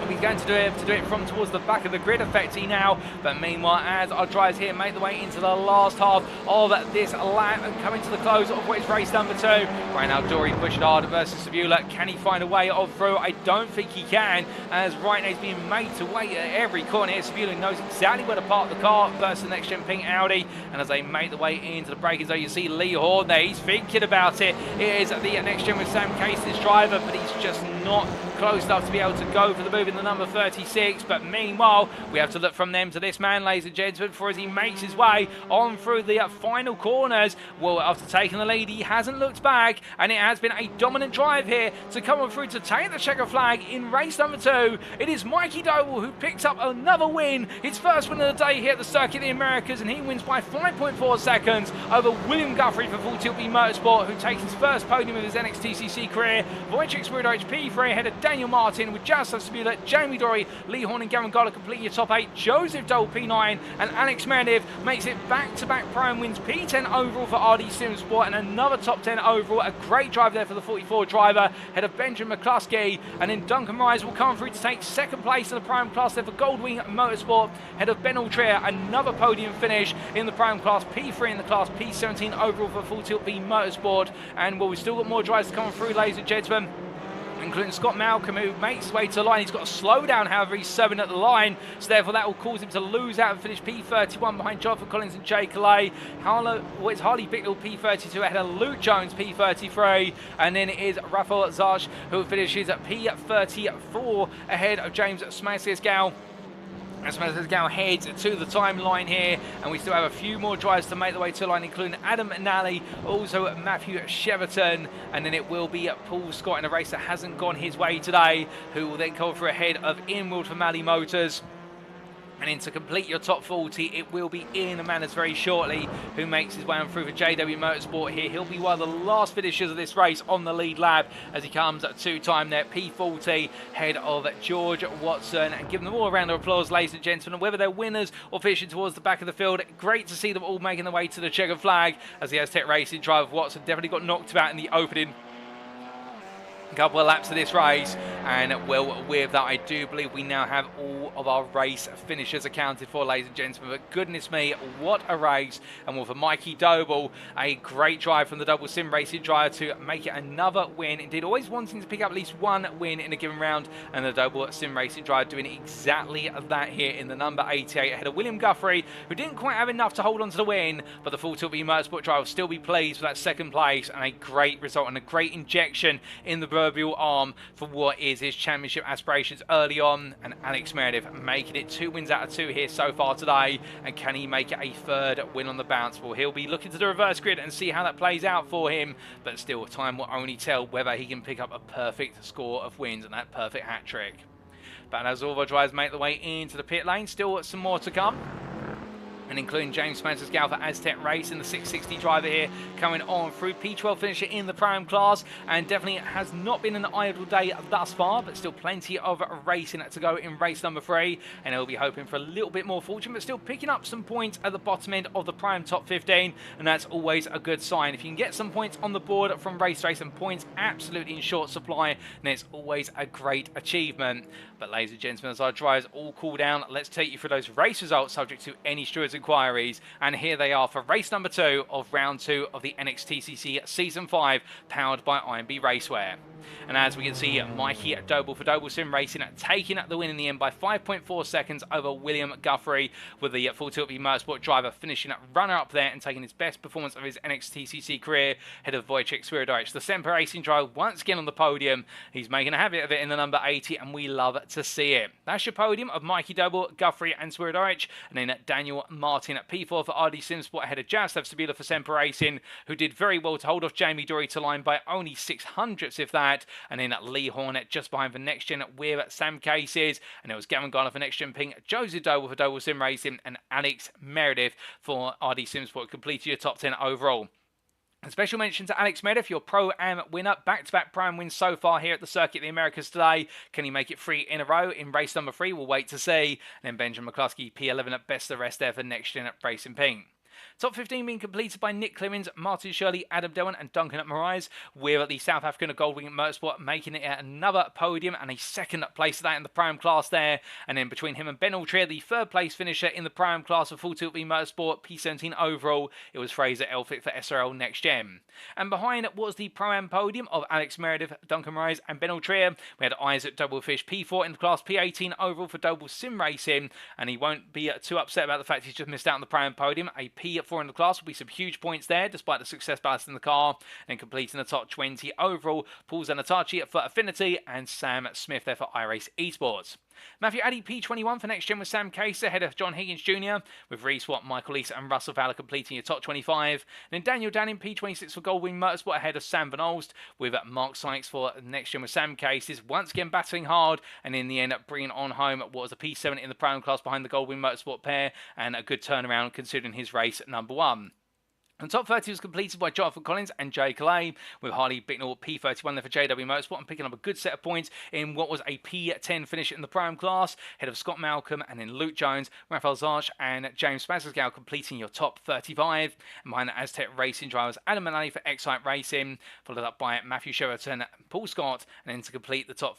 Speaker 1: He's going to do it from towards the back of the grid effectively now, but meanwhile as our drivers here make the way into the last half of this lap and coming to the close of what is race number 2. Right now Dory pushed hard versus Sabula. Can he find a way of through? I don't think he can, as right now he's being made to wait at every corner here. Sabula knows exactly where to park the car versus the Next Gen Pink Audi, and as they make the way into the break-ins, you see Lee Horn there, he's thinking about it. It is the Next Gen with Sam Casey's driver, but he's just not close enough to be able to go for the move in the number 36. But meanwhile, we have to look from them to this man, ladies and gentlemen, for as he makes his way on through the final corners. Well, after taking the lead, he hasn't looked back, and it has been a dominant drive here to come on through to take the checker flag in race number 2. It is Mikey Doble who picks up another win, his first win of the day here at the Circuit of the Americas, and he wins by 5.4 seconds over William Guthrie for Full Tilt Motorsport, who takes his first podium of his NXTCC career. Wojciech Swierdowicz P3 ahead of Daniel Martin, with Jaroslav Sabula, Jamie Dory, Lee Horn and Gavin Goller completing your top 8. Joseph Dole P9 and Alex Meredith makes it back-to-back prime wins, P10 overall for RD Sim Sport and another top 10 overall. A great drive there for the 44 driver ahead of Benjamin McCluskey, and then Duncan Rise will come through to take second place in the prime class there for Goldwing Motorsport ahead of Ben Altrier. Another podium finish in the prime class, P3 in the class, P17 overall for Full Tilt B Motorsport. And well, we've still got more drives to come through, ladies and gentlemen, including Scott Malcolm, who makes his way to the line. He's got a slow down, however, he's 7 at the line, so therefore that will cause him to lose out and finish P31 behind Jonathan Collins and Jay Calais. It's Harley Bicknell P32 ahead of Luke Jones P33, and then it is Rafael Zarch who finishes at P34 ahead of James Smasisgal. As Smasisgal heads to the timeline here, and we still have a few more drives to make the way to the line, including Adam Nally, also Matthew Cheverton, and then it will be Paul Scott in a race that hasn't gone his way today, who will then come for ahead of Ian Wood for Malley Motors. And then to complete your top 40, it will be Ian Manners very shortly, who makes his way on through for JW Motorsport here. He'll be one of the last finishers of this race on the lead lap as he comes at 2-time there, P40, head of George Watson. And give them all a round of applause, ladies and gentlemen, whether they're winners or finishing towards the back of the field. Great to see them all making their way to the checkered flag, as the Aztec Racing driver Watson definitely got knocked about in the opening couple of laps of this race. And well, with that, I do believe we now have all of our race finishers accounted for, ladies and gentlemen. But goodness me, what a race. And well, for Mikey Doble, a great drive from the double sim racing driver to make it another win. Indeed, always wanting to pick up at least one win in a given round, and the double sim racing driver doing exactly that here in the number 88 ahead of William Guthrie, who didn't quite have enough to hold on to the win, but the Full Tilt Motorsport driver will still be pleased with that second place, and a great result and a great injection in the proverbial arm for what is his championship aspirations early on. And Alex Meredith making it 2 wins out of 2 here so far today, and can he make it a 3rd win on the bounce? Well, he'll be looking to the reverse grid and see how that plays out for him, but still time will only tell whether he can pick up a perfect score of wins and that perfect hat trick. But as all of our drivers make their way into the pit lane, still some more to come, and including James Smasisgal for Aztec Racing, the 660 driver here, coming on through, P12 finisher in the prime class, and definitely has not been an idle day thus far, but still plenty of racing to go in race number 3, and he'll be hoping for a little bit more fortune, but still picking up some points at the bottom end of the prime top 15, and that's always a good sign. If you can get some points on the board from race and points absolutely in short supply, then it's always a great achievement. But ladies and gentlemen, as our drivers all cool down, let's take you through those race results subject to any stewards inquiries. And here they are for race number 2 of round 2 of the NXTCC Season 5, powered by IMB Racewear. And as we can see, Mikey Doble for Doble Sim Racing taking the win in the end by 5.4 seconds over William Guthrie, with the Full Tilt Motorsport driver finishing runner-up there and taking his best performance of his NXTCC career, head of Wojciech Swierdowicz. The Semper Racing driver once again on the podium. He's making a habit of it in the number 80, and we love to see it. That's your podium of Mikey Doble, Guthrie and Swierdowicz, and then Daniel Martin at P4 for RD Sim Sport ahead of Jaroslav Sabila for Semper Racing, who did very well to hold off Jamie Dory to line by only 600ths if that, and then Lee Hornet just behind for NextGen with Sam Cases, and it was Gavin Garner for NextGen Ping, Joseph Doble for Doble Sim Racing, and Alex Meredith for RD Sim Sport completed your top 10 overall. A special mention to Alex Meredith, your Pro-Am winner. Back-to-back prime wins so far here at the Circuit of the Americas today. Can he make it 3 in a row in race number 3? We'll wait to see. And then Benjamin McCluskey, P11 at best of the rest there for NextGen Racing Ping. Top 15 being completed by Nick Clemens, Martin Shirley, Adam Delmont and Duncan Morais, with the South African Goldwing Motorsport making it another podium and a 2nd place of that in the prime class there. And then between him and Ben Altrier, the 3rd place finisher in the prime class of Full Tilt Motorsport, P17 overall, it was Fraser Elphick for SRL Next Gen. And behind was the Pro-Am podium of Alex Meredith, Duncan Morais and Ben Altrier. We had Isaac Doublefish, P4 in the class, P18 overall for Doble Sim Racing, and he won't be too upset about the fact he's just missed out on the Pro-Am podium, a P4 in the class will be some huge points there, despite the success balancing the car and completing the top 20 overall. Paul Zanatachi for Affinity and Sam Smith there for iRace Esports. Matthew Addy P21 for Next Gen with Sam Case ahead of John Higgins Jr. with Reese Watt, Michael Leese and Russell Fowler completing your top 25. And then Daniel Danning P26 for Goldwing Motorsport ahead of Sam Van Olst with Mark Sykes for Next Gen with Sam Case is once again battling hard and in the end bringing on home what was a P7 in the Pro class behind the Goldwing Motorsport pair and a good turnaround considering his race at number 1. And top 30 was completed by Jonathan Collins and Jay Calais, with Harley Bicknell P31 there for JW Motorsport and picking up a good set of points in what was a P10 finish in the Pro-Am class, ahead of Scott Malcolm and then Luke Jones, Raphael Zarch and James Spazisgal completing your top 35. And behind the Aztec Racing drivers, Adam Manali for Excite Racing, followed up by Matthew Sheraton, Paul Scott, and then to complete the top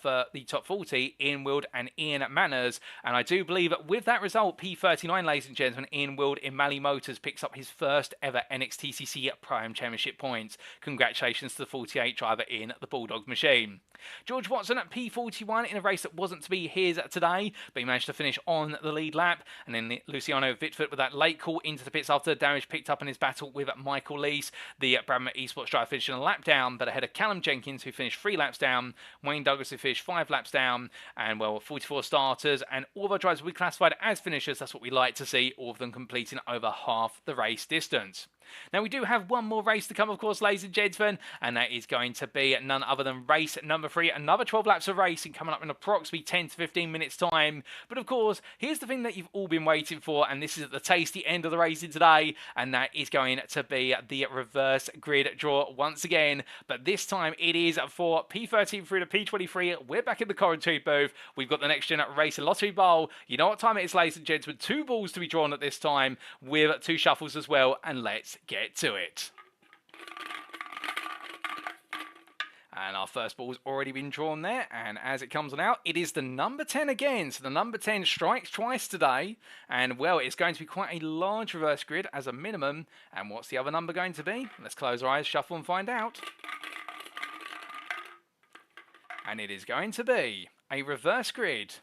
Speaker 1: 40, Ian Wild and Ian Manners. And I do believe that with that result, P39, ladies and gentlemen, Ian Wild in Malley Motors picks up his first ever NXTCC Pro-Am Championship points. Congratulations to the 48 driver in the Bulldogs machine. George Watson at P41 in a race that wasn't to be his today, but he managed to finish on the lead lap. And then Luciano Vitford with that late call into the pits after damage picked up in his battle with Michael Leese. The Bradman Esports driver finishing a lap down, but ahead of Callum Jenkins, who finished 3 laps down, Wayne Douglas, who finished 5 laps down, and well, 44 starters, and all of our drivers will be classified as finishers. That's what we like to see, all of them completing over half the race distance. Now, we do have one more race to come, of course, ladies and gentlemen, and that is going to be none other than race number 3. Another 12 laps of racing coming up in approximately 10 to 15 minutes time. But, of course, here's the thing that you've all been waiting for, and this is at the tasty end of the racing today, and that is going to be the reverse grid draw once again. But this time it is for P13 through to P23. We're back in the commentary booth. We've got the Next Gen Racer Lottery Bowl. You know what time it is, ladies and gentlemen. 2 balls to be drawn at this time with 2 shuffles as well, and let's get to it. And our first ball's already been drawn there, and as it comes on out, it is the number 10 again. So the number 10 strikes twice today, and well, it's going to be quite a large reverse grid as a minimum. And what's the other number going to be? Let's close our eyes, shuffle and find out. And it is going to be a reverse grid.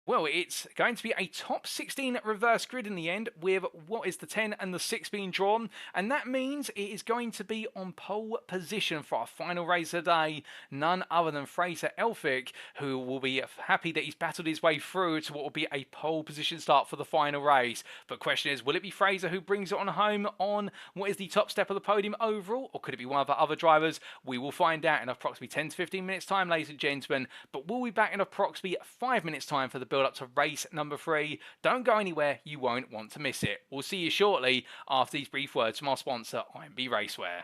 Speaker 1: Well, it's going to be a top 16 reverse grid in the end, with what is the 10 and the 6 being drawn, and that means it is going to be on pole position for our final race today, none other than Fraser Elphick, who will be happy that he's battled his way through to what will be a pole position start for the final race. But question is, will it be Fraser who brings it on home on what is the top step of the podium overall, or could it be one of the other drivers? We will find out in approximately 10 to 15 minutes time, ladies and gentlemen, but we'll be back in approximately 5 minutes time for the build up to race number 3. Don't go anywhere, you won't want to miss it. We'll see you shortly after these brief words from our sponsor, IMB Racewear.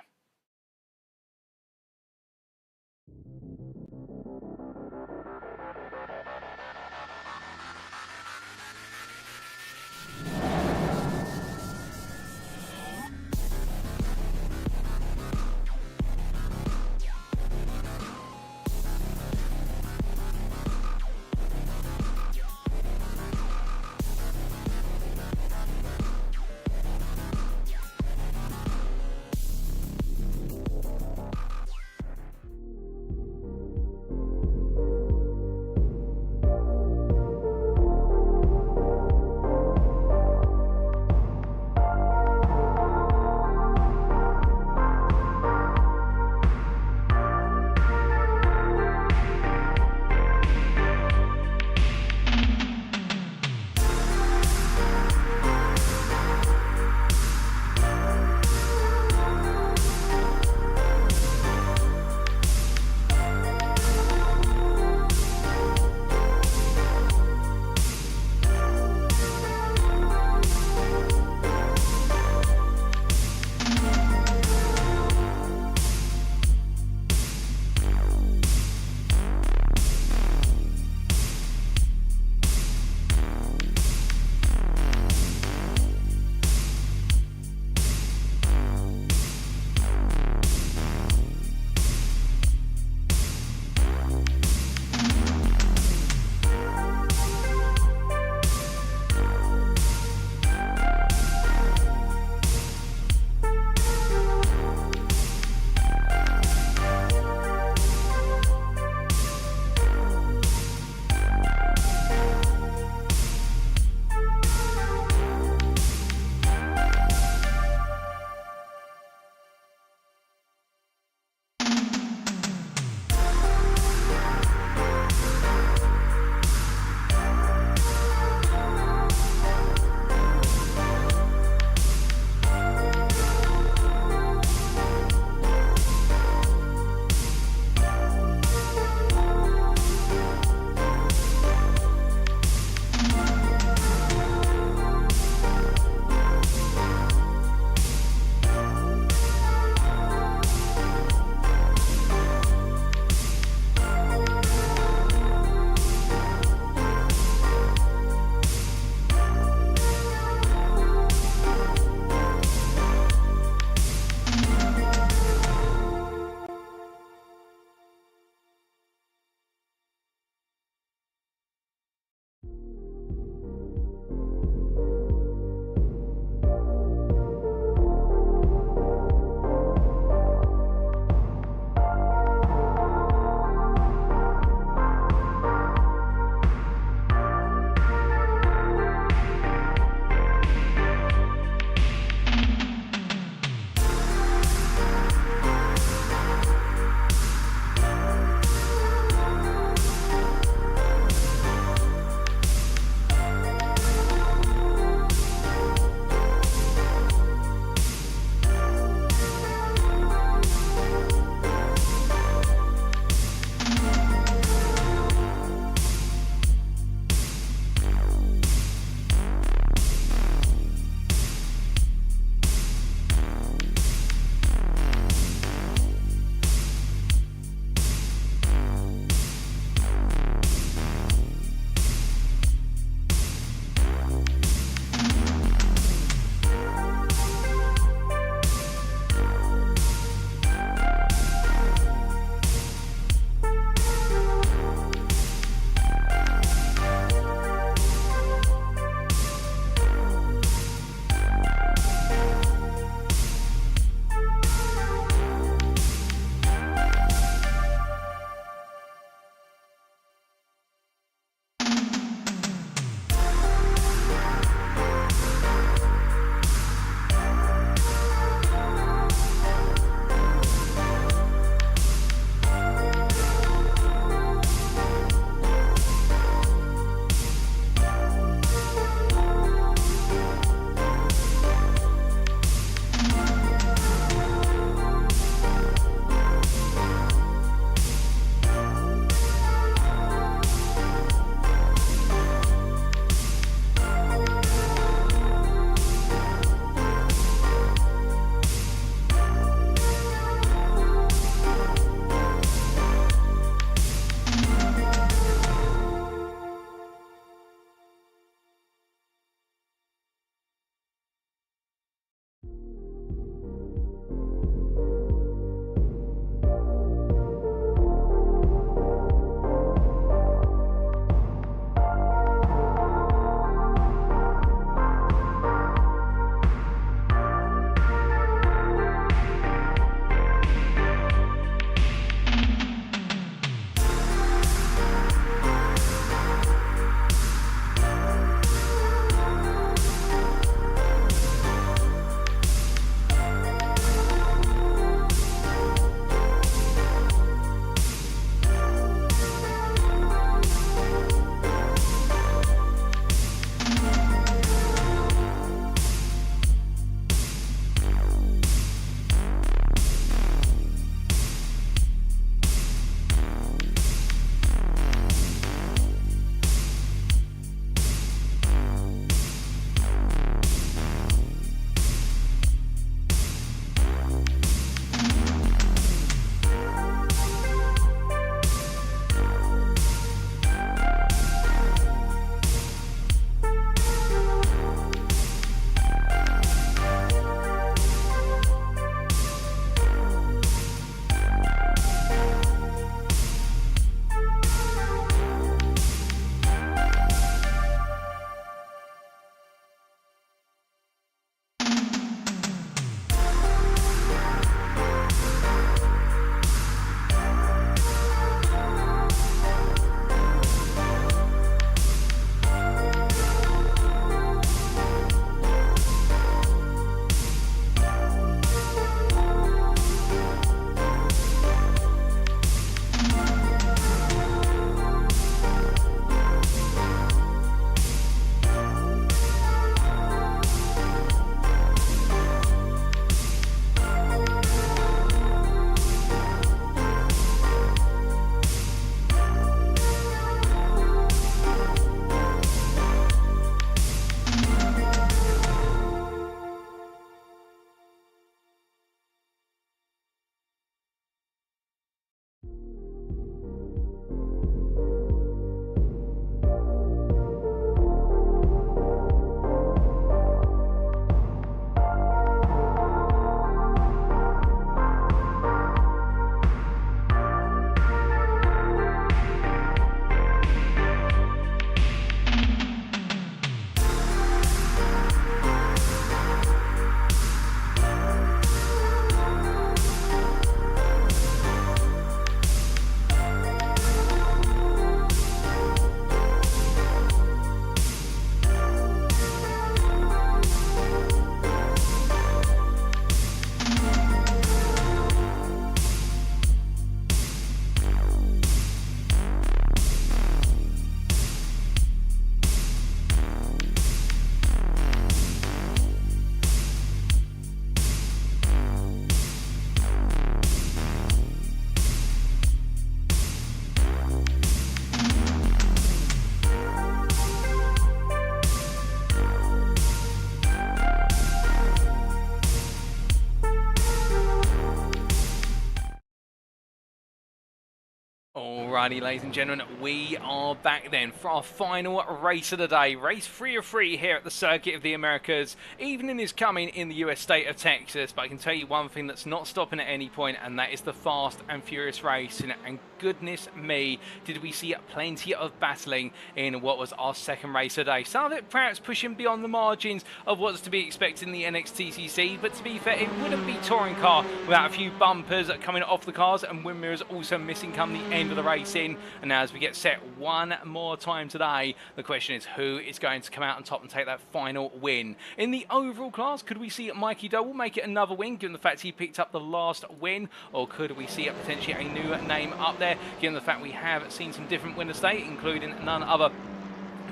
Speaker 1: Alrighty, ladies and gentlemen, we are back then for our final race of the day. Race 3 of 3 here at the Circuit of the Americas. Evening is coming in the US state of Texas, but I can tell you one thing that's not stopping at any point, and that is the fast and furious racing. And goodness me, did we see plenty of battling in what was our second race of the day. Some of it perhaps pushing beyond the margins of what's to be expected in the NXTCC, but to be fair, it wouldn't be touring car without a few bumpers coming off the cars and wind mirrors also missing come the end of the racing. And now as we get set one more time today, the question is who is going to come out on top and take that final win. In the overall class, could we see Mikey Doble make it another win given the fact he picked up the last win, or could we see potentially a new name up there given the fact we have seen some different winners today, including none other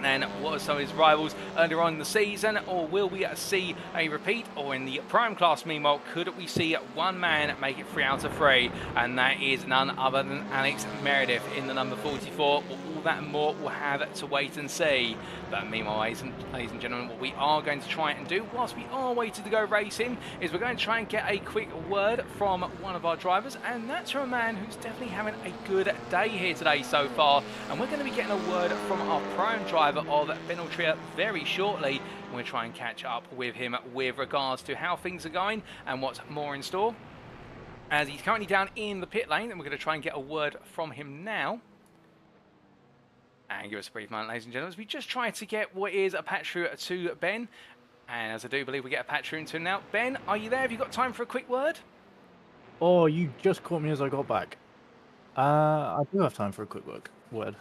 Speaker 1: than what are some of his rivals earlier on in the season? Or will we see a repeat? Or in the prime class, meanwhile, could we see one man make it 3 out of 3? And that is none other than Alex Meredith in the number 44. All that and more we'll have to wait and see. But meanwhile, ladies and gentlemen, what we are going to try and do whilst we are waiting to go racing is we're going to try and get a quick word from one of our drivers, and that's from a man who's definitely having a good day here today so far. And we're going to be getting a word from our prime driver of Ben Altria very shortly. We'll try and catch up with him with regards to how things are going and what's more in store, as he's currently down in the pit lane, and we're going to try and get a word from him now. And give us a brief moment, ladies and gentlemen, as we just try to get what is a patch through to Ben. And as I do believe we get a patch through to him now. Ben, are you there? Have you got time for a quick word?
Speaker 3: Oh, you just caught me as I got back. I do have time for a quick word.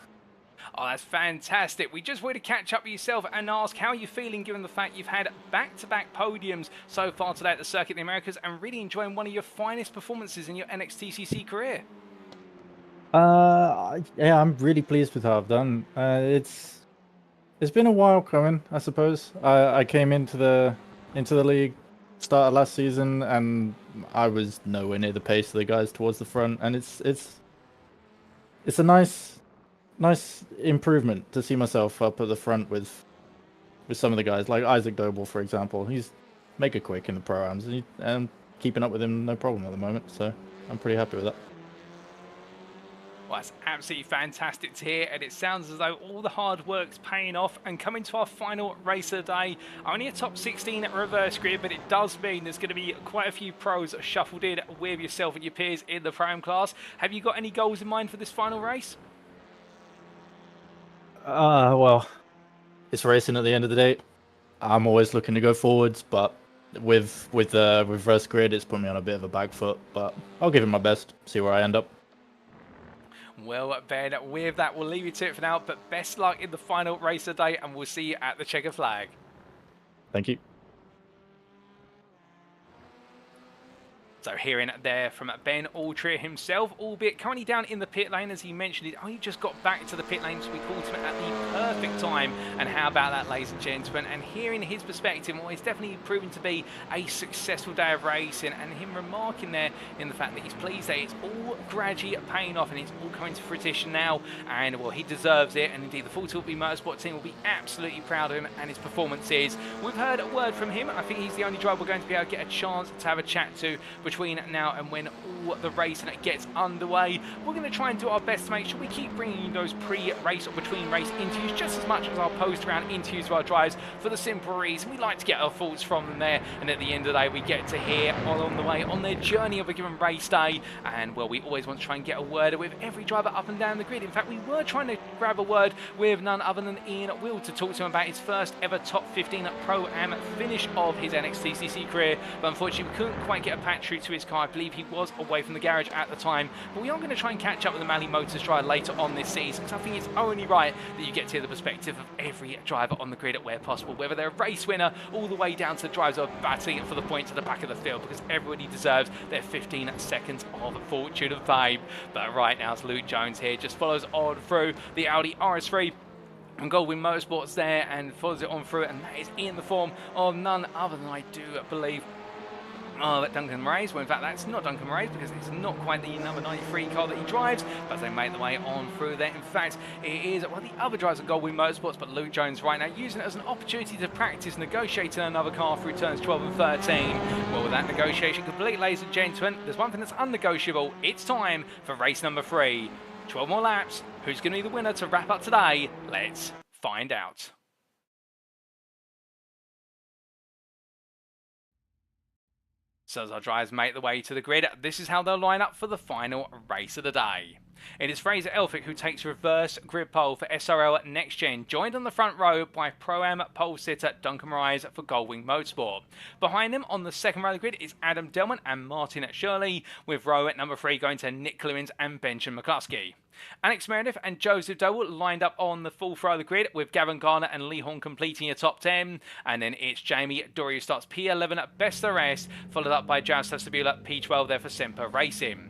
Speaker 1: Oh, that's fantastic. We just wanted to catch up with yourself and ask how you're feeling given the fact you've had back-to-back podiums so far today at the Circuit of the Americas and really enjoying one of your finest performances in your NXTCC career.
Speaker 3: Yeah, I'm really pleased with how I've done. It's been a while coming, I suppose. I came into the league start of last season, and I was nowhere near the pace of the guys towards the front, and it's a nice improvement to see myself up at the front with some of the guys, like Isaac Doble, for example. He's mega quick in the pro-ams, and I'm keeping up with him no problem at the moment, so I'm pretty happy with that.
Speaker 1: Well, that's absolutely fantastic to hear, and it sounds as though all the hard work's paying off. And coming to our final race of the day, only a top 16 at reverse grid, but it does mean there's going to be quite a few pros shuffled in with yourself and your peers in the Pro-Am class. Have you got any goals in mind for this final race?
Speaker 3: Well, it's racing at the end of the day. I'm always looking to go forwards, but with the reverse grid, it's put me on a bit of a back foot. But I'll give it my best, see where I end up.
Speaker 1: Well, Ben, with that, we'll leave you to it for now, but best luck in the final race of the day, and we'll see you at the checker flag.
Speaker 3: Thank you.
Speaker 1: So hearing there from Ben Altria himself, albeit currently down in the pit lane, as he mentioned, he only just got back to the pit lane, so we called him at the perfect time. And how about that, ladies and gentlemen? And hearing his perspective, well, it's definitely proven to be a successful day of racing, and him remarking there in the fact that he's pleased that it's all gradually paying off and it's all coming to fruition now. And well, he deserves it, and indeed the Full Tilt B Motorsport team will be absolutely proud of him and his performances. We've heard a word from him. I think he's the only driver we're going to be able to get a chance to have a chat to between now and when all the racing gets underway. We're going to try and do our best to make sure we keep bringing you those pre-race or between race interviews just as much as our post-round interviews of our drivers, for the simple reason we like to get our thoughts from them there, and at the end of the day we get to hear along the way on their journey of a given race day. And well, we always want to try and get a word with every driver up and down the grid. In fact, we were trying to grab a word with none other than Ian Will to talk to him about his first ever top 15 Pro-Am finish of his NXTCC career, but unfortunately we couldn't quite get a patch through to his car. I believe he was away from the garage at the time, but we are going to try and catch up with the Mally Motors driver later on this season, because I think it's only right that you get to hear the perspective of every driver on the grid where possible, whether they're a race winner all the way down to the drivers who are battling for the points at the back of the field, because everybody deserves their 15 seconds of fortune and fame. But right now, as Luke Jones here just follows on through the Audi RS3 and Goldwing Motorsports there and follows it on through, and that is in the form of none other than, I do believe, Duncan Moraes. Well, in fact, that's not Duncan Moraes, because it's not quite the number 93 car that he drives, but they make the way on through there. In fact, it is one of the other drivers of Goldwing Motorsports, but Luke Jones right now using it as an opportunity to practice negotiating another car through turns 12 and 13. Well, with that negotiation complete, ladies and gentlemen, there's one thing that's unnegotiable. It's time for race number 3. 12 more laps. Who's going to be the winner to wrap up today? Let's find out. So as our drivers make the way to the grid, this is how they'll line up for the final race of the day. It is Fraser Elphick who takes reverse grid pole for SRL NXTGEN, joined on the front row by Pro-Am pole sitter Duncan Rise for Goldwing Motorsport. Behind him on the second row of the grid is Adam Delmont and Martin Shirley, with row at number 3 going to Nick Clemens and Benjamin McCluskey. Alex Meredith and Joseph Doble lined up on the full row of the grid, with Gavin Garner and Lee Horn completing your top 10. And then it's Jamie Dory who starts P11 at best of the rest, followed up by Jaroslav Stabula P12 there for Semper Racing.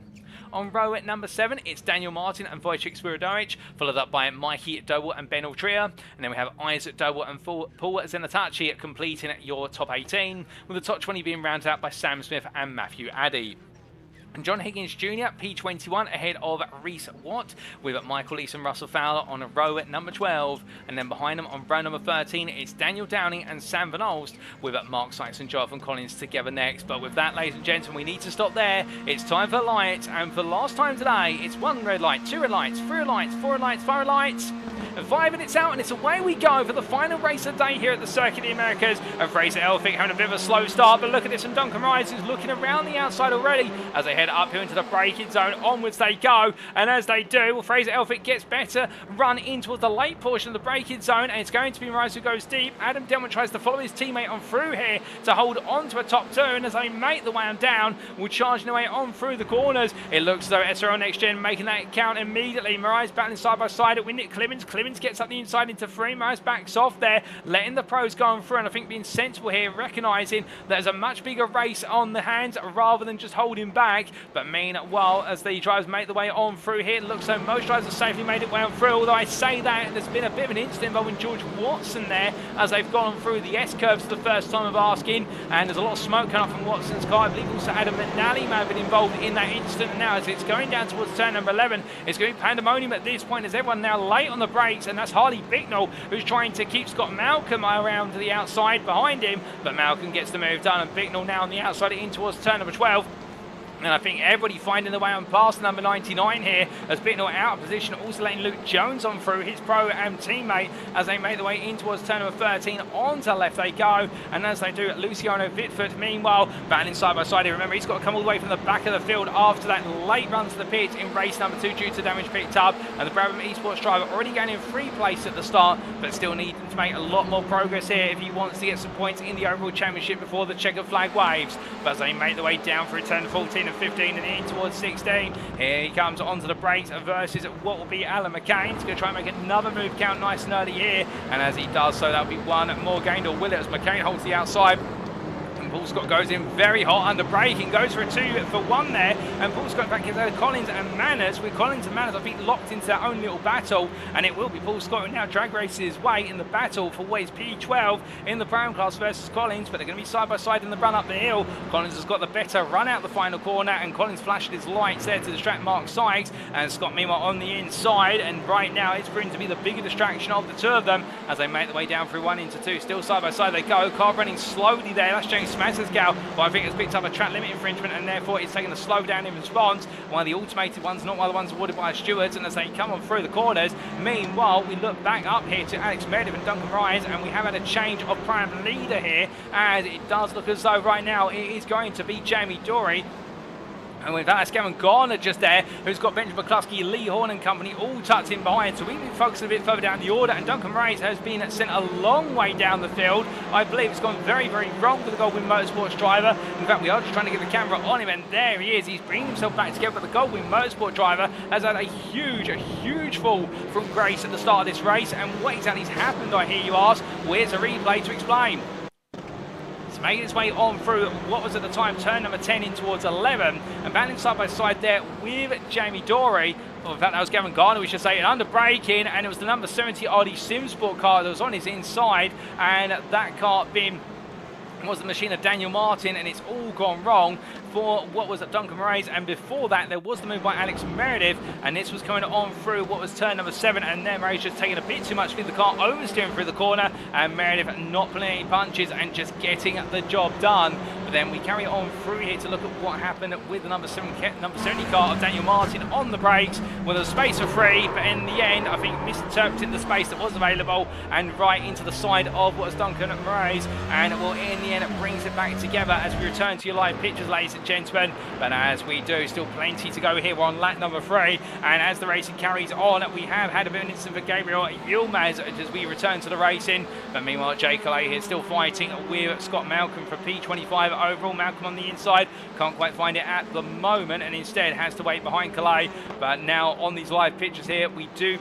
Speaker 1: On row at number 7, it's Daniel Martin and Wojciech Spiridowicz, followed up by Mikey Doble and Ben Altria. And then we have Isaac Doble and Paul Zenatachi completing your top 18, with the top 20 being rounded out by Sam Smith and Matthew Addy. John Higgins Jr. P21 ahead of Reese Watt, with Michael Leeson Russell Fowler on a row at number 12. And then behind them on row number 13, it's Daniel Downing and Sam Van Olst, with Mark Sykes and Jonathan Collins together next. But with that, ladies and gentlemen, we need to stop there. It's time for lights, and for the last time today, it's 1 red light, 2 red lights, 3 red lights, 4 red lights, 5 red lights. And 5 minutes out, and it's away we go for the final race of the day here at the Circuit of the Americas. And Fraser Elphick having a bit of a slow start, but look at this, and Duncan Rise is looking around the outside already as they head uphill into the braking zone. Onwards they go, and as they do, well, Fraser Elphick gets better run into the late portion of the braking zone, and it's going to be Rise who goes deep. Adam Delmont tries to follow his teammate on through here to hold on to a top 2, and as they make the way on down, will charge their way on through the corners. It looks as though SRL NXTGEN making that count immediately. Mariah's battling side by side with Nick Clemens. Clemens gets up the inside into 3. Mariah's backs off there, letting the pros go on through, and I think being sensible here, recognising there's a much bigger race on the hands rather than just holding back. But meanwhile, as the drivers make the way on through here, it looks like most drivers have safely made it way on through, although I say that there's been a bit of an incident involving George Watson there as they've gone through the S-curves for the first time of asking, and there's a lot of smoke coming up from Watson's car. I believe also Adam McNally may have been involved in that incident. And now as it's going down towards turn number 11, it's going to be pandemonium at this point as everyone now late on the brakes, and that's Harley Bicknell who's trying to keep Scott Malcolm around to the outside behind him, but Malcolm gets the move done, and Bicknell now on the outside in towards turn number 12. And I think everybody finding the way on past number 99 here as Bicknell out of position, also letting Luke Jones on through, his Pro-Am teammate, as they make the way in towards turn number 13. On to left they go, and as they do, Luciano Vitford, meanwhile, battling side by side here. Remember, he's got to come all the way from the back of the field after that late run to the pit in race number 2 due to damage picked up. And the Brabham Esports driver already gaining 3 places at the start, but still needing to make a lot more progress here if he wants to get some points in the overall championship before the checkered flag waves. But as they make the way down through turn 14 and 15 and in towards 16. Here he comes onto the brakes versus what will be Alan McCain. He's going to try and make another move count nice and early here, and as he does so, that'll be 1 more gained, or will it, as McCain holds the outside. Paul Scott goes in very hot under braking, goes for a 2 for 1 there, and Paul Scott back gives Collins and Manners, with Collins and Manners I think locked into their own little battle, and it will be Paul Scott who now drag races his way in the battle for what is P12 in the Brown class versus Collins, but they're going to be side by side in the run up the hill. Collins has got the better run out the final corner, and Collins flashed his lights there to distract Mark Sykes, and Scott meanwhile on the inside, and right now it's proven to be the bigger distraction of the 2 of them as they make the way down through 1 into 2. Still side by side they go, car running slowly there, that's James Smassersgal, but I think it's picked up a track limit infringement, and therefore it's taken a slow down in response. One of the automated ones, not one of the ones awarded by stewards, and as they come on through the corners. Meanwhile, we look back up here to Alex Meredith and Duncan Rise, and we have had a change of prime leader here, and it does look as though right now it is going to be Jamie Dory. And with that, it's Gavin Garner just there, who's got Benjamin McCluskey, Lee Horn and company all tucked in behind. So we've been focusing a bit further down the order, and Duncan Reyes has been sent a long way down the field. I believe it's gone very, very wrong for the Goldwing Motorsports driver. In fact, we are just trying to get the camera on him, and there he is. He's bringing himself back together, but the Goldwing Motorsport driver has had a huge fall from grace at the start of this race. And what exactly has happened, I hear you ask? Where's a replay to explain? Making its way on through what was at the time turn number 10 in towards 11, and battling side by side there with Jamie Dory. Well, in fact, that was Gavin Garner, we should say, and under braking, and it was the number 70 RD Sim Sport car that was on his inside, and that car being was the machine of Daniel Martin, and it's all gone wrong for what was at Duncan Reyes. And before that, there was the move by Alex Meredith, and this was coming on through what was turn number 7, and then Reyes just taking a bit too much with the car, oversteering through the corner, and Meredith not pulling any punches and just getting the job done. But then we carry on through here to look at what happened with the number 70 car of Daniel Martin on the brakes with a space of 3, but in the end I think misinterpreted the space that was available and right into the side of what was Duncan Moraes, and well, in the end it brings it back together as we return to your live pictures, ladies and gentlemen. But as we do, still plenty to go here. We're on lap number 3, and as the racing carries on, we have had a bit of an incident for Gabriel Yilmaz as we return to the racing. But meanwhile, Jay Calais here still fighting with Scott Malcolm for P25 overall. Malcolm on the inside, can't quite find it at the moment, and instead has to wait behind Calais. But now on these live pictures here, we do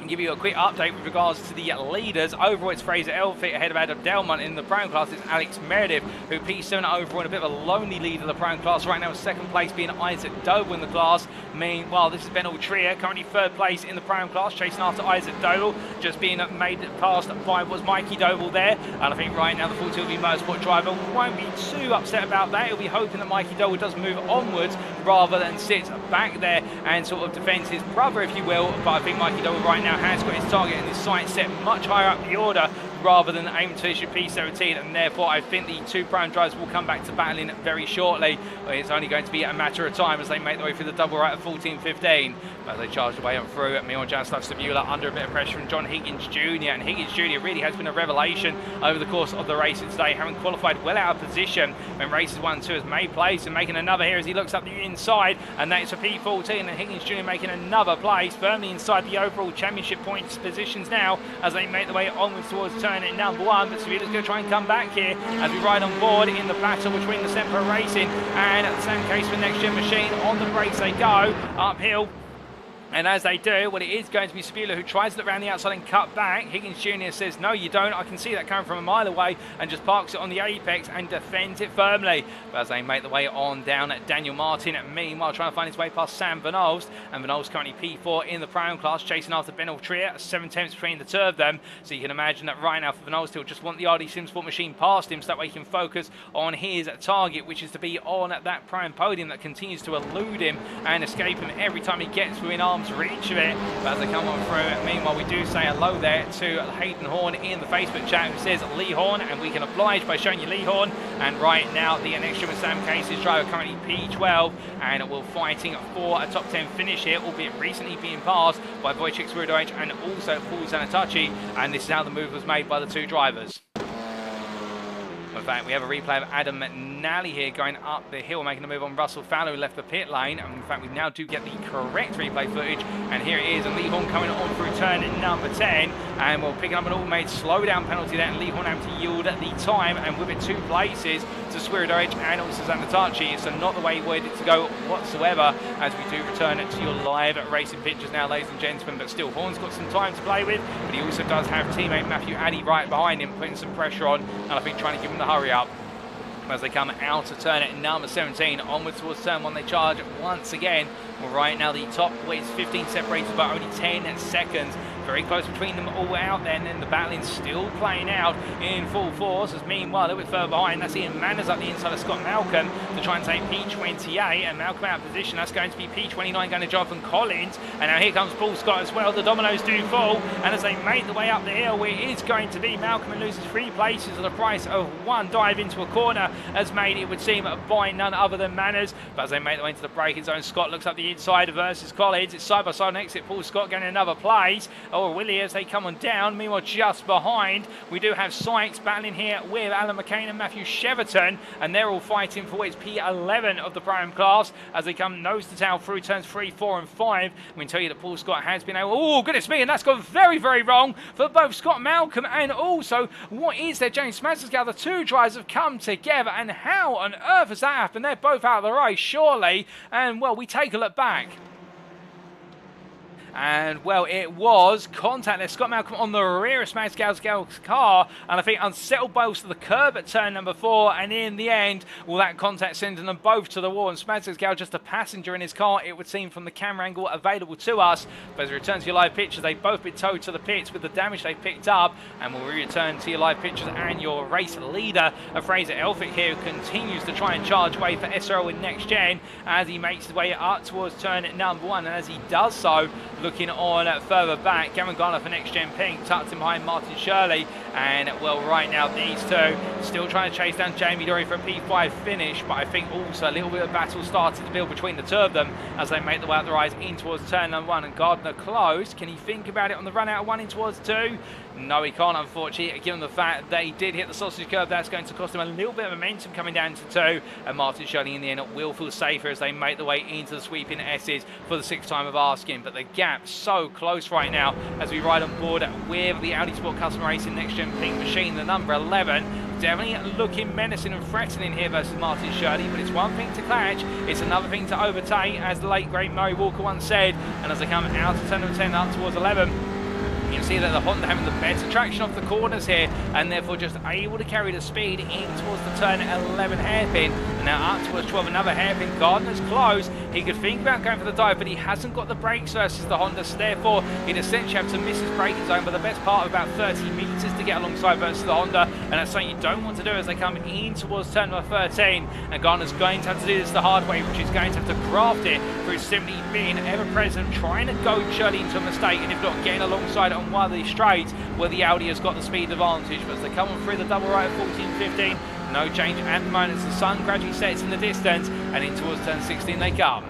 Speaker 1: give you a quick update with regards to the leaders. Overall, it's Fraser Elphick ahead of Adam Delmont. In the Prime class, it's Alex Meredith, who P7 overall in a bit of a lonely lead in the Prime class. Right now, second place being Isaac Doble in the class. Meanwhile, this is Ben Altria, currently third place in the Prime class, chasing after Isaac Doble, just being made past by was Mikey Doble there. And I think right now the 42 Motorsport driver won't be too upset about that. He'll be hoping that Mikey Doble does move onwards rather than sit back there and sort of defend his brother, if you will. But I think Mikey Doble right now has got his target and his sights set much higher up the order rather than aim to issue P17, and therefore I think the two Prime drivers will come back to battling very shortly. It's only going to be a matter of time as they make their way through the double right of 14-15 as they charge their way up through. Meanwhile, Jaroslav Sabula under a bit of pressure from John Higgins Jr. And Higgins Jr. really has been a revelation over the course of the racing today, having qualified well out of position when races 1 and 2 has made place, and making another here as he looks up the inside, and that is for P14, and Higgins Jr. making another place firmly inside the overall championship points positions now as they make their way onwards towards turn at number 1. But Sabula's going to try and come back here as we ride on board in the battle between the Semper Racing and Sam Case for Next Gen Machine. On the brakes they go uphill. And as they do, well, it is going to be Sabula who tries to look around the outside and cut back. Higgins Jr. says, no, you don't. I can see that coming from a mile away, and just parks it on the apex and defends it firmly. But as they make the way on down at Daniel Martin, meanwhile trying to find his way past Sam Van Olst. And Van Olst currently P4 in the Prime class, chasing after Ben Altria, 7/10 between the two of them. So you can imagine that right now for Van Olst, he'll just want the RD Sim Sport machine past him so that way he can focus on his target, which is to be on that Prime podium that continues to elude him and escape him every time he gets within arm's reach of it. But as they come on through, meanwhile we do say hello there to Hayden Horn in the Facebook chat, who says Lee Horn, and we can oblige by showing you Lee Horn. And right now the NXTGEN with Sam Case's driver currently P12, and we're fighting for a top 10 finish here, albeit recently being passed by Wojciech Swierdowicz and also Paul Zanatachi. And this is how the move was made by the two drivers. In fact, we have a replay of Adam McNally here going up the hill, making a move on Russell Fowler, who left the pit lane. And in fact, we now do get the correct replay footage. And here it is, and Lee Horn coming on through turn number 10. And we're picking up an automated slowdown penalty there, and Lee Horn having to yield at the time. And with it 2 places to Swierdowicz and also Zanatachi. So not the way he wanted it to go whatsoever, as we do return it to your live racing pictures now, ladies and gentlemen. But still, Horn's got some time to play with, but he also does have teammate Matthew Addy right behind him, putting some pressure on, and I think trying to give him the hurry up. As they come out of turn at number 17, onwards towards turn 1, they charge once again. Well, right now the top weight is 15 separated by only 10 seconds. Very close between them all out there, and then the battling's still playing out in full force. As meanwhile, a little bit further behind, that's Ian Manners up the inside of Scott Malcolm to try and take P28, and Malcolm out of position. That's going to be P29 going to Jonathan Collins, and now here comes Paul Scott as well. The dominoes do fall, and as they make the way up the hill, it is going to be Malcolm and loses 3 places at the price of 1 dive into a corner, as made, it would seem, by none other than Manners. But as they make their way into the braking zone, Scott looks up the inside versus Collins. It's side by side on exit. Paul Scott getting another place, or Willie, as they come on down. Meanwhile, just behind, we do have Sykes battling here with Alan McCain and Matthew Cheverton, and they're all fighting for its P11 of the Prime class as they come nose to tail through turns 3, 4 and 5. We can tell you that Paul Scott has been able, oh goodness me, and that's gone very, very wrong for both Scott Malcolm and also, what is there, James Smadscale? The two drivers have come together, and how on earth has that happened? They're both out of the race, surely. And well, we take a look back. And, well, it was contactless. Scott Malcolm on the rear of Smadscale's car, and I think unsettled both to the curb at turn number 4, and in the end, well, that contact sending them both to the wall, and Smadscale just a passenger in his car, it would seem, from the camera angle available to us. But as we return to your live pictures, they've both been towed to the pits with the damage they picked up, and we'll return to your live pictures and your race leader, Fraser Elphick here, who continues to try and charge away for SRO in Next Gen as he makes his way up towards turn number 1, and as he does so, looking on further back. Cameron Garner for NXTGEN Pink, tucked in behind Martin Shirley. And, well, right now, these two still trying to chase down Jamie Dory for a P5 finish. But I think also a little bit of battle started to build between the two of them as they make the way up the rise in towards turn number 1. And Gardner close. Can he think about it on the run out of 1 in towards 2? No, he can't, unfortunately, given the fact that he did hit the sausage curve. That's going to cost him a little bit of momentum coming down to 2. And Martin Shirley in the end will feel safer as they make the way into the sweeping S's for the 6th time of asking. But the gap so close right now as we ride on board with the Audi Sport Custom Racing NXTGEN Pink Machine, the number 11. Definitely looking menacing and threatening here versus Martin Shirley, but it's one thing to catch, it's another thing to overtake, as the late great Murray Walker once said. And as they come out of turn number 10 up towards 11, you can see that the Honda having the better traction off the corners here, and therefore just able to carry the speed in towards the turn 11 hairpin. And now up towards 12, another hairpin. Gardner's close. He could think about going for the dive, but he hasn't got the brakes versus the Honda, so therefore he'd essentially have to miss his braking zone by the best part of about 30 metres to get alongside versus the Honda, and that's something you don't want to do as they come in towards turn number 13. And Gardner's going to have to do this the hard way, which is going to have to craft it through simply being ever-present, trying to goad Shirley into a mistake, and if not, getting alongside on one of these straights where the Audi has got the speed advantage. But as they come on through the double right at 14-15, no change at the moment as the sun gradually sets in the distance, and in towards turn 16 they come.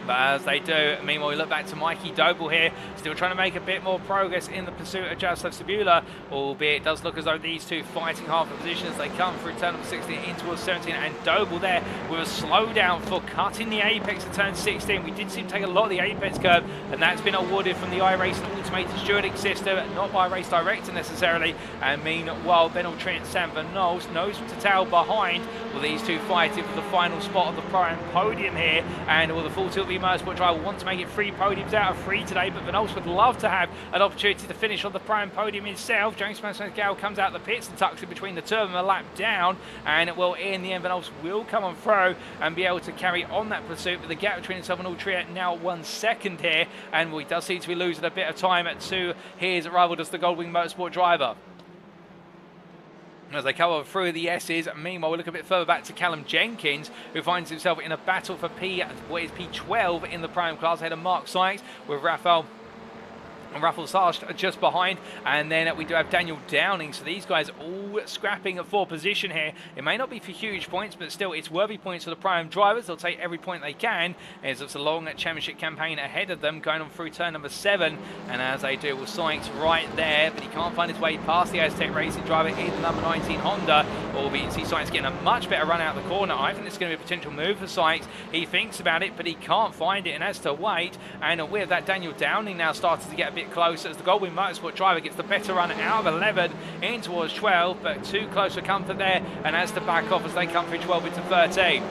Speaker 1: But as they do, meanwhile, we look back to Mikey Doble here, still trying to make a bit more progress in the pursuit of Jaroslav Sabula, albeit it does look as though these two fighting half the position as they come through turn number 16 in towards 17, and Doble there with a slowdown for cutting the apex at turn 16. We did see him take a lot of the apex curve, and that's been awarded from the iRacing automated stewarding system, not by race director necessarily. And meanwhile, Benel Trent Sanford knows to tail behind, with these two fighting for the final spot of the prime podium here. And will the full tilt Motorsport driver want to make it 3 podiums out of 3 today, but Van Olst would love to have an opportunity to finish on the prime podium himself. James Mansell comes out the pits and tucks in between the two of them, a lap down, and well, in the end, Van Olst will come on through and be able to carry on that pursuit, but the gap between himself and Altria now 1 second here, and he does seem to be losing a bit of time to his rival, just the Goldwing Motorsport driver. As they cover through the S's. Meanwhile, we look a bit further back to Callum Jenkins, who finds himself in a battle for P12 in the prime class ahead of Mark Sykes, with Rafael Sarge just behind, and then we do have Daniel Downing. So these guys all scrapping for position here. It may not be for huge points, but still it's worthy points for the prime drivers. They'll take every point they can, as it's a long championship campaign ahead of them, going on through turn number 7. And as they do, with Sykes right there, but he can't find his way past the Aztec Racing driver in the number 19 Honda, albeit you see Sykes getting a much better run out of the corner. I think this is going to be a potential move for Sykes. He thinks about it, but he can't find it, and has to wait. And with that, Daniel Downing now started to get a bit close as the Goldwing Motorsport driver gets the better run out of 11 in towards 12, but too close for comfort there, and has to back off as they come through 12 into 13.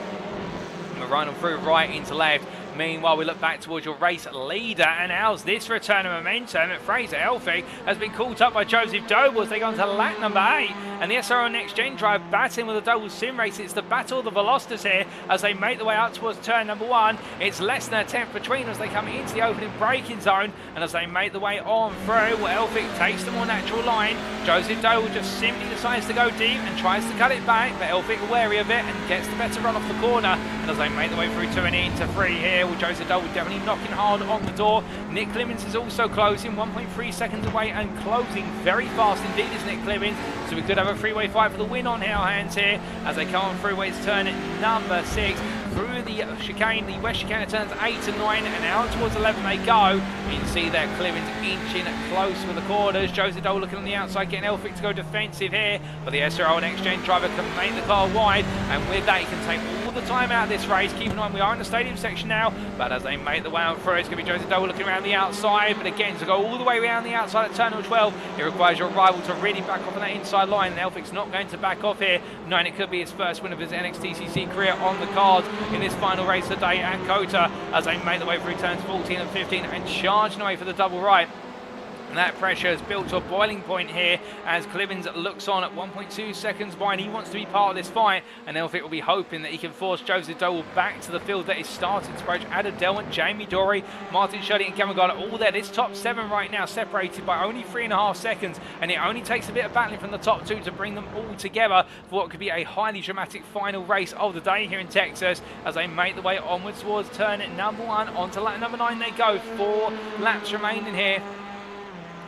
Speaker 1: We're running through right into left. Meanwhile, we look back towards your race leader, and how's this return of momentum? Fraser Elphick has been caught up by Joseph Doble as they go into lap number 8, and the SRO NXTGEN drive battling with the Doble Sim Race. It's the battle of the Velocitas here as they make the way out towards turn number 1. It's less than a tenth between as they come into the opening braking zone, and as they make the way on through, well, Elphick takes the more natural line. Joseph Doble just simply decides to go deep and tries to cut it back, but Elphick wary of it and gets the better run off the corner. And as they make the way through 2 and into 3 here, with Joseph Doble definitely knocking hard on the door. Nick Clemens is also closing, 1.3 seconds away, and closing very fast indeed is Nick Clemens. So we could have a three-way fight for the win on our hands here as they come on throughways turn number 6. Through the chicane, the west chicane turns 8 and 9, and out towards 11 they go. You can see there Clemens inching close with the corners. Joseph Doble looking on the outside, getting Elphick to go defensive here, but the SRO NXTGEN driver can make the car wide, and with that he can take all the time out of this race. Keep in mind we are in the stadium section now, but as they make the way on through, it's going to be Joseph Doble looking around the outside, but again, to go all the way around the outside at turn number 12, it requires your rival to really back off on that inside line, and Elphick's not going to back off here, knowing it could be his first win of his NXTCC career on the cards in this final race today at COTA, as they make the way through turns 14 and 15 and charging away for the double right. And that pressure has built to a boiling point here as Clemens looks on at 1.2 seconds behind. He wants to be part of this fight, and Elphick will be hoping that he can force Joseph Doble back to the field that is starting to approach. Adam Delmont, Jamie Dory, Martin Shuddy and Cameron Gardner all there. This top 7 right now separated by only 3.5 seconds, and it only takes a bit of battling from the top 2 to bring them all together for what could be a highly dramatic final race of the day here in Texas as they make the way onwards towards turn number 1. Onto lap number 9 they go. 4 laps remaining here.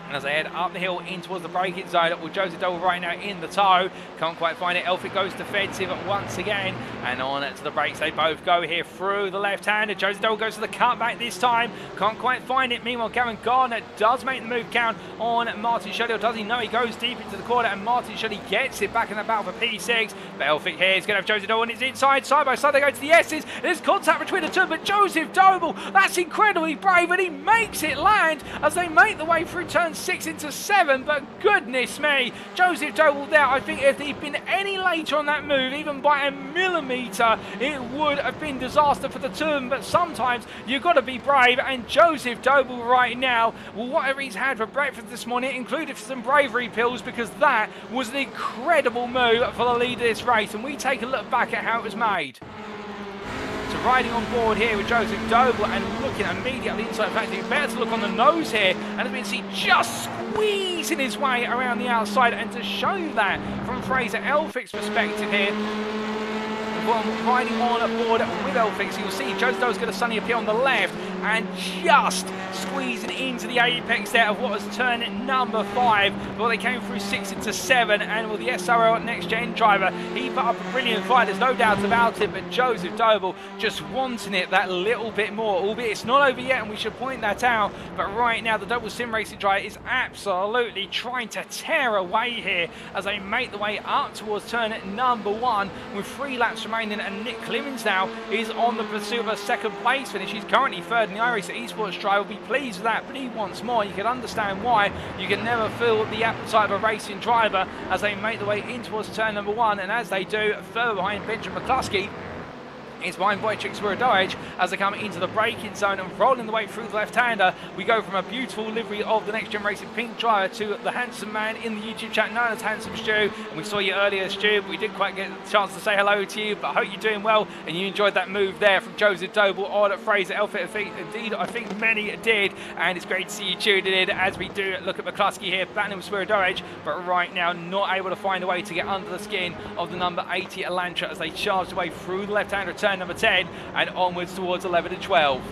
Speaker 1: And as they head up the hill in towards the braking zone, with Joseph Doble right now in the tow. Can't quite find it. Elphick goes defensive once again. And on to the brakes they both go here through the left-hander. Joseph Doble goes to the cutback this time. Can't quite find it. Meanwhile, Gavin Gardner does make the move count on Martin Shuddy. Or does he? No, he goes deep into the corner and Martin Shuddy gets it back in the battle for P6. But Elphick here is going to have Joseph Doble on his inside. Side by side they go to the S's. There's contact between the two, but Joseph Doble, that's incredibly brave, and he makes it land as they make the way through turn 6 into 7, but goodness me, Joseph Doble there. I think if he'd been any later on that move, even by a millimetre, it would have been disaster for the two of them, but sometimes you've got to be brave, and Joseph Doble right now, well, whatever he's had for breakfast this morning, included some bravery pills, because that was an incredible move for the lead of this race, and we take a look back at how it was made. So riding on board here with Joseph Doble and looking immediately inside. In fact, it's better to look on the nose here, and as we can see, just squeezing his way around the outside. And to show you that from Fraser Elphick's perspective here, riding on board with Elphick, so you'll see Joseph Doble's going to suddenly appear on the left and just squeezing into the apex there of what was turn number 5. Well, they came through 6 into 7, and with the SRL NXTGEN driver, he put up a brilliant fight, there's no doubt about it, but Joseph Doble just wanting it that little bit more, albeit it's not over yet, and we should point that out, but right now the double sim racing driver is absolutely trying to tear away here as they make the way up towards turn number 1 with 3 laps remaining, and Nick Clemens now is on the pursuit of a second place finish. He's currently 3rd in the iRacing esports driver, will be pleased with that, but he wants more. You can understand why. You can never fill the appetite of a racing driver as they make the way in towards turn number 1, and as they do, further behind Benjamin McCluskey, it's behind Wojciech Swierdowicz as they come into the braking zone and rolling the way through the left-hander. We go from a beautiful livery of the Next Gen Racing pink driver to the handsome man in the YouTube chat known as Handsome Stu. And we saw you earlier, Stu, but we didn't quite get a chance to say hello to you, but I hope you're doing well and you enjoyed that move there from Joseph Doble on at Fraser Elphick. Indeed, I think many did, and it's great to see you tuning in as we do look at McCluskey here, battling with Swierdowicz, but right now not able to find a way to get under the skin of the number 80 Elantra as they charge away through the left-hander turn number 10 and onwards towards 11 and 12.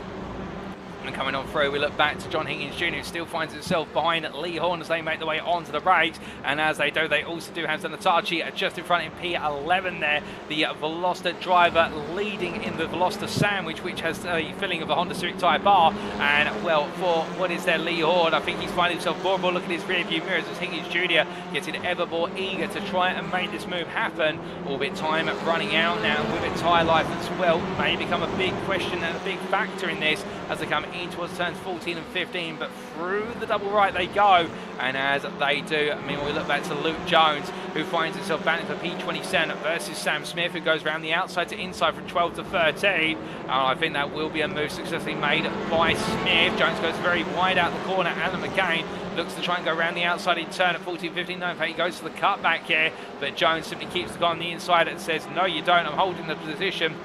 Speaker 1: And coming on through, we look back to John Higgins Jr., who still finds himself behind Lee Horn as they make their way onto the brakes. And as they do, they also do have Zanatachi just in front in P11 there. The Veloster driver leading in the Veloster sandwich, which has a filling of a Honda Civic Type R. And, well, for what is there, Lee Horn, I think he's finding himself more and more looking at his rear view mirrors as Higgins Jr. getting ever more eager to try and make this move happen. Albeit time running out now with a tyre life as well may become a big question and a big factor in this as they come in towards turns 14 and 15, but through the double right they go, and as they do, meanwhile we look back to Luke Jones, who finds himself battling for P27 versus Sam Smith, who goes around the outside to inside from 12 to 13. I think that will be a move successfully made by Smith. Jones goes very wide out the corner. Alan McCain looks to try and go around the outside in turn at 14-15. No, in fact, he goes for the cutback here, but Jones simply keeps the guy on the inside and says, no you don't, I'm holding the position.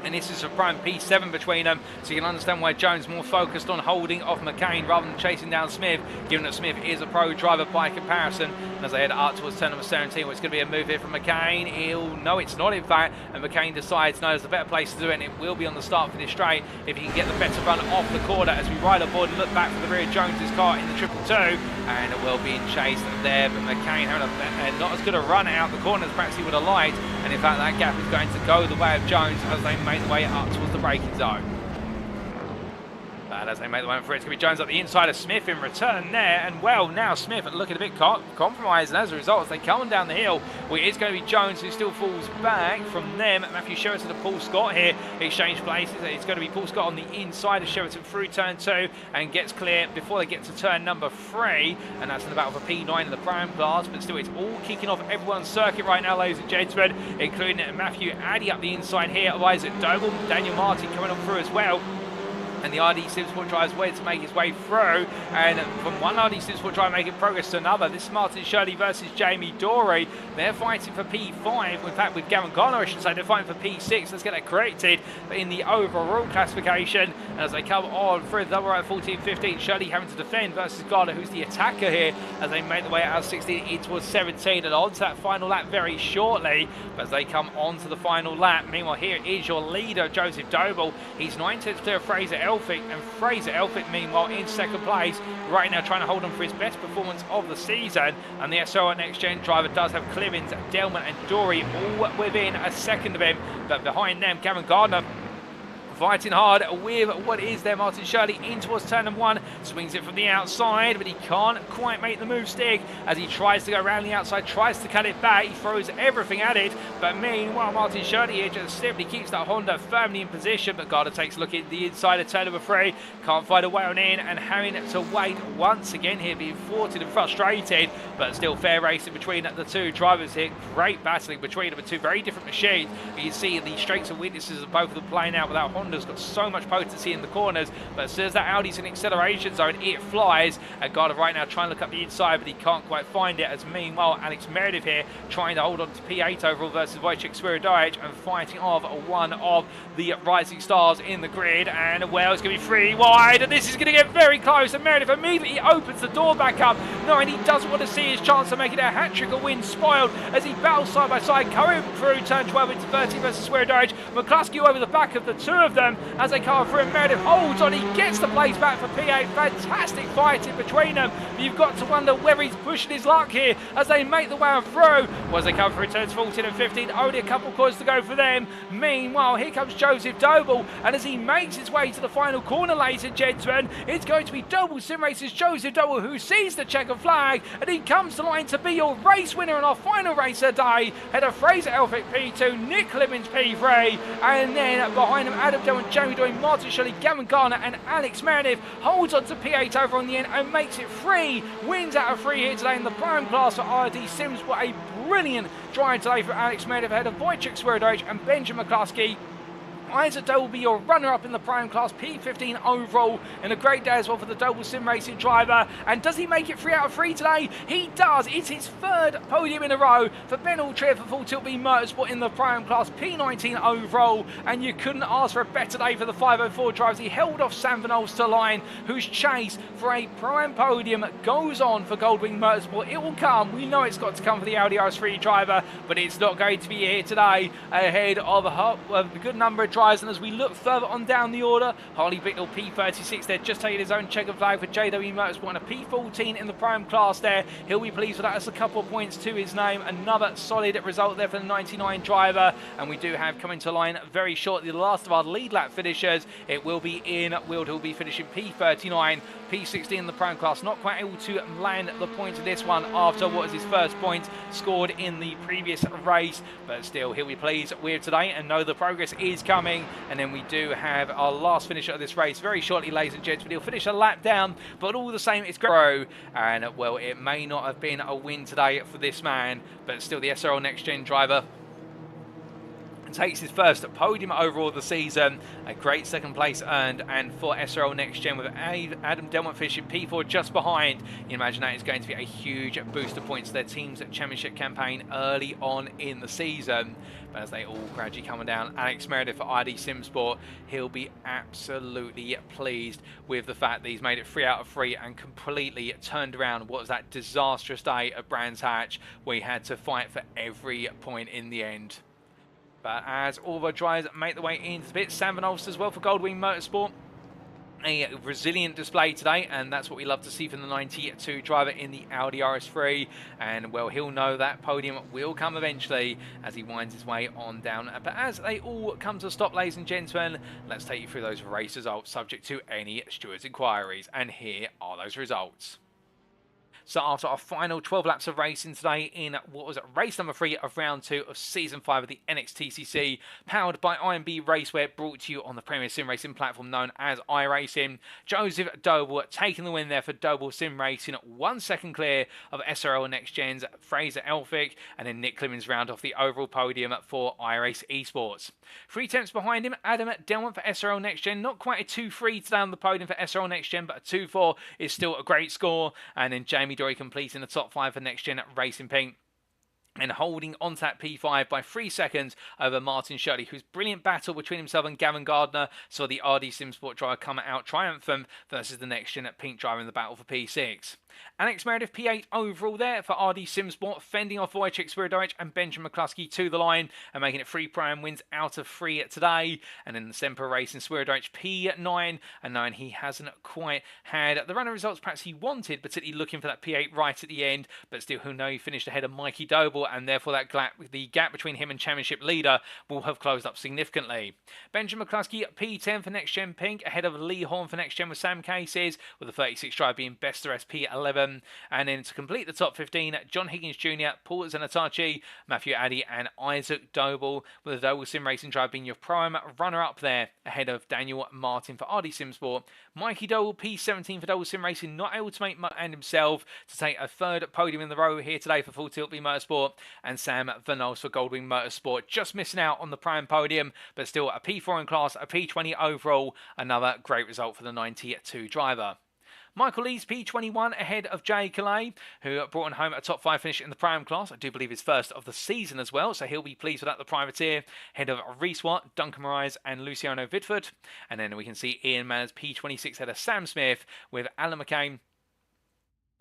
Speaker 1: And this is a prime P7 between them, so you can understand why Jones more focused on holding off McCain rather than chasing down Smith, given that Smith is a pro driver by comparison. And as they head up towards turn number 17, well, it's going to be a move here from McCain. No, it's not, in fact, and McCain decides, no, there's a better place to do it, and it will be on the start for this straight if he can get the better run off the corner as we ride aboard and look back for the rear of Jones's car in the 222, and it will be chased there, but McCain having not as good a run out the corner as perhaps he would have liked, and in fact that gap is going to go the way of Jones as they make the way up towards the braking zone. But as they make the way for it, it's going to be Jones up the inside of Smith in return there, and well, now Smith looking a bit compromised, and as a result, as they come down the hill, well, it is going to be Jones who still falls back from them. Matthew Sheraton and Paul Scott here exchange places. It's going to be Paul Scott on the inside of Sheraton through turn 2 and gets clear before they get to turn number 3, and that's in the battle for P9 in the Prime class, but still it's all kicking off everyone's circuit right now, ladies and gentlemen, including Matthew Addy up the inside here of Isaac Doble, Daniel Martin coming on through as well. And the RD Simsport driver's way to make his way through, and from one RD Simsport driver making progress to another. This is Martin Shirley versus Jamie Dory. They're fighting for P5, in fact with Gavin Garner I should say, they're fighting for P6. Let's get that corrected. But in the overall classification, as they come on through the double right 14-15, Shirley having to defend versus Garner, who's the attacker here, as they make the way out of 16 in towards 17 and on to that final lap very shortly. But as they come on to the final lap, meanwhile here is your leader Joseph Doble. He's 9/10 clear of Fraser Elphick, and Fraser Elphick meanwhile in second place right now, trying to hold on for his best performance of the season. And the SRL Next Gen driver does have Clivins, Delmont and Dory all within a second of him, but behind them Gavin Gardner fighting hard with what is there Martin Shirley in towards turn number 1, swings it from the outside, but he can't quite make the move stick as he tries to go around the outside, tries to cut it back, he throws everything at it, but meanwhile Martin Shirley here just simply keeps that Honda firmly in position. But Gardner takes a look at the inside of turn number 3, can't find a way on in, and having to wait once again here, being thwarted and frustrated, but still fair racing between the two drivers here. Great battling between them, two very different machines. You see the strengths and weaknesses of both of them playing out without Honda's got so much potency in the corners, but as soon as that Audi's in acceleration zone, it flies. And Gardner right now trying to look up the inside, but he can't quite find it, as meanwhile Alex Meredith here trying to hold on to P8 overall versus Wojciech Swierdajc and fighting off one of the rising stars in the grid. And well, it's going to be 3 wide, and this is going to get very close, and Meredith immediately opens the door back up, knowing he doesn't want to see his chance of making a hat-trick or win spoiled as he battles side by side, coming through turn 12 into 13 versus Swierdajc. McCluskey over the back of the two of them as they come through, and Meredith holds on, he gets the place back for P8. Fantastic fighting between them, but you've got to wonder whether he's pushing his luck here as they make the way through. As they come through turns 14 and 15, only a couple corners to go for them. Meanwhile, here comes Joseph Doble, and as he makes his way to the final corner, ladies and gentlemen, it's going to be Doble Sim Racers Joseph Doble who sees the checkered flag, and he comes to line to be your race winner in our final race of the day. Head of Fraser Elphick P2, Nick Clemens P3, and then behind him Adam Delmont, Jamie Doyle, Martin Shirley, Gavin Garner and Alex Meredith holds on to P8 over on the end and makes it 3 wins out of 3 here today in the prime class for RD Sims. What a brilliant drive today for Alex Meredith ahead of Wojciech Swierdajc and Benjamin McCluskey. Isaac Doble will be your runner-up in the prime class, P15 overall, and a great day as well for the Doble Sim Racing driver. And does he make it 3 out of 3 today? He does. It's his 3rd podium in a row for Ben Alltrier for Full Tilt B Motorsport in the prime class, P19 overall, and you couldn't ask for a better day for the 504 drivers. He held off Sam Van Olst to line, whose chase for a prime podium goes on for Goldwing Motorsport. It will come. We know it's got to come for the Audi RS3 driver, but it's not going to be here today ahead of a good number of drivers. And as we look further on down the order, Harley Bicknell P36 there, just taking his own checkered flag for JW Motorsport, and a P14 in the prime class there. He'll be pleased with that. That's a couple of points to his name. Another solid result there for the 99 driver. And we do have coming to line very shortly the last of our lead lap finishers. It will be in Wild, who will be finishing P39. P16 in the prime class, not quite able to land the points in this one after what was his first point scored in the previous race, but still he'll be pleased with today and know the progress is coming. And then we do have our last finisher of this race very shortly, ladies and gentlemen. He'll finish a lap down, but all the same it's great. And well, it may not have been a win today for this man, but still the SRL Next Gen driver takes his first podium overall of the season. A great second place earned, and for SRL Next Gen with Adam Delmont finishing P4 just behind. You imagine that is going to be a huge boost of points to their team's championship campaign early on in the season. But as they all gradually coming down, Alex Meredith for ID Simsport, he'll be absolutely pleased with the fact that he's made it 3 out of 3 and completely turned around what was that disastrous day at Brands Hatch where he had to fight for every point in the end. But as all the drivers make the way into the pit, Sam Van Olst as well for Goldwing Motorsport. A resilient display today, and that's what we love to see from the 92 driver in the Audi RS3. And well, he'll know that podium will come eventually as he winds his way on down. But as they all come to a stop, ladies and gentlemen, let's take you through those race results subject to any stewards' inquiries. And here are those results. So after our final 12 laps of racing today in what was race number 3 of round 2 of season 5 of the NXTCC, powered by IMB Racewear, brought to you on the premier sim racing platform known as iRacing. Joseph Doble taking the win there for Doble Sim Racing, 1 second clear of SRL NXTGEN's Fraser Elphick, and then Nick Clemens round off the overall podium for iRace Esports. 3 tenths behind him, Adam Delmont for SRL NXTGEN, not quite a 2-3 today on the podium for SRL NXTGEN, but a 2-4 is still a great score, and then Jamie Dory completing the top 5 for NXTGEN Racing Pink, and holding on to that P5 by 3 seconds over Martin Shirley, whose brilliant battle between himself and Gavin Gardner saw the RD Simsport driver come out triumphant versus the NXTGEN Pink driver in the battle for P6. Alex Meredith P8 overall there for RD Simsport, fending off Wojciech Spiridowicz and Benjamin McCluskey to the line and making it 3 Pro-Am wins out of 3 today. And in the Semper Racing, Spiridowicz P9, and knowing he hasn't quite had the runner results perhaps he wanted, particularly looking for that P8 right at the end, but still who knows, he finished ahead of Mikey Doble, and therefore the gap between him and championship leader will have closed up significantly. Benjamin McCluskey P10 for NXTGEN Pink, ahead of Lee Horn for NXTGEN with Sam Cases, with the 36 drive being best the rest P11. And then to complete the top 15, John Higgins Jr., Paul Zanatachi, Matthew Addy, and Isaac Doble, with the Doble Sim Racing drive being your prime runner-up there, ahead of Daniel Martin for RD Simsport. Mikey Doble, P17 for Doble Sim Racing, not able to make and himself to take a 3rd podium in the row here today for Full Tilt V Motorsport, and Sam Vernos for Goldwing Motorsport, just missing out on the prime podium, but still a P4 in class, a P20 overall, another great result for the 92 driver. Michael Lees P21 ahead of Jay Calais, who brought home a top 5 finish in the Prime class. I do believe his first of the season as well, so he'll be pleased with that, the privateer. Ahead of Reese Watt, Duncan Moraes and Luciano Vidford. And then we can see Ian Manners P26 ahead of Sam Smith, with Alan McCain,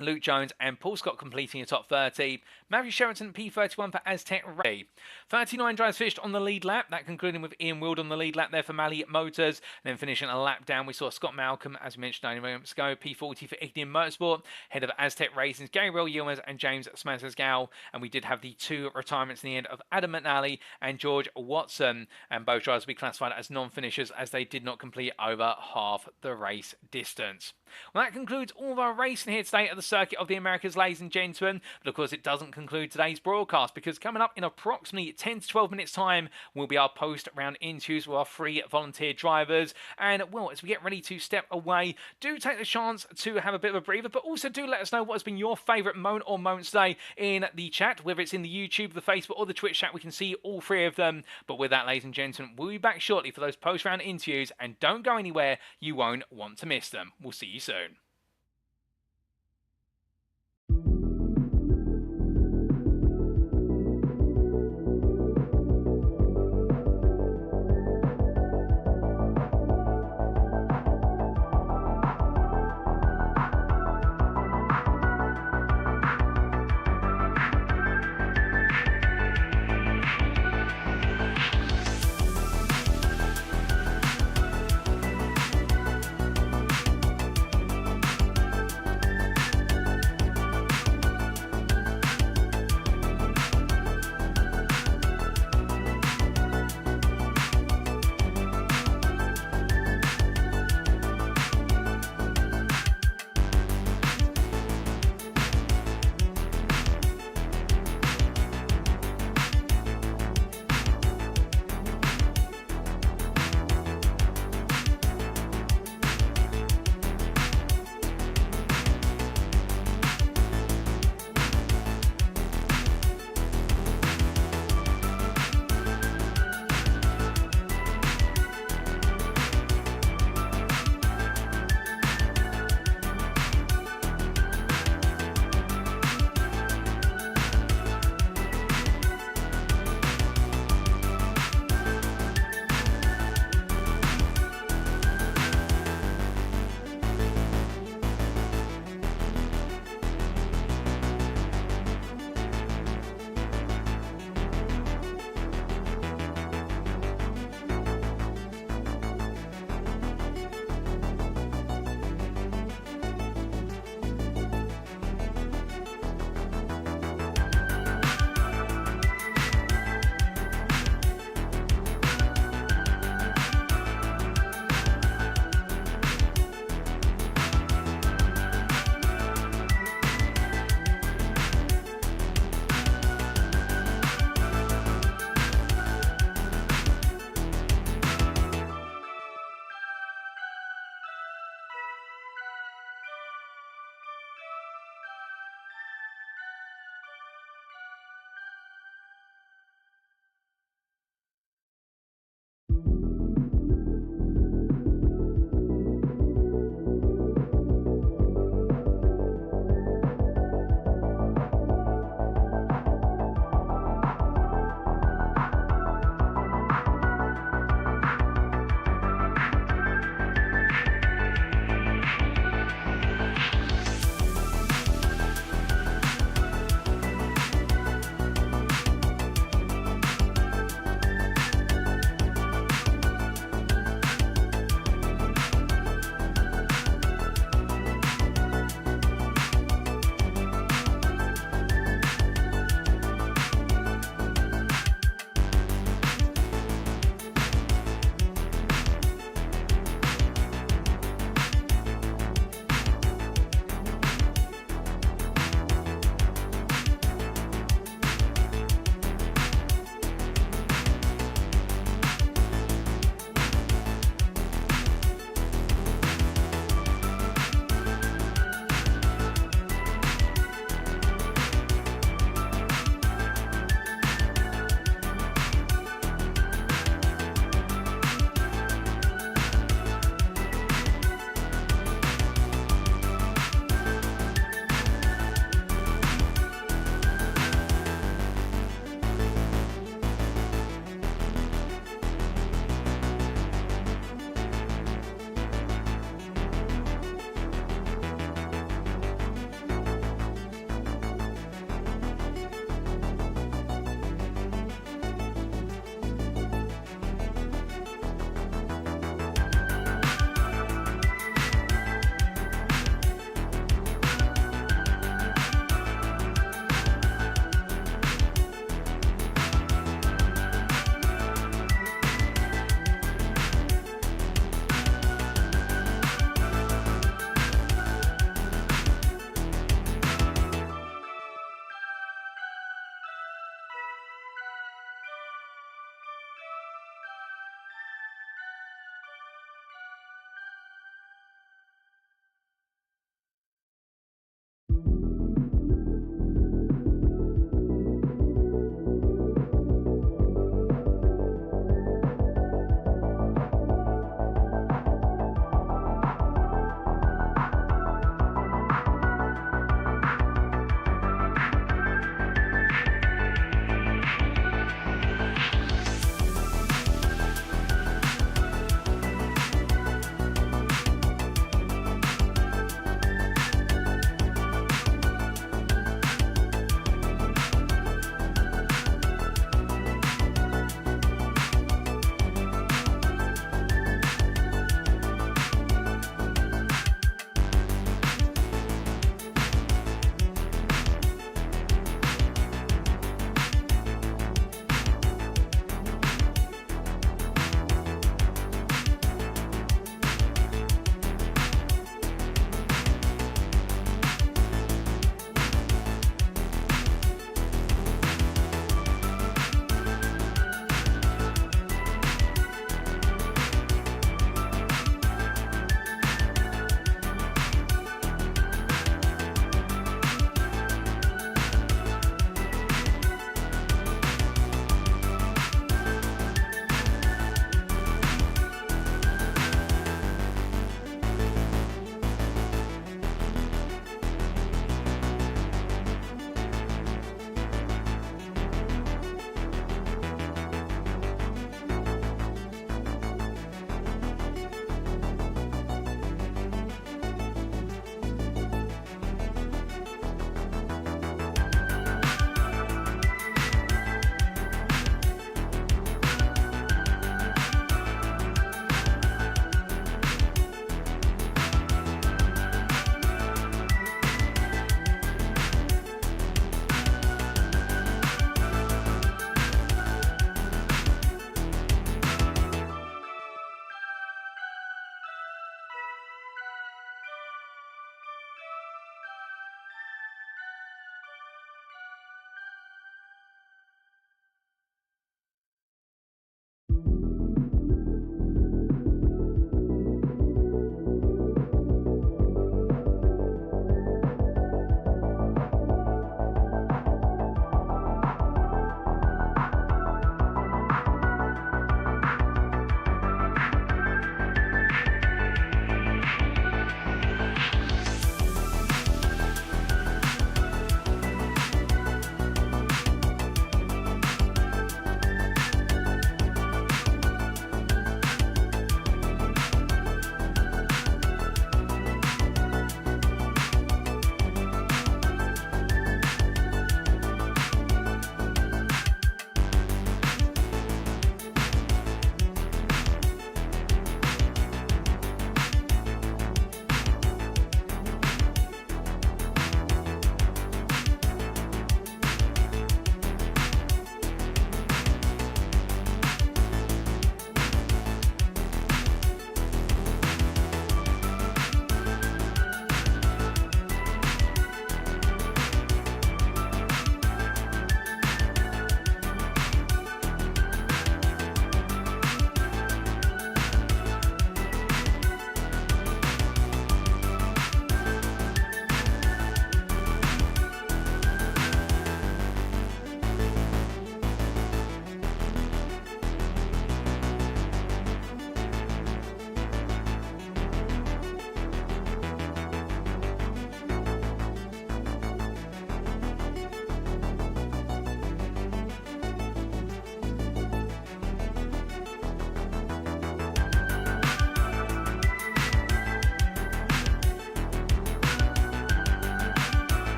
Speaker 1: Luke Jones and Paul Scott completing the top 30. Matthew Sheraton P31 for Aztec Ray. 39 drives finished on the lead lap. That concluding with Ian Wild on the lead lap there for Mali Motors. And then finishing a lap down, we saw Scott Malcolm, as we mentioned only moments ago, P40 for Ignium Motorsport. Head of Aztec Racing's Gabriel Yilmaz and James Smazersgal. And we did have the 2 retirements in the end of Adam McNally and George Watson. And both drivers will be classified as non-finishers as they did not complete over half the race distance. Well, that concludes all of our racing here today at the Circuit of the Americas, ladies and gentlemen. But of course, it doesn't conclude today's broadcast, because coming up in approximately 10 to 12 minutes time will be our post-round interviews with our 3 volunteer drivers. And well, as we get ready to step away, do take the chance to have a bit of a breather, but also do let us know what has been your favourite moment or moments today in the chat, whether it's in the YouTube, the Facebook or the Twitch chat. We can see all 3 of them. But with that, ladies and gentlemen, we'll be back shortly for those post-round interviews, and don't go anywhere, you won't want to miss them. We'll see you soon.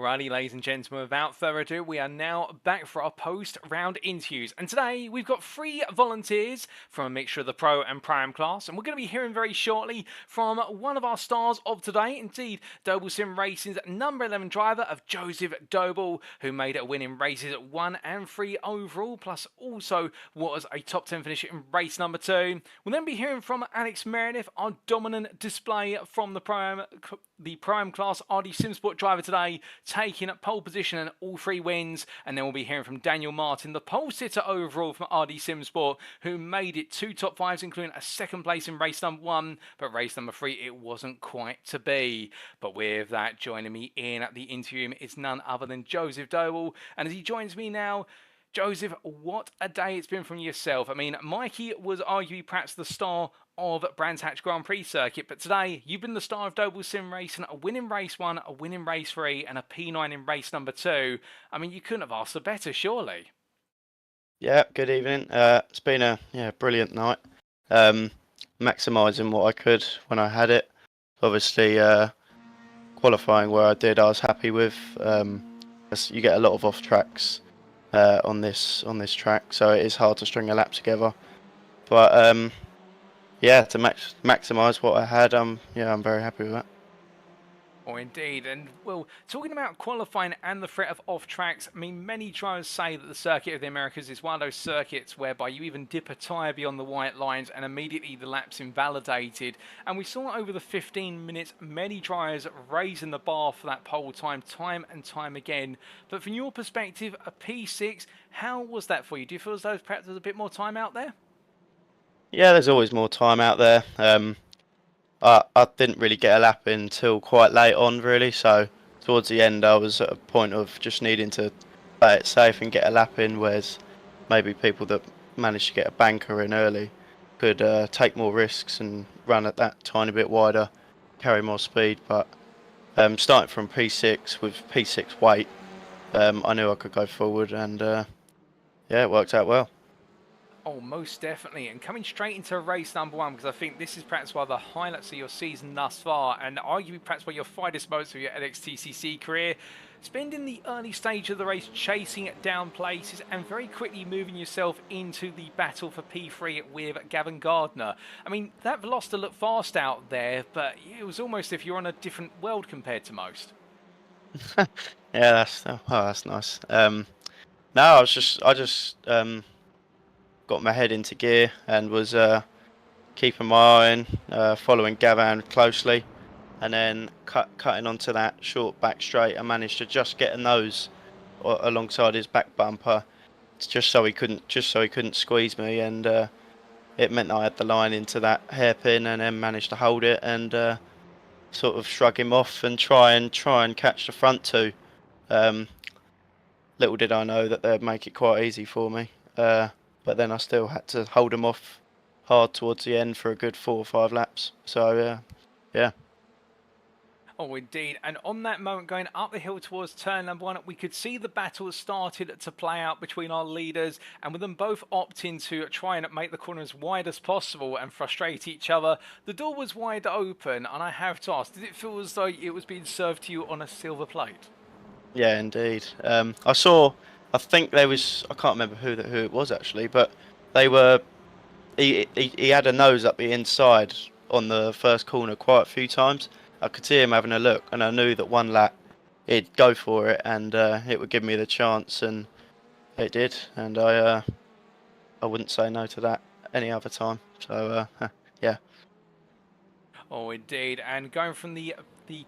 Speaker 1: Alrighty, ladies and gentlemen, without further ado, we are now back for our post-round interviews. And today, we've got 3 volunteers from a mixture of the Pro and Prime class. And we're going to be hearing very shortly from one of our stars of today. Indeed, Doble Sim Racing's number 11 driver of Joseph Doble, who made a win in races at 1 and 3 overall, plus also was a top 10 finish in race number 2. We'll then be hearing from Alex Meredith, our dominant display from the Prime class RD Sim Sport driver today, taking up pole position and all 3 wins. And then we'll be hearing from Daniel Martin, the pole sitter overall from RD Sim Sport, who made it 2 top 5s, including a 2nd place in race number 1, but race number 3 it wasn't quite to be. But with that, joining me in at the interview is none other than Joseph Doble. And as he joins me now, Joseph, what a day it's been from yourself. I mean, Mikey was arguably perhaps the star of Brands Hatch Grand Prix circuit, but today you've been the star of Doble Sim Racing, a win in race 1, a win in race 3, and a P9 in race number 2. I mean, you couldn't have asked for better, surely.
Speaker 4: Yeah, good evening. It's been a brilliant night. Maximising what I could when I had it. Obviously, qualifying where I did, I was happy with. You get a lot of off tracks on this track, so it is hard to string a lap together. But yeah, to maximise what I had, I'm very happy with that.
Speaker 1: Oh, indeed. And, well, talking about qualifying and the threat of off-tracks, I mean, many drivers say that the Circuit of the Americas is one of those circuits whereby you even dip a tyre beyond the white lines and immediately the lap's invalidated. And we saw over the 15 minutes many drivers raising the bar for that pole time and time again. But from your perspective, a P6, how was that for you? Do you feel as though perhaps there's a bit more time out there?
Speaker 4: Yeah, there's always more time out there. I didn't really get a lap in until quite late on, really. So towards the end, I was at a point of just needing to play it safe and get a lap in, whereas maybe people that managed to get a banker in early could take more risks and run at that tiny bit wider, carry more speed. But starting from P6 with P6 weight, I knew I could go forward, and yeah, it worked out well.
Speaker 1: Oh, most definitely. And coming straight into race number 1, because I think this is perhaps one of the highlights of your season thus far, and arguably perhaps one of your finest moments of your NXTCC career. Spending the early stage of the race chasing down places and very quickly moving yourself into the battle for P3 with Gavin Gardner. I mean, that Veloster looked fast out there, but it was almost if you're on a different world compared to most.
Speaker 4: Yeah, that's nice. No, I just got my head into gear and was keeping my eye on, following Gavin closely, and then cutting onto that short back straight. I managed to just get a nose alongside his back bumper, just so he couldn't squeeze me, and it meant I had the line into that hairpin, and then managed to hold it and sort of shrug him off and try and catch the front 2. Little did I know that they'd make it quite easy for me. But then I still had to hold them off hard towards the end for a good 4 or 5 laps. So, yeah.
Speaker 1: Oh, indeed. And on that moment, going up the hill towards turn number 1, we could see the battle started to play out between our leaders, and with them both opting to try and make the corner as wide as possible and frustrate each other. The door was wide open, and I have to ask, did it feel as though it was being served to you on a silver plate?
Speaker 4: Yeah, indeed. I think there was, I can't remember who it was actually, but they were, he had a nose up the inside on the first corner quite a few times. I could see him having a look, and I knew that one lap he'd go for it, and it would give me the chance, and it did, and I wouldn't say no to that any other time. So yeah.
Speaker 1: Oh, indeed. And going from the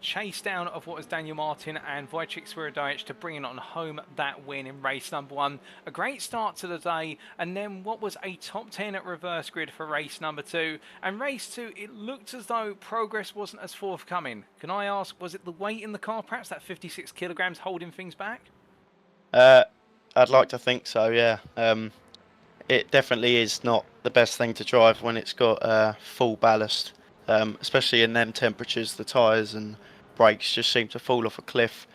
Speaker 1: chase down of what was Daniel Martin and Wojciech Swierdowicz to bringing on home that win in race number 1. A great start to the day, and then what was a top 10 at reverse grid for race number 2. And race 2, it looked as though progress wasn't as forthcoming. Can I ask, was it the weight in the car, perhaps that 56 kilograms holding things back?
Speaker 4: I'd like to think so, yeah. It definitely is not the best thing to drive when it's got full ballast. Especially in them temperatures, the tyres and brakes just seem to fall off a cliff.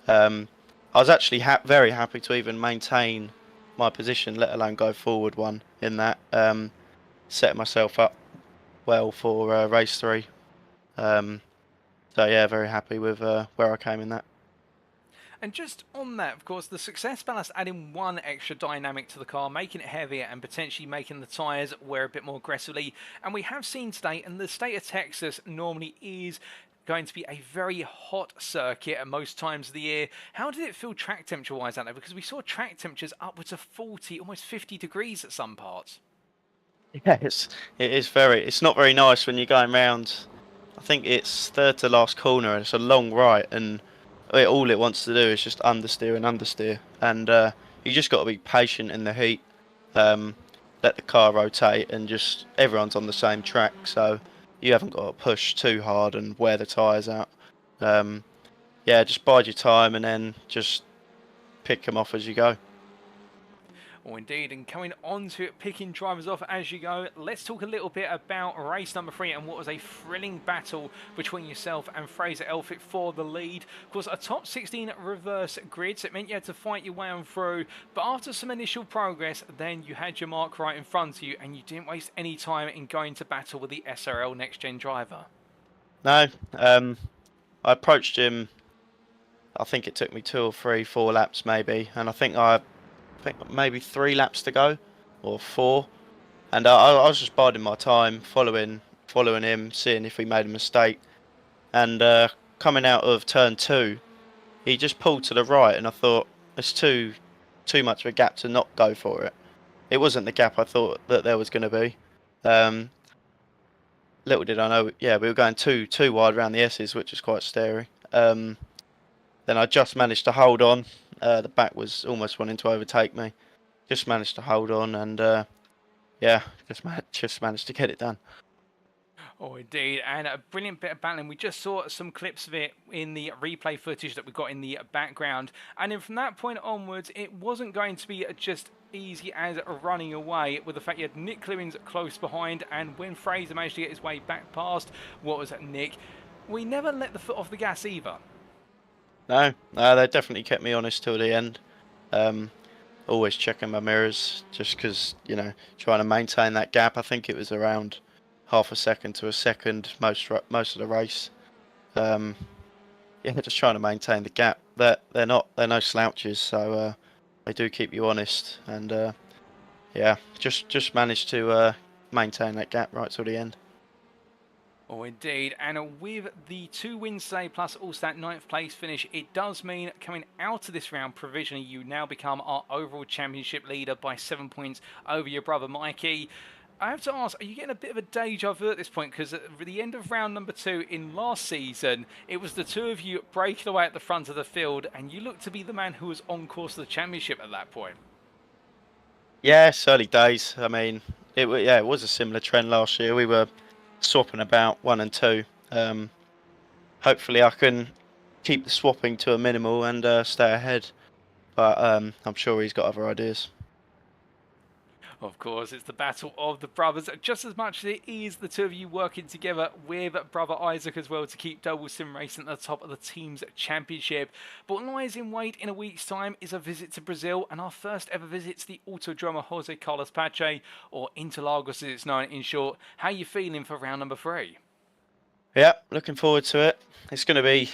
Speaker 4: I was actually very happy to even maintain my position, let alone go forward one in that. Set myself up well for race 3. So yeah, very happy with where I came in that.
Speaker 1: And just on that, of course, the success ballast adding one extra dynamic to the car, making it heavier and potentially making the tyres wear a bit more aggressively. And we have seen today, and the state of Texas normally is going to be a very hot circuit at most times of the year. How did it feel track temperature wise out there? Because we saw track temperatures upwards of 40, almost 50 degrees at some parts.
Speaker 4: Yeah, it's not very nice when you're going round. I think it's third to last corner, and it's a long right, and all it wants to do is just understeer and understeer, and you just got to be patient in the heat, let the car rotate, and just everyone's on the same track, so you haven't got to push too hard and wear the tyres out. Yeah, just bide your time and then just pick them off as you go.
Speaker 1: Oh, indeed. And coming on to it, picking drivers off as you go, let's talk a little bit about race number 3 and what was a thrilling battle between yourself and Fraser Elphick for the lead. Of course, a top 16 reverse grid, so it meant you had to fight your way on through. But after some initial progress, then you had your mark right in front of you and you didn't waste any time in going to battle with the SRL Next Gen driver.
Speaker 4: No, I approached him, I think it took me 2 or 3, 4 laps maybe, and I think maybe 3 laps to go, or 4, and I was just biding my time, following him, seeing if he made a mistake, and coming out of turn 2, he just pulled to the right, and I thought it's too much of a gap to not go for it. It wasn't the gap I thought that there was going to be. Little did I know, yeah, we were going too wide around the S's, which is quite scary. Then I just managed to hold on. The back was almost wanting to overtake me. Just managed to hold on, and yeah, just managed to get it done.
Speaker 1: Oh, indeed, and a brilliant bit of battling. We just saw some clips of it in the replay footage that we got in the background. And then from that point onwards, it wasn't going to be just easy as running away, with the fact you had Nick Clewins close behind, and when Fraser managed to get his way back past, what was it, Nick? We never let the foot off the gas either.
Speaker 4: No, they definitely kept me honest till the end. Always checking my mirrors, just because, you know, trying to maintain that gap. I think it was around half a second to a second most of the race. Yeah, just trying to maintain the gap. They're no slouches, so they do keep you honest, and yeah, just managed to maintain that gap right till the end.
Speaker 1: Oh, indeed. And with the 2 wins today, plus also that 9th place finish, it does mean coming out of this round provisionally, you now become our overall championship leader by 7 points over your brother Mikey. I have to ask, are you getting a bit of a deja vu at this point? Because at the end of round number 2 in last season, it was the 2 of you breaking away at the front of the field, and you looked to be the man who was on course to the championship at that point.
Speaker 4: Yeah, it's early days. I mean, it was a similar trend last year. We were swapping about 1 and 2. Hopefully I can keep the swapping to a minimal and stay ahead, but I'm sure he's got other ideas.
Speaker 1: Of course, it's the battle of the brothers, just as much as it is the 2 of you working together with brother Isaac as well to keep Doble Sim Racing at the top of the team's championship. But what lies in wait in a week's time is a visit to Brazil, and our first ever visit to the Autodromo Jose Carlos Pache, or Interlagos as it's known in short. How are you feeling for round number 3?
Speaker 4: Yeah, looking forward to it. It's going to be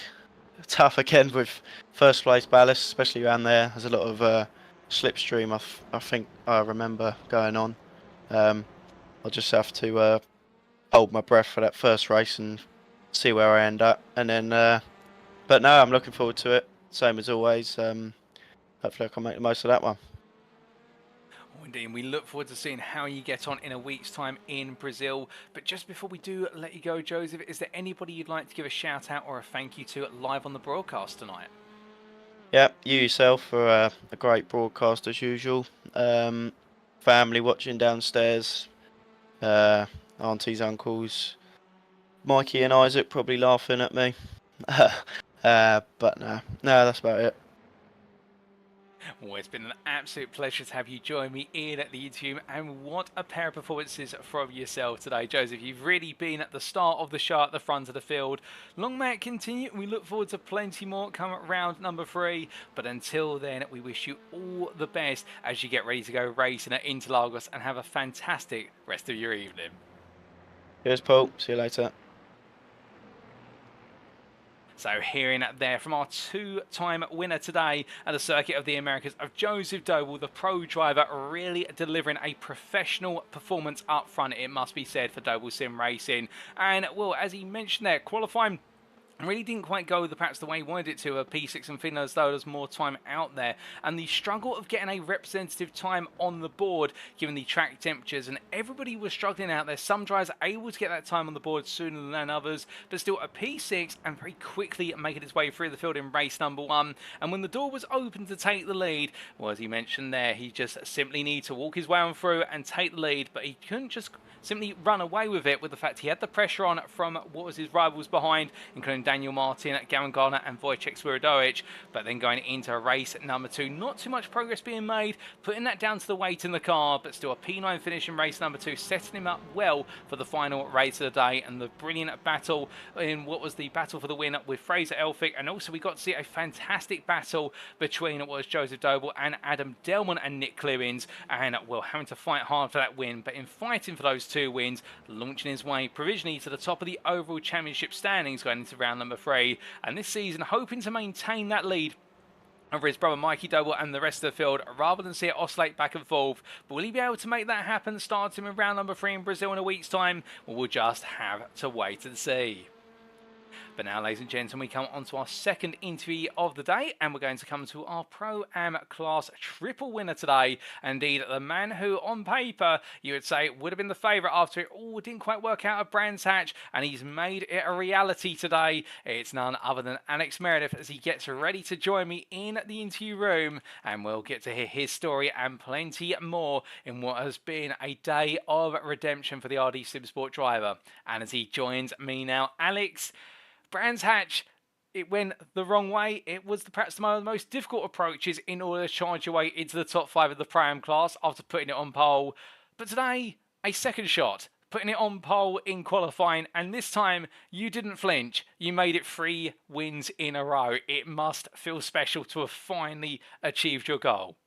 Speaker 4: tough again with first place ballast, especially around there. There's a lot of slipstream, I think I remember going on. I'll just have to hold my breath for that first race and see where I end up, and then but no, I'm looking forward to it, same as always. Hopefully I can make the most of that one.
Speaker 1: Oh, indeed, and we look forward to seeing how you get on in a week's time in Brazil. But just before we do let you go, Joseph, is there anybody you'd like to give a shout out or a thank you to live on the broadcast tonight?
Speaker 4: Yeah, you yourself for a great broadcast as usual. Family watching downstairs, aunties, uncles, Mikey and Isaac probably laughing at me. But no, that's about it.
Speaker 1: Well, it's been an absolute pleasure to have you join me in at the interview, and what a pair of performances from yourself today, Joseph. You've really been at the start of the show at the front of the field. Long may it continue. We look forward to plenty more come at round number 3, but until then, we wish you all the best as you get ready to go racing at Interlagos, and have a fantastic rest of your evening.
Speaker 4: Cheers, Paul. See you later.
Speaker 1: So hearing there from our two-time winner today at the Circuit of the Americas of Joseph Doble, the pro driver, really delivering a professional performance up front, it must be said, for Doble Sim Racing. And, well, as he mentioned there, qualifying really didn't quite go perhaps the way he wanted it to. P6 and feeling as though there's more time out there, and the struggle of getting a representative time on the board given the track temperatures, and everybody was struggling out there. Some drivers are able to get that time on the board sooner than others, but still a P6 and very quickly making its way through the field in race number 1. And when the door was open to take the lead, well, as he mentioned there, he just simply needed to walk his way on through and take the lead, but he couldn't just simply run away with it, with the fact he had the pressure on from what was his rivals behind, including Daniel Martin, Gavin Garner and Wojciech Swirodowic. But then going into race number 2, not too much progress being made, putting that down to the weight in the car, but still a P9 finish in race number 2, setting him up well for the final race of the day, and the brilliant battle in what was the battle for the win with Fraser Elphick. And also we got to see a fantastic battle between what was Joseph Doble and Adam Delmont and Nick Clewins, and well, having to fight hard for that win, but in fighting for those 2 wins, launching his way provisionally to the top of the overall championship standings going into round number 3, and this season hoping to maintain that lead over his brother Mikey Doble and the rest of the field, rather than see it oscillate back and forth. But will he be able to make that happen starting in round number 3 in Brazil in a week's time? Well, we'll just have to wait and see. But now, ladies and gentlemen, we come on to our second interview of the day, and we're going to come to our Pro-Am class triple winner today. Indeed, the man who, on paper, you would say would have been the favourite after it all didn't quite work out at Brands Hatch, and he's made it a reality today. It's none other than Alex Meredith, as he gets ready to join me in the interview room, and we'll get to hear his story and plenty more in what has been a day of redemption for the RD SimSport driver. And as he joins me now, Alex, Brands Hatch, it went the wrong way. It was perhaps one of the most difficult approaches in order to charge your way into the top 5 of the Pro-Am class after putting it on pole. But today, a second shot, putting it on pole in qualifying, and this time you didn't flinch. You made it 3 wins in a row. It must feel special to have finally achieved your goal.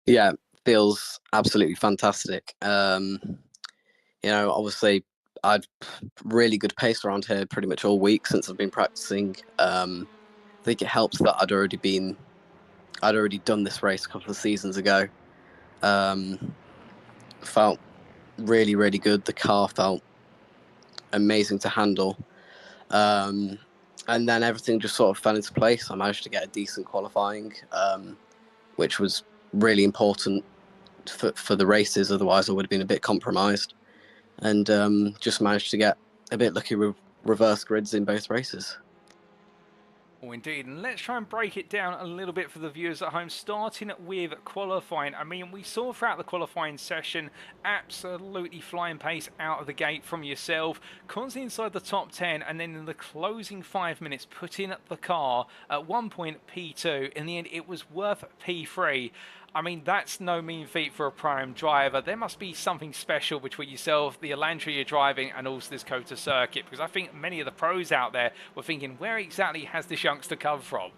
Speaker 5: Yeah, feels absolutely fantastic. Obviously, I'd really good pace around here pretty much all week since I've been practicing. I think it helps that I'd already done this race a couple of seasons ago. Felt really, really good. The car felt amazing to handle. And then everything just sort of fell into place. I managed to get a decent qualifying, which was really important for the races. Otherwise, I would have been a bit compromised. And just managed to get a bit lucky with reverse grids in both races.
Speaker 1: Oh, indeed. And let's try and break it down a little bit for the viewers at home, starting with qualifying. I mean, we saw throughout the qualifying session absolutely flying pace out of the gate from yourself, constantly inside the top 10, and then in the closing 5 minutes, putting the car at one point P2. In the end, it was worth P3. I mean, that's no mean feat for a Pro-Am driver. There must be something special between yourself, the Elantra you're driving, and also this COTA circuit, because I think many of the pros out there were thinking, where exactly has this youngster come from?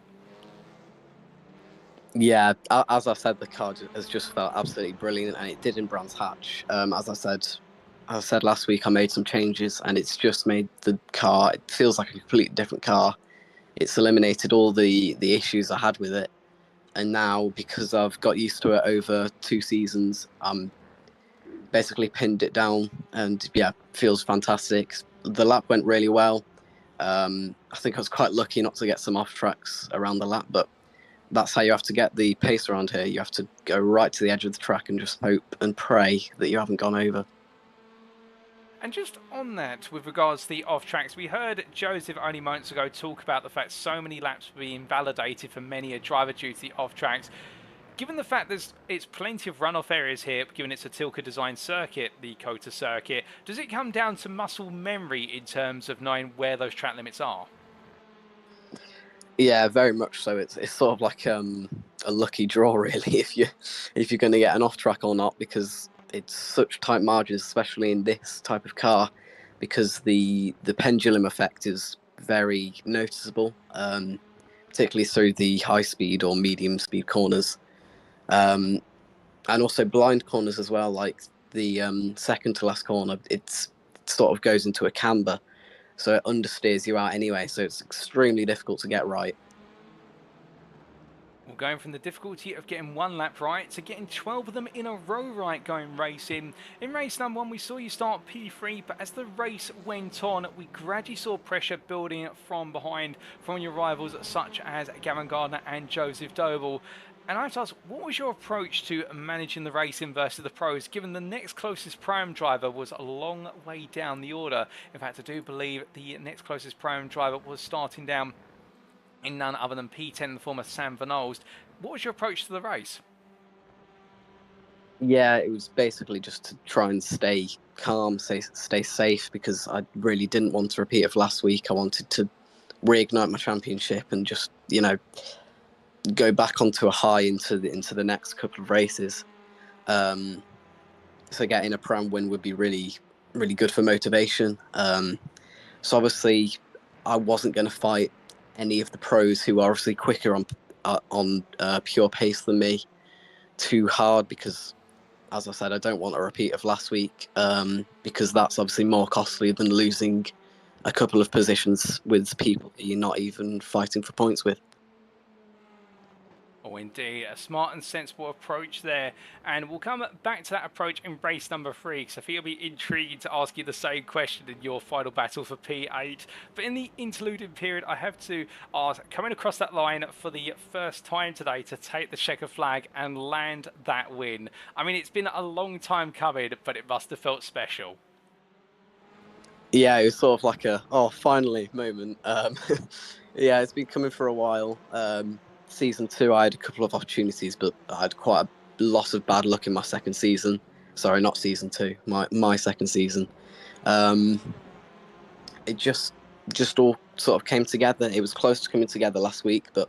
Speaker 5: Yeah, as I said, the car has just felt absolutely brilliant, and it did in Brands Hatch. As I said last week, I made some changes, and it's just made the car, it feels like a completely different car. It's eliminated all the issues I had with it. And now, because I've got used to it over 2 seasons, I'm basically pinned it down, and yeah, feels fantastic. The lap went really well. I think I was quite lucky not to get some off tracks around the lap, but that's how you have to get the pace around here. You have to go right to the edge of the track and just hope and pray that you haven't gone over.
Speaker 1: And just on that, with regards to the off-tracks, we heard Joseph only moments ago talk about the fact so many laps were being validated for many a driver due to the off-tracks. Given the fact it's plenty of runoff areas here, given it's a Tilke designed circuit, the COTA circuit, does it come down to muscle memory in terms of knowing where those track limits are?
Speaker 5: Yeah, very much so. It's sort of like a lucky draw, really, if you're going to get an off-track or not, because it's such tight margins, especially in this type of car, because the pendulum effect is very noticeable, particularly through the high speed or medium speed corners, and also blind corners as well. Like the second to last corner, it sort of goes into a camber, so it understeers you out anyway. So it's extremely difficult to get right.
Speaker 1: Well, going from the difficulty of getting 1 lap right to getting 12 of them in a row right going racing. In race number 1, we saw you start P3, but as the race went on, we gradually saw pressure building from behind from your rivals such as Gavin Gardner and Joseph Doble. And I have to ask, what was your approach to managing the racing versus the pros, given the next closest Pro-Am driver was a long way down the order? In fact, I do believe the next closest Pro-Am driver was starting down in none other than P10, the former Sam Van Olst. What was your approach to the race?
Speaker 5: Yeah, it was basically just to try and stay calm, stay safe, because I really didn't want to repeat of last week. I wanted to reignite my championship and just, you know, go back onto a high into the next couple of races. So getting a Pro-Am win would be really, really good for motivation. So obviously, I wasn't going to fight any of the pros who are obviously quicker on pure pace than me too hard, because, as I said, I don't want a repeat of last week, because that's obviously more costly than losing a couple of positions with people that you're not even fighting for points with.
Speaker 1: Oh, indeed. A smart and sensible approach there. And we'll come back to that approach in race number 3, because I think it'll be intriguing to ask you the same question in your final battle for P8. But in the interluding period, I have to ask, coming across that line for the first time today to take the checker flag and land that win. I mean, it's been a long time coming, but it must have felt special.
Speaker 5: Yeah, it was sort of like a, oh, finally moment. Yeah, it's been coming for a while. Season 2, I had a couple of opportunities, but I had quite a lot of bad luck in my second season. Sorry, not season 2, my second season. It just all sort of came together. It was close to coming together last week, but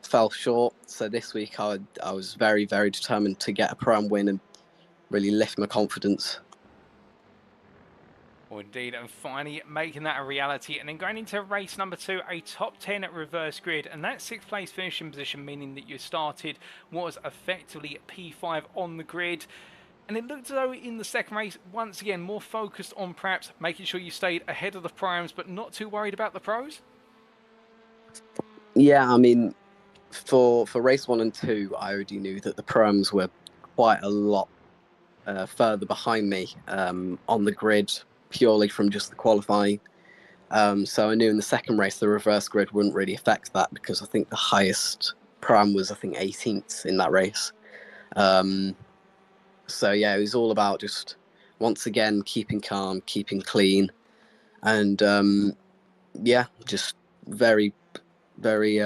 Speaker 5: fell short. So this week, I was very, very determined to get a Pro-Am win and really lift my confidence.
Speaker 1: Well, indeed, and finally making that a reality. And then going into race number 2, a top 10 at reverse grid, and that 6th place finishing position, meaning that you started was effectively P5 on the grid. And it looked as though in the second race, once again, more focused on perhaps making sure you stayed ahead of the Pro-Ams, but not too worried about the pros?
Speaker 5: Yeah, I mean, for race 1 and 2, I already knew that the Pro-Ams were quite a lot further behind me on the grid, purely from just the qualifying. So I knew in the second race the reverse grid wouldn't really affect that, because I think the highest Pro-Am was, I think, 18th in that race. So yeah, it was all about just, once again, keeping calm, keeping clean, and yeah, just very, very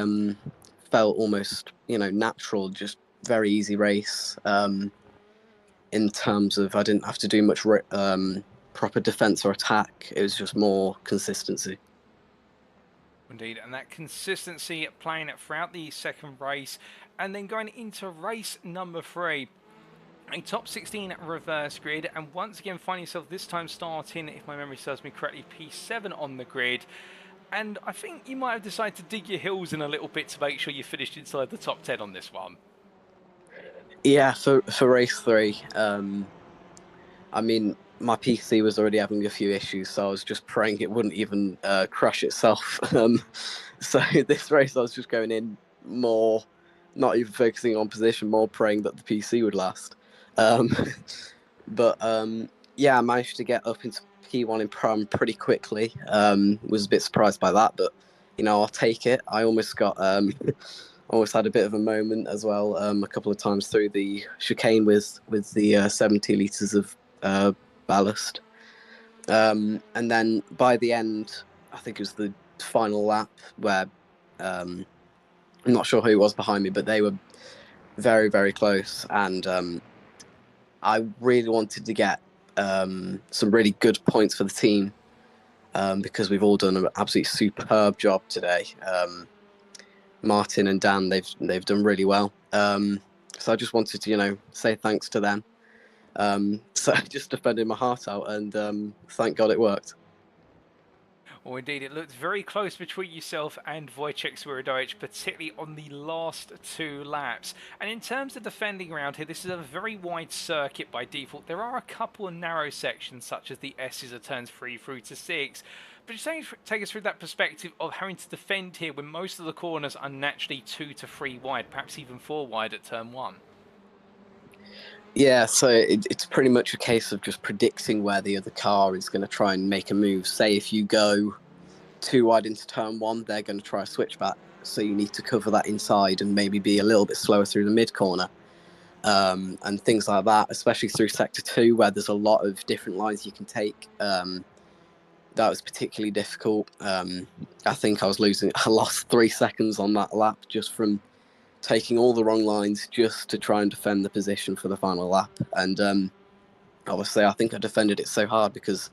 Speaker 5: felt almost, you know, natural, just very easy race. In terms of, I didn't have to do much proper defense or attack. It was just more consistency.
Speaker 1: Indeed, and that consistency playing it throughout the second race, and then going into race number 3. A top 16 reverse grid, and once again find yourself this time starting, if my memory serves me correctly, P7 on the grid. And I think you might have decided to dig your heels in a little bit to make sure you finished inside the top 10 on this one.
Speaker 5: Yeah, for race 3, I mean, my PC was already having a few issues, so I was just praying it wouldn't even crash itself. So this race, I was just going in more, not even focusing on position, more praying that the PC would last. But yeah, I managed to get up into P1 in Pro-Am pretty quickly. Was a bit surprised by that, but you know, I'll take it. I almost got almost had a bit of a moment as well, a couple of times through the chicane with the 70 litres of ballast. And then by the end, I think it was the final lap where I'm not sure who was behind me, but they were very, very close. And I really wanted to get some really good points for the team, because we've all done an absolutely superb job today. Martin and Dan, they've done really well. So I just wanted to, you know, say thanks to them. So I just defended my heart out, and thank God it worked.
Speaker 1: Well, indeed, it looked very close between yourself and Wojciech Swierdowicz, particularly on the last 2 laps. And in terms of defending around here, this is a very wide circuit by default. There are a couple of narrow sections, such as the S's of turns 3 through to 6. But just take us through that perspective of having to defend here when most of the corners are naturally 2 to 3 wide, perhaps even 4 wide at turn 1.
Speaker 5: Yeah, so it's pretty much a case of just predicting where the other car is going to try and make a move. Say if you go 2 wide into turn 1, they're going to try a switchback. So you need to cover that inside and maybe be a little bit slower through the mid corner. And things like that, especially through sector 2, where there's a lot of different lines you can take. That was particularly difficult. I think I lost 3 seconds on that lap just from taking all the wrong lines just to try and defend the position for the final lap. And obviously, I think I defended it so hard because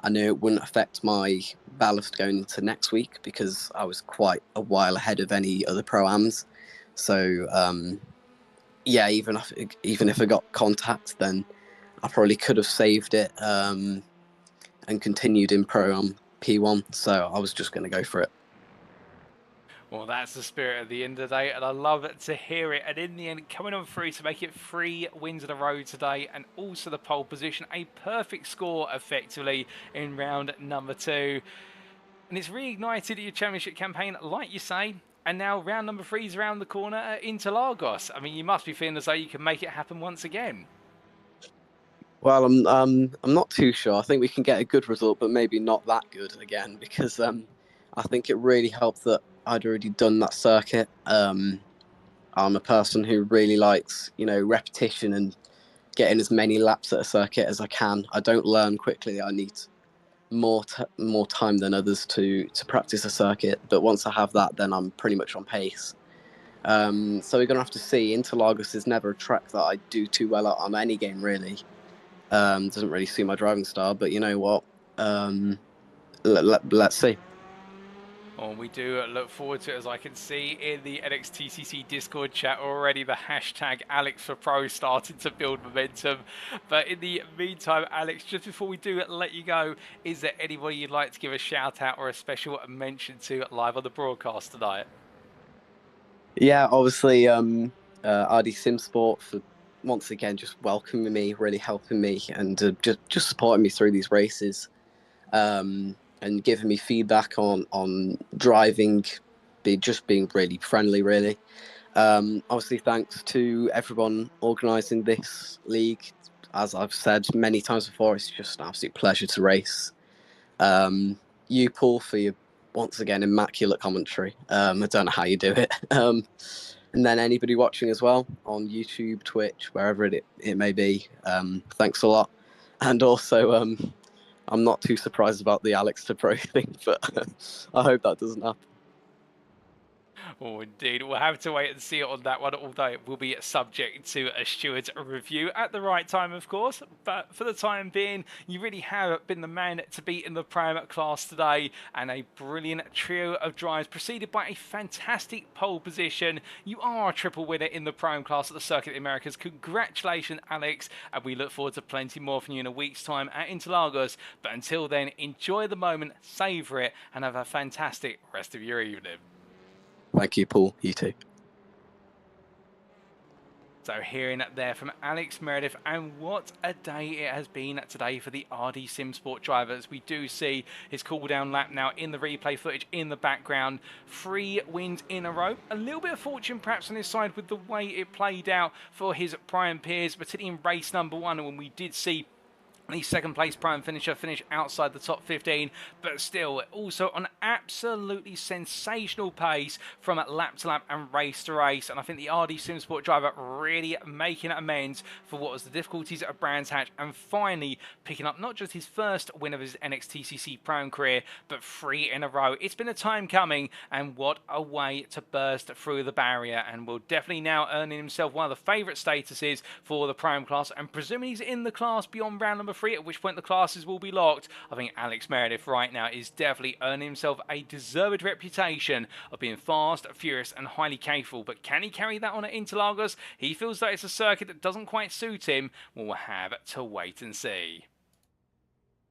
Speaker 5: I knew it wouldn't affect my ballast going into next week because I was quite a while ahead of any other pro-ams. So, yeah, even if I got contact, then I probably could have saved it and continued in pro-am P1. So I was just going to go for it.
Speaker 1: Well, that's the spirit at the end of the day, and I love to hear it. And in the end, coming on through to make it 3 wins in a row today, and also the pole position, a perfect score effectively in round number 2. And it's reignited your championship campaign, like you say. And now round number 3 is around the corner at Interlagos. I mean, you must be feeling as though you can make it happen once again.
Speaker 5: Well, I'm not too sure. I think we can get a good result, but maybe not that good again because I think it really helped that I'd already done that circuit. I'm a person who really likes, repetition and getting as many laps at a circuit as I can. I don't learn quickly. I need more time than others to practice a circuit. But once I have that, then I'm pretty much on pace. So we're going to have to see. Interlagos is never a track that I do too well at on any game, really. Doesn't really suit my driving style, but you know what? Let's see.
Speaker 1: Well, we do look forward to it, as I can see in the NXTCC Discord chat already, the hashtag #AlexForPro starting to build momentum. But in the meantime, Alex, just before we do let you go, is there anybody you'd like to give a shout out or a special mention to live on the broadcast tonight?
Speaker 5: Yeah, obviously, RD Simsport for once again just welcoming me, really helping me, and just supporting me through these races. And giving me feedback on driving, just being really friendly, really. Obviously, thanks to everyone organising this league. As I've said many times before, it's just an absolute pleasure to race. You, Paul, for your, once again, immaculate commentary. I don't know how you do it. And then anybody watching as well on YouTube, Twitch, wherever it may be, thanks a lot. And also, I'm not too surprised about the Alex to Pro thing, but I hope that doesn't happen.
Speaker 1: Oh, indeed. We'll have to wait and see it on that one, although it will be subject to a steward's review at the right time, of course. But for the time being, you really have been the man to beat in the Prime class today, and a brilliant trio of drives preceded by a fantastic pole position. You are a triple winner in the Prime class at the Circuit of the Americas. Congratulations, Alex, and we look forward to plenty more from you in a week's time at Interlagos. But until then, enjoy the moment, savour it, and have a fantastic rest of your evening.
Speaker 5: Thank you, Paul. You too.
Speaker 1: So hearing that there from Alex Meredith, and what a day it has been today for the RD Simsport drivers. We do see his cool-down lap now in the replay footage in the background. 3 wins in a row. A little bit of fortune perhaps on his side with the way it played out for his Prime peers, particularly in race number 1 when we did see the second place Prime finisher finish outside the top 15, but still also on absolutely sensational pace from lap to lap and race to race. And I think the RD Simsport driver really making amends for what was the difficulties at Brands Hatch and finally picking up not just his first win of his NXTCC Prime career, but 3 in a row. It's been a time coming, and what a way to burst through the barrier, and will definitely now earning himself one of the favourite statuses for the Prime class, and presuming he's in the class beyond round number 3, at which point the classes will be locked. I think Alex Meredith right now is definitely earning himself a deserved reputation of being fast, furious and highly capable. But can he carry that on at Interlagos? He feels that it's a circuit that doesn't quite suit him. We'll have to wait and see.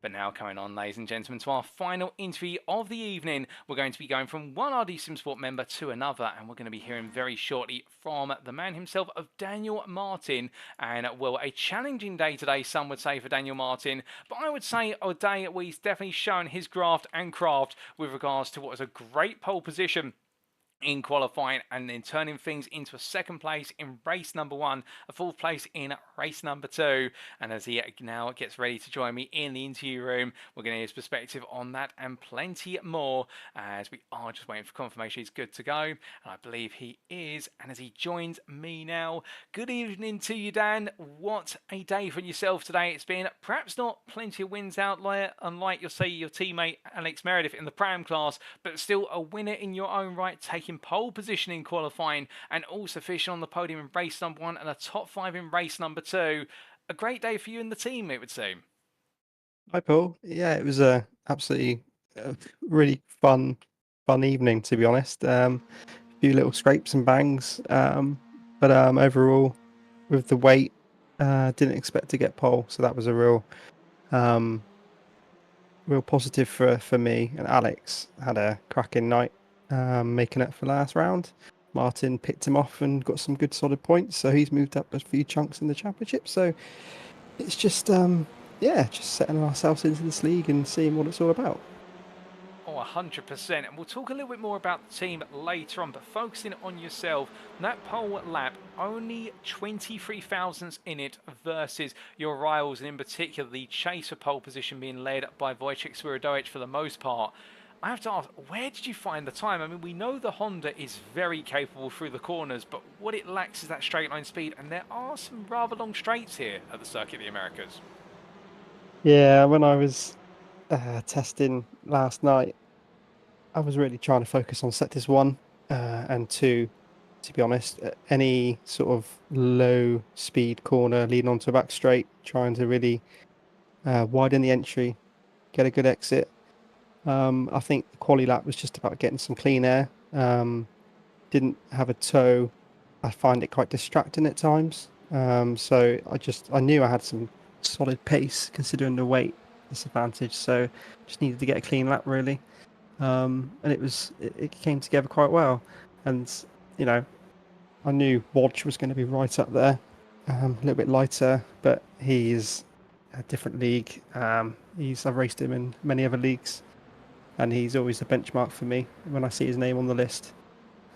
Speaker 1: But now coming on, ladies and gentlemen, to our final interview of the evening. We're going to be going from one RD SimSport member to another, and we're going to be hearing very shortly from the man himself of Daniel Martin. And, well, a challenging day today, some would say, for Daniel Martin. But I would say a day where he's definitely shown his graft and craft with regards to what was a great pole position in qualifying, and then turning things into a second place in race number 1, a fourth place in race number 2. And as he now gets ready to join me in the interview room, we're going to hear his perspective on that and plenty more, as we are just waiting for confirmation he's good to go, and I believe he is. And as he joins me now, good evening to you, Dan. What a day for yourself today it's been. Perhaps not plenty of wins out there, unlike your teammate Alex Meredith in the Pram class, but still a winner in your own right, taking pole position in qualifying and also finishing on the podium in race number 1 and a top 5 in race number 2. A great day for you and the team, it would seem.
Speaker 6: Hi, Paul. Yeah, it was a absolutely really fun evening, to be honest. A few little scrapes and bangs, but overall, with the weight, didn't expect to get pole, so that was a real positive for me. And Alex had a cracking night, making it for last round. Martin picked him off and got some good solid points, so he's moved up a few chunks in the championship. So it's just just setting ourselves into this league and seeing what it's all about.
Speaker 1: Oh, 100%. And we'll talk a little bit more about the team later on, but focusing on yourself, that pole lap, only 23 thousandths in it versus your rivals, and in particular the chase for pole position being led by Wojciech Swirodowic for the most part. I have to ask, where did you find the time? I mean, we know the Honda is very capable through the corners, but what it lacks is that straight line speed, and there are some rather long straights here at the Circuit of the Americas.
Speaker 6: Yeah, when I was testing last night, I was really trying to focus on sectors 1 and 2, to be honest. Any sort of low speed corner leading onto a back straight, trying to really widen the entry, get a good exit. I think the quali lap was just about getting some clean air. Didn't have a toe. I find it quite distracting at times. So I knew I had some solid pace considering the weight disadvantage. So just needed to get a clean lap really. And it came together quite well. And I knew Wodge was going to be right up there, a little bit lighter, but he's a different league. I've raced him in many other leagues, and he's always a benchmark for me when I see his name on the list,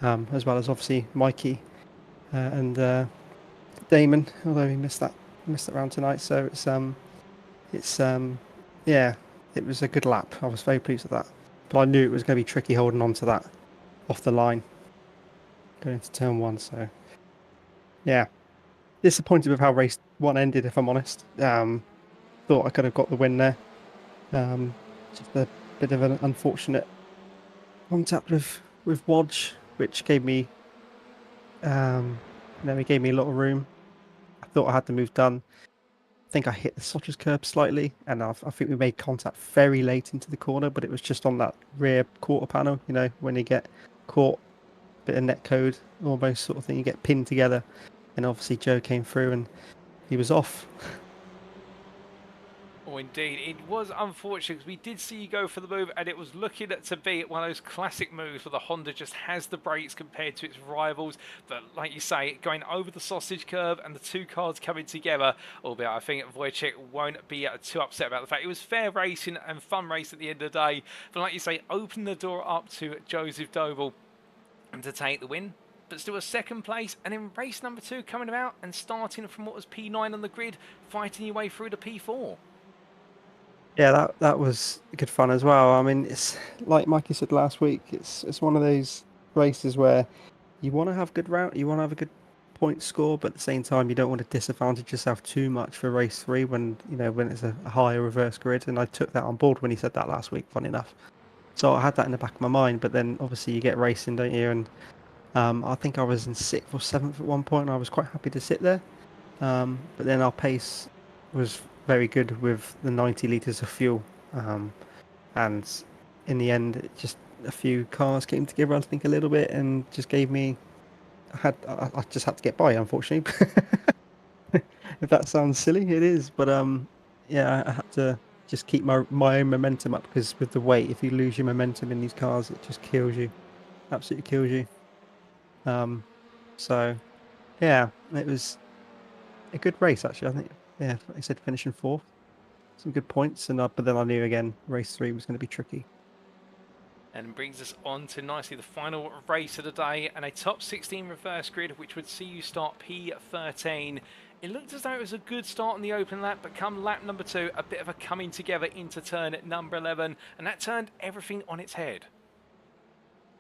Speaker 6: as well as obviously Mikey and Damon, although he missed that round tonight. So it was a good lap. I was very pleased with that, but I knew it was going to be tricky holding on to that off the line going into turn 1. So yeah, disappointed with how race 1 ended, if I'm honest. Thought I could have got the win there. Just a bit of an unfortunate contact with Wodge, which gave me he gave me a lot of room. I thought I had the move done. I think I hit the Sotters curb slightly, and I think we made contact very late into the corner, but it was just on that rear quarter panel, when you get caught, bit of net code almost sort of thing, you get pinned together, and obviously Joe came through and he was off.
Speaker 1: Oh, indeed. It was unfortunate because we did see you go for the move, and it was looking to be one of those classic moves where the Honda just has the brakes compared to its rivals. But like you say, going over the sausage curve and the two cars coming together, albeit I think Wojciech won't be too upset about the fact it was fair racing and fun race at the end of the day. But like you say, open the door up to Joseph Doble and to take the win. But still a second place, and in race number 2 coming about and starting from what was P9 on the grid, fighting your way through to P4.
Speaker 6: Yeah, that was good fun as well. I mean, it's like Mikey said last week. It's one of those races where you want to have good route, you want to have a good point score, but at the same time, you don't want to disadvantage yourself too much for race 3 when it's a higher reverse grid. And I took that on board when he said that last week. Funny enough, so I had that in the back of my mind. But then obviously you get racing, don't you? And I think I was in 6th or 7th at one point, and I was quite happy to sit there. But then our pace was very good with the 90 litres of fuel, and in the end just a few cars came together, I think, a little bit, and just gave me I just had to get by, unfortunately. If that sounds silly, it is, but I had to just keep my own momentum up, because with the weight, if you lose your momentum in these cars, it just kills you, absolutely kills you. So yeah, it was a good race actually. I think, yeah, like I said, finishing 4th, some good points, and but then I knew again race 3 was going to be tricky.
Speaker 1: And brings us on to nicely the final race of the day, and a top 16 reverse grid, which would see you start P13. It looked as though it was a good start on the open lap, but come lap number 2, a bit of a coming together into turn at number 11, and that turned everything on its head.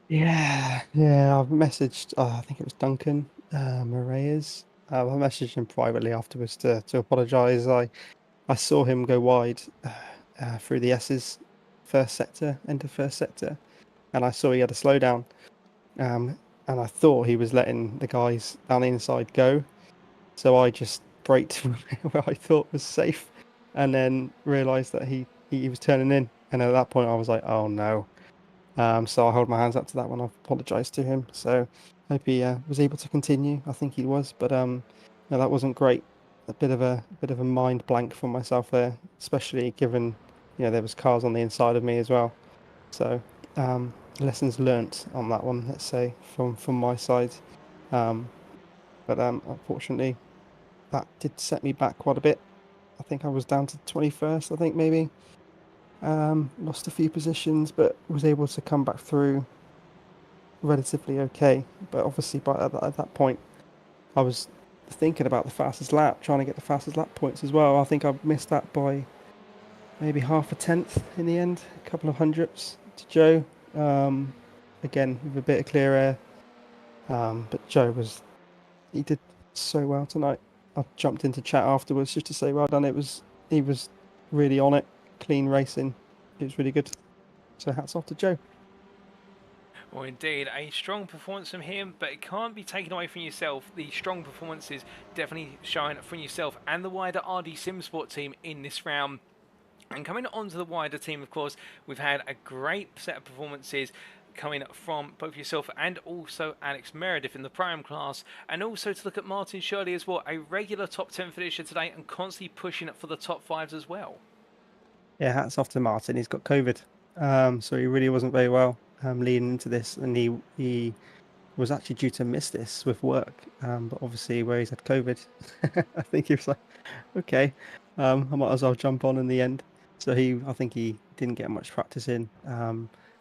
Speaker 6: Yeah, I've messaged, I think it was Duncan Moraes. I messaged him privately afterwards to apologise. I saw him go wide through the S's first sector, end of first sector, and I saw he had a slowdown. And I thought he was letting the guys down the inside go. So I just braked where I thought was safe, and then realised that he was turning in. And at that point I was like, oh no. So I hold my hands up to that one. I've apologised to him. So I hope he was able to continue. I think he was, but no, that wasn't great. A bit of a mind blank for myself there, especially given there was cars on the inside of me as well. So lessons learnt on that one, let's say, from my side. But unfortunately, that did set me back quite a bit. I think I was down to 21st, I think maybe. Lost a few positions, but was able to come back through relatively okay. But obviously, at that point, I was thinking about the fastest lap, trying to get the fastest lap points as well. I think I missed that by maybe half a tenth in the end, a couple of hundredths to Joe. Again, with a bit of clear air. But Joe he did so well tonight. I jumped into chat afterwards just to say well done. He was really on it, clean racing. It was really good. So hats off to Joe.
Speaker 1: Well, indeed, a strong performance from him, but it can't be taken away from yourself. The strong performances definitely shine from yourself and the wider RD Simsport team in this round. And coming on to the wider team, of course, we've had a great set of performances coming from both yourself and also Alex Meredith in the Pro-Am class, and also to look at Martin Shirley as well, a regular top 10 finisher today and constantly pushing it for the top 5s as well.
Speaker 6: Yeah, hats off to Martin. He's got COVID, so he really wasn't very well leading into this, and he was actually due to miss this with work, but obviously where he's had COVID, I think he was like, okay, I might as well jump on in the end. So I think he didn't get much practice in,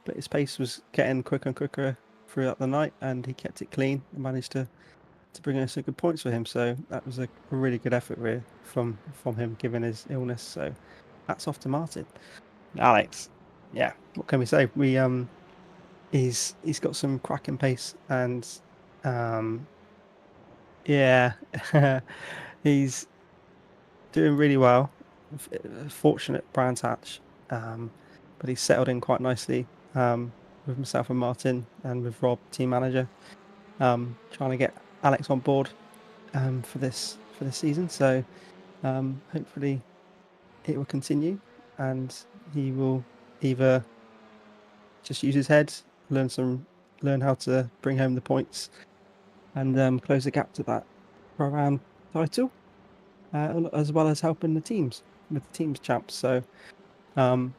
Speaker 6: but his pace was getting quicker and quicker throughout the night, and he kept it clean and managed to bring in some good points for him. So that was a really good effort really from him, given his illness. So hats off to Martin. Alex, yeah, what can we say? He's got some cracking pace, and yeah, he's doing really well. Fortunate Brands Hatch, but he's settled in quite nicely with myself and Martin and with Rob, team manager, trying to get Alex on board for this season. So hopefully it will continue, and he will either just use his head, learn how to bring home the points, and close the gap to that Pro-Am title, as well as helping the teams with the teams champs. So we're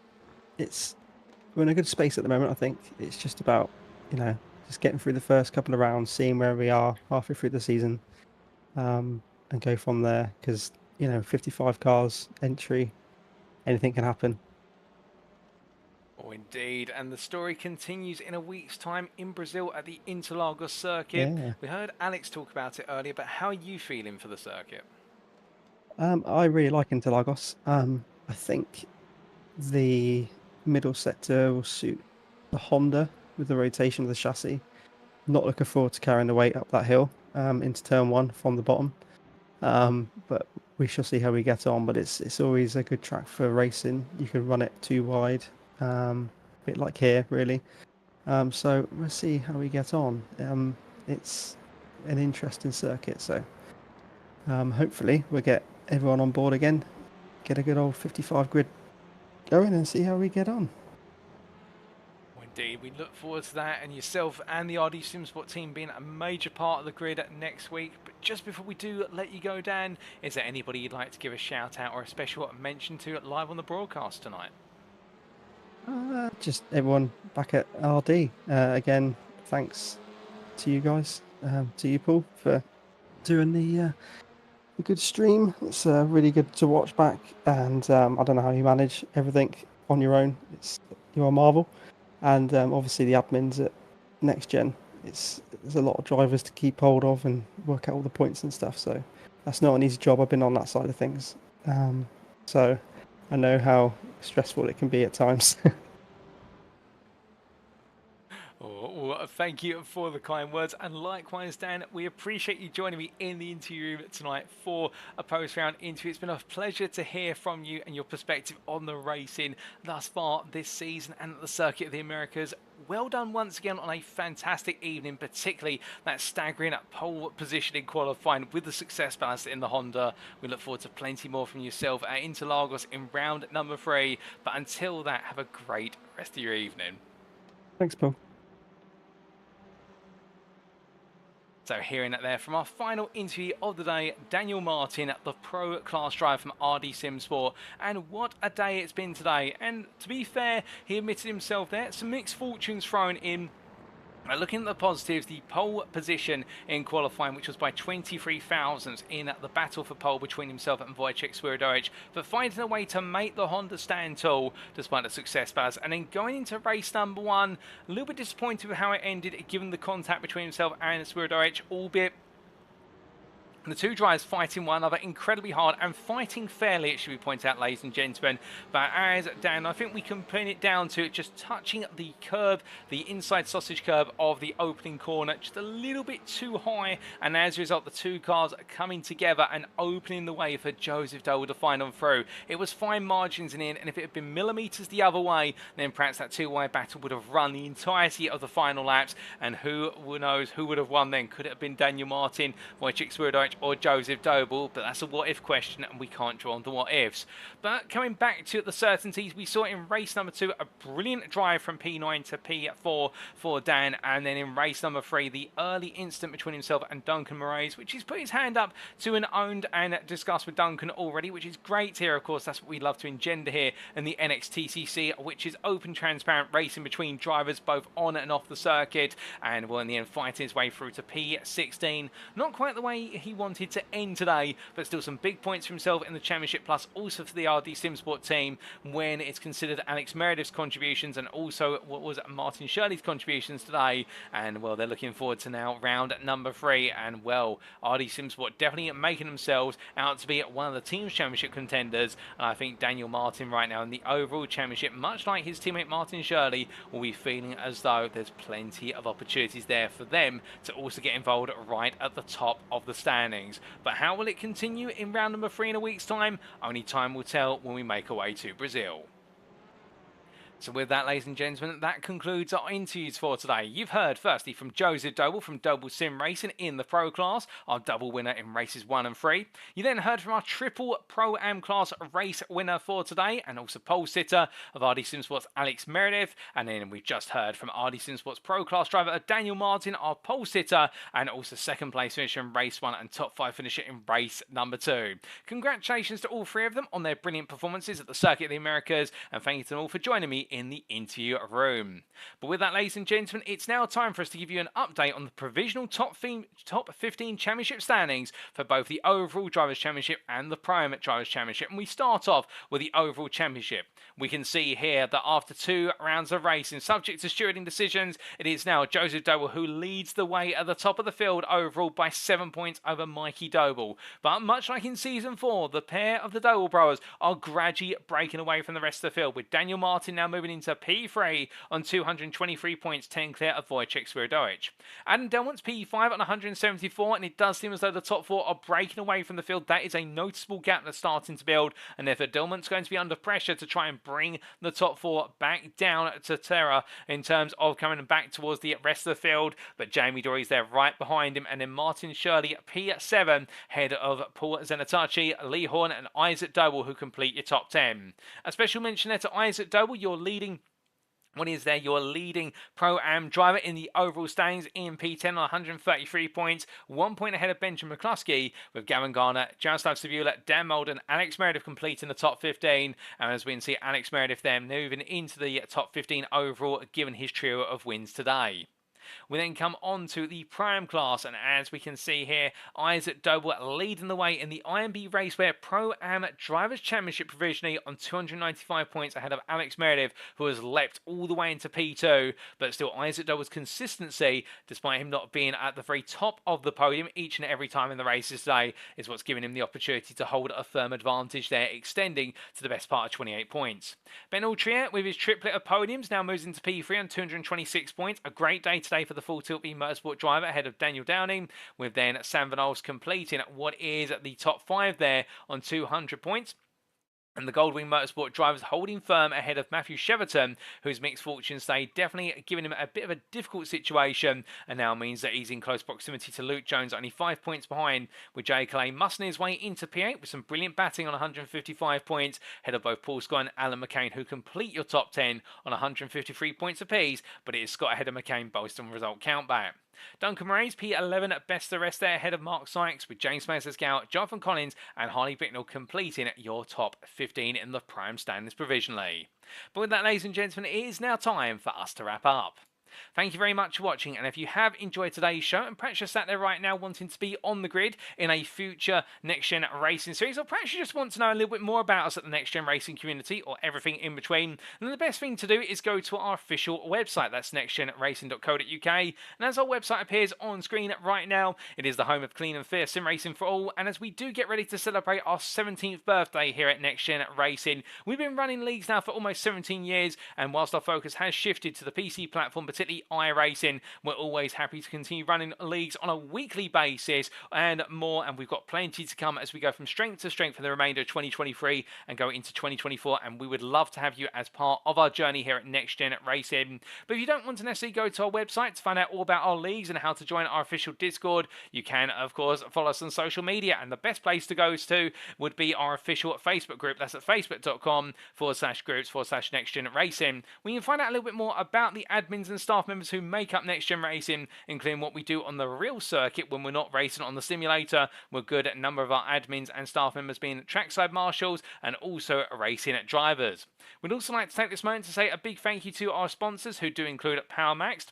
Speaker 6: in a good space at the moment. I think it's just about just getting through the first couple of rounds, seeing where we are halfway through the season, and go from there, because 55 cars entry, anything can happen.
Speaker 1: Oh, indeed. And the story continues in a week's time in Brazil at the Interlagos circuit.
Speaker 6: Yeah.
Speaker 1: We heard Alex talk about it earlier, but how are you feeling for the circuit?
Speaker 6: I really like Interlagos. I think the middle sector will suit the Honda with the rotation of the chassis. Not looking forward to carrying the weight up that hill into turn 1 from the bottom. But we shall see how we get on. But it's always a good track for racing. You can run it too wide, a bit like here, really. So we'll see how we get on. It's an interesting circuit, so hopefully we'll get everyone on board again, get a good old 55 grid going, and see how we get on.
Speaker 1: Indeed, we look forward to that, and yourself and the RD Simsport team being a major part of the grid next week. But just before we do let you go, Dan, is there anybody you'd like to give a shout out or a special mention to live on the broadcast tonight?
Speaker 6: Just everyone back at RD. Again, thanks to you guys, to you, Paul, for doing the good stream. It's really good to watch back, and I don't know how you manage everything on your own. You are marvel, and obviously the admins at NXTGEN. There's a lot of drivers to keep hold of and work out all the points and stuff. So that's not an easy job. I've been on that side of things, so I know how stressful it can be at times.
Speaker 1: Well, thank you for the kind words, and likewise, Dan, we appreciate you joining me in the interview room tonight for a post-round interview. It's been a pleasure to hear from you and your perspective on the racing thus far this season and at the Circuit of the Americas. Well done once again on a fantastic evening, particularly that staggering pole position in qualifying with the success balance in the Honda. We look forward to plenty more from yourself at Interlagos in round number 3, but until that, have a great rest of your evening.
Speaker 6: Thanks, Paul.
Speaker 1: So hearing that there from our final interview of the day, Daniel Martin, the pro class driver from RD Simsport, and what a day it's been today. And to be fair, he admitted himself there, some mixed fortunes thrown in. Looking at the positives, the pole position in qualifying, which was by 23 thousandths in the battle for pole between himself and Wojciech Swierdowicz, but finding a way to make the Honda stand tall despite the success balance. And then going into race number 1, a little bit disappointed with how it ended given the contact between himself and Swierdowicz, albeit the two drivers fighting one another incredibly hard and fighting fairly, it should be pointed out, ladies and gentlemen. But as Dan, I think we can pin it down to it just touching the curb, the inside sausage curb of the opening corner, just a little bit too high. And as a result, the two cars are coming together and opening the way for Joseph Doble to find on through. It was fine margins in, and if it had been millimetres the other way, then perhaps that two-way battle would have run the entirety of the final laps. And who knows who would have won then? Could it have been Daniel Martin, Wojciech Swierdowicz, or Joseph Doble? But that's a what-if question, and we can't draw on the what-ifs. But coming back to the certainties, we saw in race number 2 a brilliant drive from P9 to P4 for Dan, and then in race number 3, the early incident between himself and Duncan Moraes, which he's put his hand up to and owned and discussed with Duncan already, which is great here. Of course, that's what we love to engender here in the NXTCC, which is open, transparent racing between drivers both on and off the circuit, and will in the end fighting his way through to P16. Not quite the way he wanted to end today, but still some big points for himself in the championship, plus also for the RD Simsport team when it's considered Alex Meredith's contributions and also what was Martin Shirley's contributions today. And well, they're looking forward to now round number 3, and well, RD Simsport definitely making themselves out to be one of the team's championship contenders. And I think Daniel Martin right now in the overall championship, much like his teammate Martin Shirley, will be feeling as though there's plenty of opportunities there for them to also get involved right at the top of the standings. But how will it continue in round number 3 in a week's time? Only time will tell when we make our way to Brazil. So with that, ladies and gentlemen, that concludes our interviews for today. You've heard firstly from Joseph Doble from Doble Sim Racing in the Pro class, our double winner in races 1 and 3. You then heard from our triple Pro-Am class race winner for today, and also pole sitter of RD Simsport's Alex Meredith. And then we've just heard from RD Simsport's Pro class driver Daniel Martin, our pole sitter, and also second place finisher in race 1 and top 5 finisher in race number 2. Congratulations to all 3 of them on their brilliant performances at the Circuit of the Americas, and thank you to them all for joining me in the interview room. But with that, ladies and gentlemen, it's now time for us to give you an update on the provisional top 15 championship standings for both the overall Drivers' Championship and the Pro-Am Drivers' Championship. And we start off with the overall championship. We can see here that after 2 rounds of racing, subject to stewarding decisions, it is now Joseph Doble who leads the way at the top of the field overall by 7 points over Mikey Doble. But much like in Season 4, the pair of the Doble brothers are gradually breaking away from the rest of the field, with Daniel Martin now moving into P3 on 223 points, 10 clear of Wojciech Swierdowicz. Adam Delmont's P5 on 174, and it does seem as though the top 4 are breaking away from the field. That is a noticeable gap that's starting to build, and therefore Delmont's going to be under pressure to try and bring the top 4 back down to terror in terms of coming back towards the rest of the field. But Jamie Dory's there right behind him, and then Martin Shirley at P7, head of Paul Zenatachi, Lee Horn, and Isaac Doble, who complete your top 10. A special mention there to Isaac Doble, your leading What is there? Your leading Pro-Am driver in the overall standings in P10 on 133 points, 1 point ahead of Benjamin McCluskey, with Gavin Garner, Jaroslav Savula, Dan Mould and Alex Meredith completing the top 15. And as we can see, Alex Meredith then moving into the top 15 overall, given his trio of wins today. We then come on to the Pro-Am class, and as we can see here, Isaac Doble leading the way in the IMB Racewear Pro-Am Drivers' Championship provisionally on 295 points ahead of Alex Meredith, who has leapt all the way into P2, but still Isaac Doble's consistency, despite him not being at the very top of the podium each and every time in the races today, is what's giving him the opportunity to hold a firm advantage there, extending to the best part of 28 points. Ben Altrier, with his triplet of podiums, now moves into P3 on 226 points. A great day today for the Full Tilt B Motorsport driver ahead of Daniel Downing, with then Sam Van Alst completing what is the top 5 there on 200 points. And the Goldwing Motorsport drivers holding firm ahead of Matthew Cheverton, whose mixed fortunes today definitely giving him a bit of a difficult situation, and now means that he's in close proximity to Luke Jones, only 5 points behind, with Jay Calais muscling his way into P8 with some brilliant batting on 155 points, ahead of both Paul Scott and Alan McCain, who complete your top 10 on 153 points apiece, but it is Scott ahead of McCain based on result countback. Duncan Murray's P11 at best the rest there, ahead of Mark Sykes, with James Scout, Jonathan Collins and Harley Bicknell completing your top 15 in the Pro-Am standings provisionally. But with that, ladies and gentlemen, it is now time for us to wrap up. Thank you very much for watching, and if you have enjoyed today's show and perhaps you're sat there right now wanting to be on the grid in a future Next Gen Racing series, or perhaps you just want to know a little bit more about us at the Next Gen Racing community, or everything in between, then the best thing to do is go to our official website. That's nextgenracing.co.uk, and as our website appears on screen right now, it is the home of clean and fair sim racing for all. And as we do get ready to celebrate our 17th birthday here at Next Gen Racing, we've been running leagues now for almost 17 years, and whilst our focus has shifted to the PC platform, particularly iRacing, we're always happy to continue running leagues on a weekly basis and more, and we've got plenty to come as we go from strength to strength for the remainder of 2023 and go into 2024, and we would love to have you as part of our journey here at Next Gen Racing. But if you don't want to necessarily go to our website to find out all about our leagues and how to join our official Discord, you can of course follow us on social media, and the best place to go to would be our official Facebook group. That's at facebook.com/groups/Next Gen Racing, where you can find out a little bit more about the admins and staff members who make up Next Gen Racing, including what we do on the real circuit when we're not racing on the simulator. We're good at a number of our admins and staff members being trackside marshals and also racing at drivers. We'd also like to take this moment to say a big thank you to our sponsors, who do include PowerMaxed,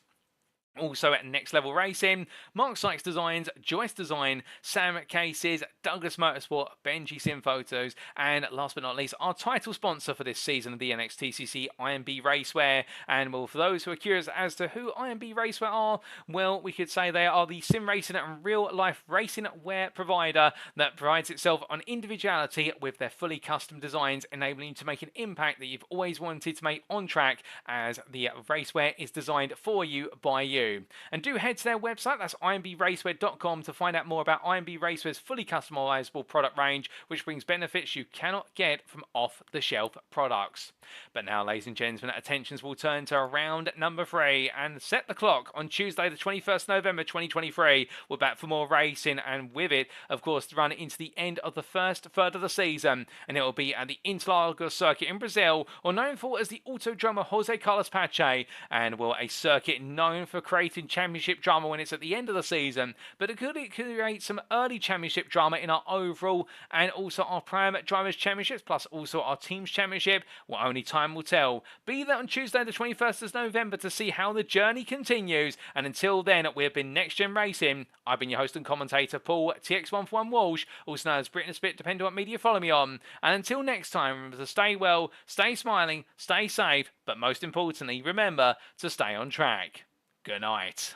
Speaker 1: also at Next Level Racing, Mark Sykes Designs, Joyce Design, Sam Cases, Douglas Motorsport, Benji Sim Photos, and last but not least, our title sponsor for this season of the NXTCC, IMB Racewear. And well, for those who are curious as to who IMB Racewear are, well, we could say they are the sim racing and real life racing wear provider that prides itself on individuality with their fully custom designs, enabling you to make an impact that you've always wanted to make on track, as the racewear is designed for you by you. And do head to their website, that's imbracewear.com, to find out more about IMB Racewear's fully customizable product range, which brings benefits you cannot get from off-the-shelf products. But now, ladies and gentlemen, attentions will turn to round number 3, and set the clock on Tuesday the 21st November 2023. We're back for more racing, and with it, of course, to run into the end of the first third of the season, and it will be at the Interlagos circuit in Brazil, or known for as the Autodromo Jose Carlos Pache, and well, a circuit known for creating championship drama when it's at the end of the season, but it could create some early championship drama in our overall and also our Pro-Am Drivers' Championships, plus also our Teams Championship. Well, only time will tell. Be there on Tuesday the 21st of November to see how the journey continues, and until then, we have been Next Gen Racing. I've been your host and commentator, Paul TX141 Walsh, also known as Britain Spit, depending on what media follow me on. And until next time, remember to stay well, stay smiling, stay safe, but most importantly, remember to stay on track. Good night.